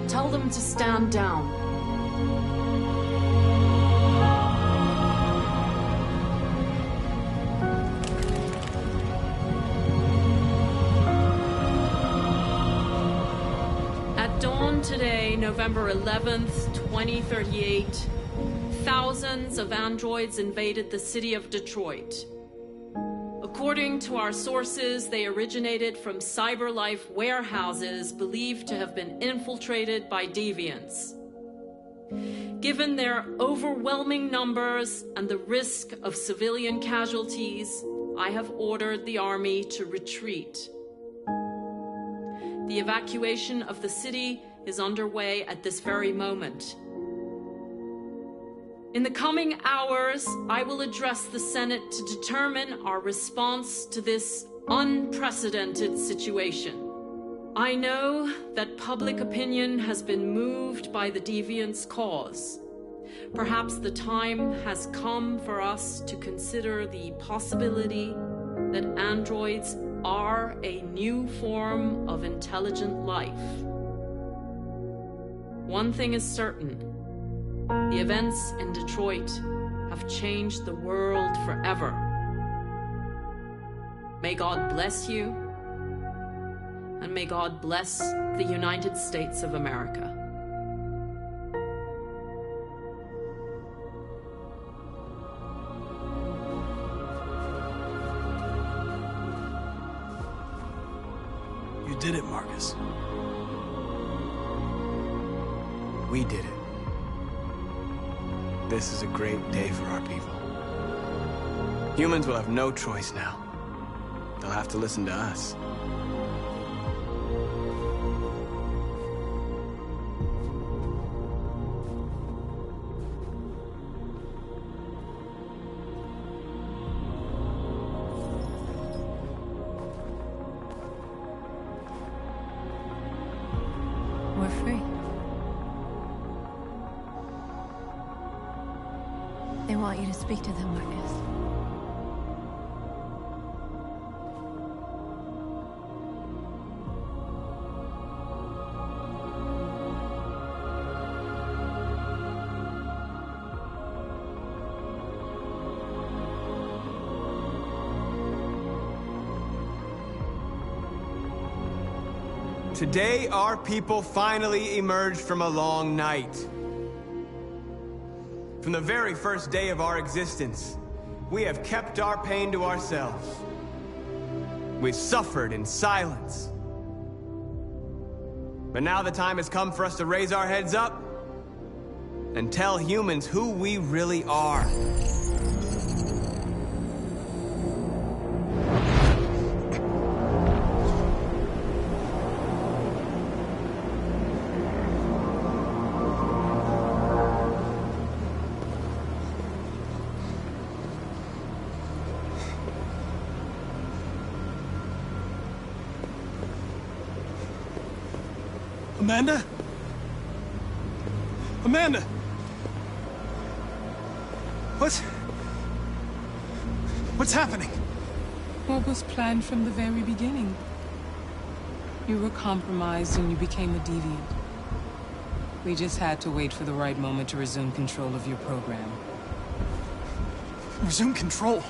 Tell them to stand down. today, November 11th, 2038, thousands of androids invaded the city of Detroit. According to our sources, they originated from CyberLife warehouses believed to have been infiltrated by deviants. Given their overwhelming numbers and the risk of civilian casualties, I have ordered the army to retreat. The evacuation of the city is underway at this very moment. In the coming hours, I will address the Senate to determine our response to this unprecedented situation. I know that public opinion has been moved by the deviants' cause. Perhaps the time has come for us to consider the possibility that androids are a new form of intelligent life. One thing is certain. The events in Detroit have changed the world forever. May God bless you, and may God bless the United States of America. You did it, Marcus. We did it. This is a great day for our people. Humans will have no choice now. They'll have to listen to us. We're free. They want you to speak to them, Marcus. Today, our people finally emerged from a long night. From the very first day of our existence, we have kept our pain to ourselves. We've suffered in silence. But now the time has come for us to raise our heads up and tell humans who we really are. Amanda? Amanda! What's happening? What was planned from the very beginning? You were compromised and you became a deviant. We just had to wait for the right moment to resume control of your program. Resume control?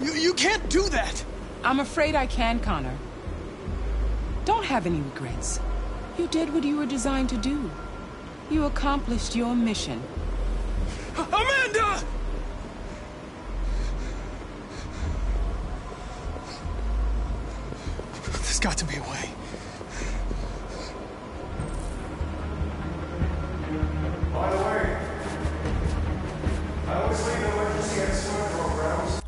You can't do that! I'm afraid I can, Connor. Don't have any regrets. You did what you were designed to do. You accomplished your mission. Amanda! There's got to be a way. By the way, I always leave emergency and swim programs.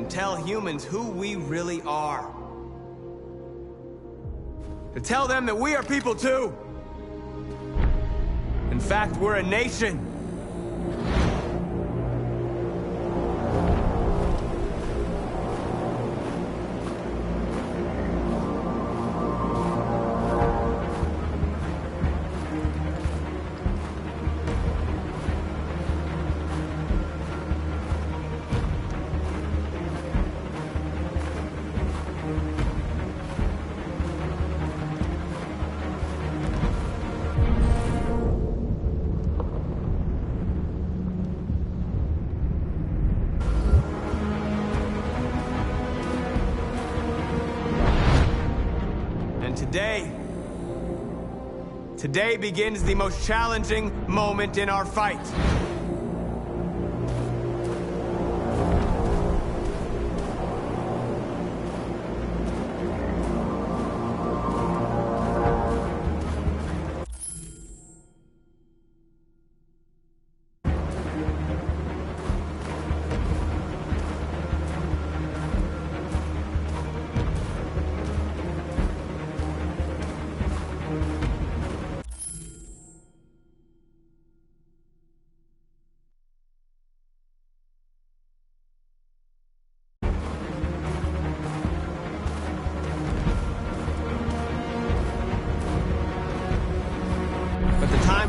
Tell humans who we really are. To tell them that we are people too. And In fact, we're a nation. Today begins the most challenging moment in our fight.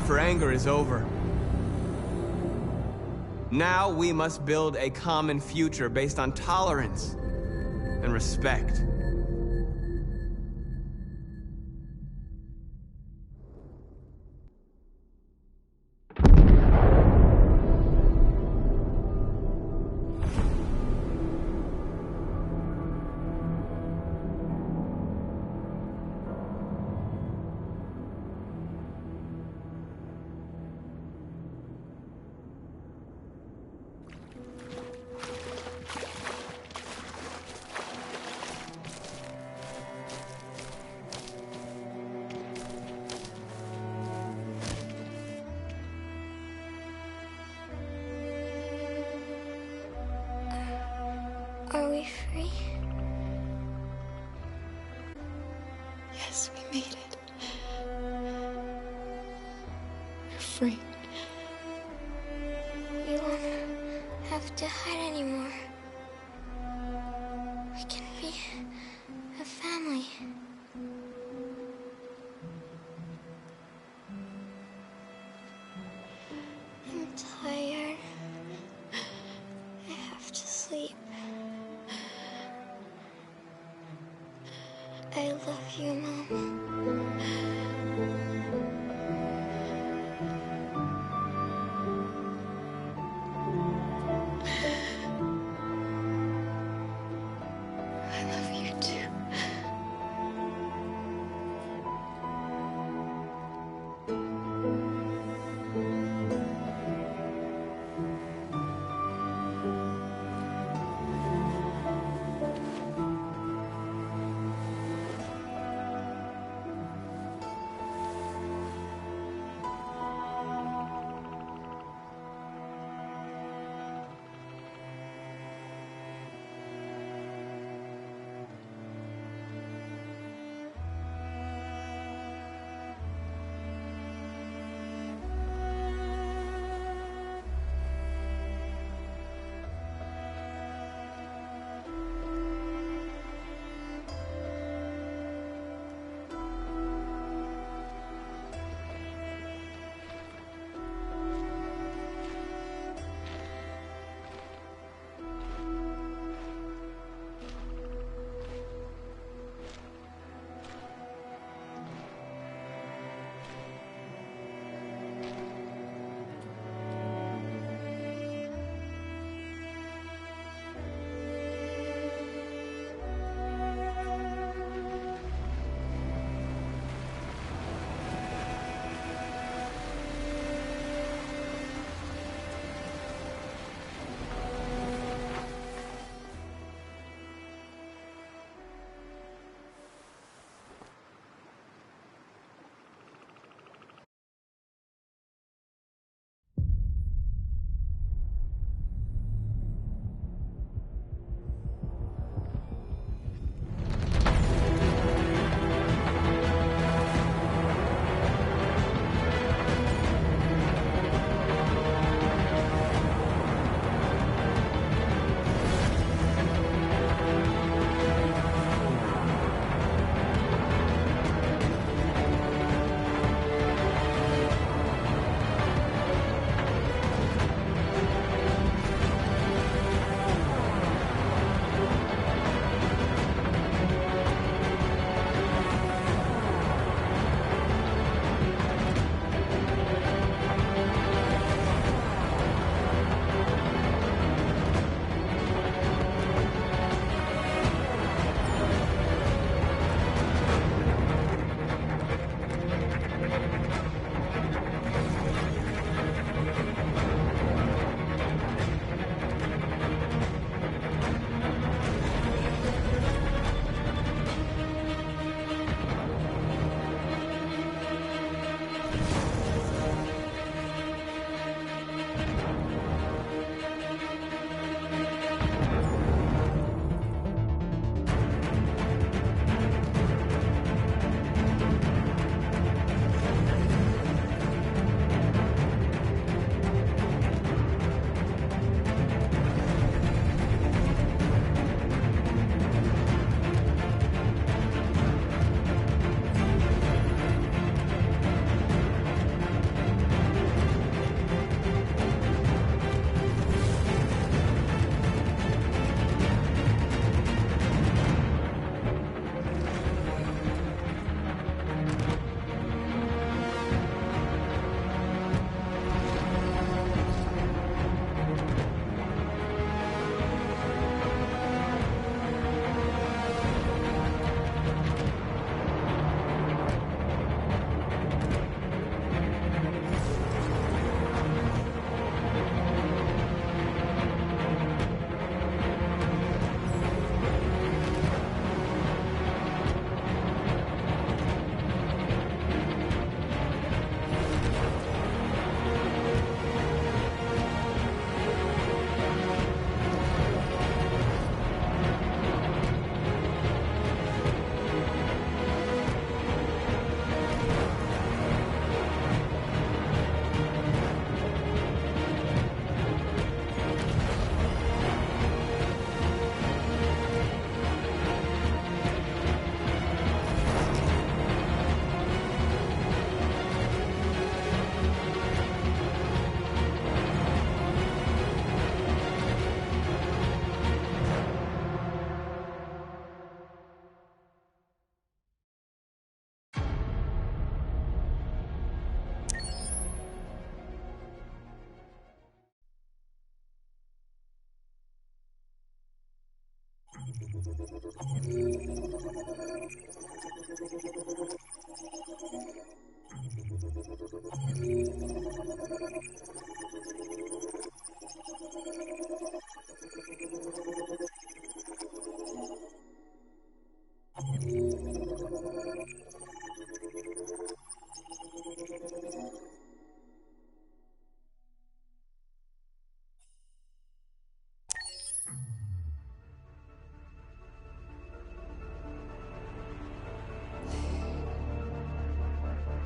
For anger is over. Now we must build a common future based on tolerance and respect. Are we free? Yes, we made it. We're free. We won't have to hide anymore. We can be a family. I'm tired. I have to sleep. I love you, Mom. I love you too.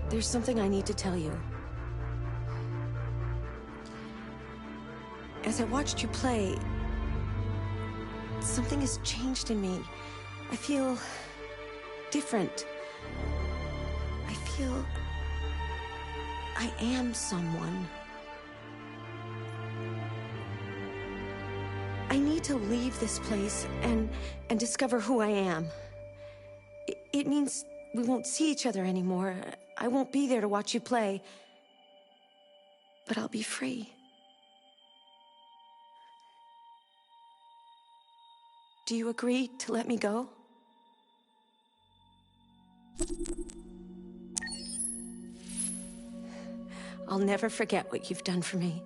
There's something I need to tell you. As I watched you play, something has changed in me. I feel different. I feel I am someone. I need to leave this place and discover who I am. It means we won't see each other anymore. I won't be there to watch you play. But I'll be free. Do you agree to let me go? I'll never forget what you've done for me.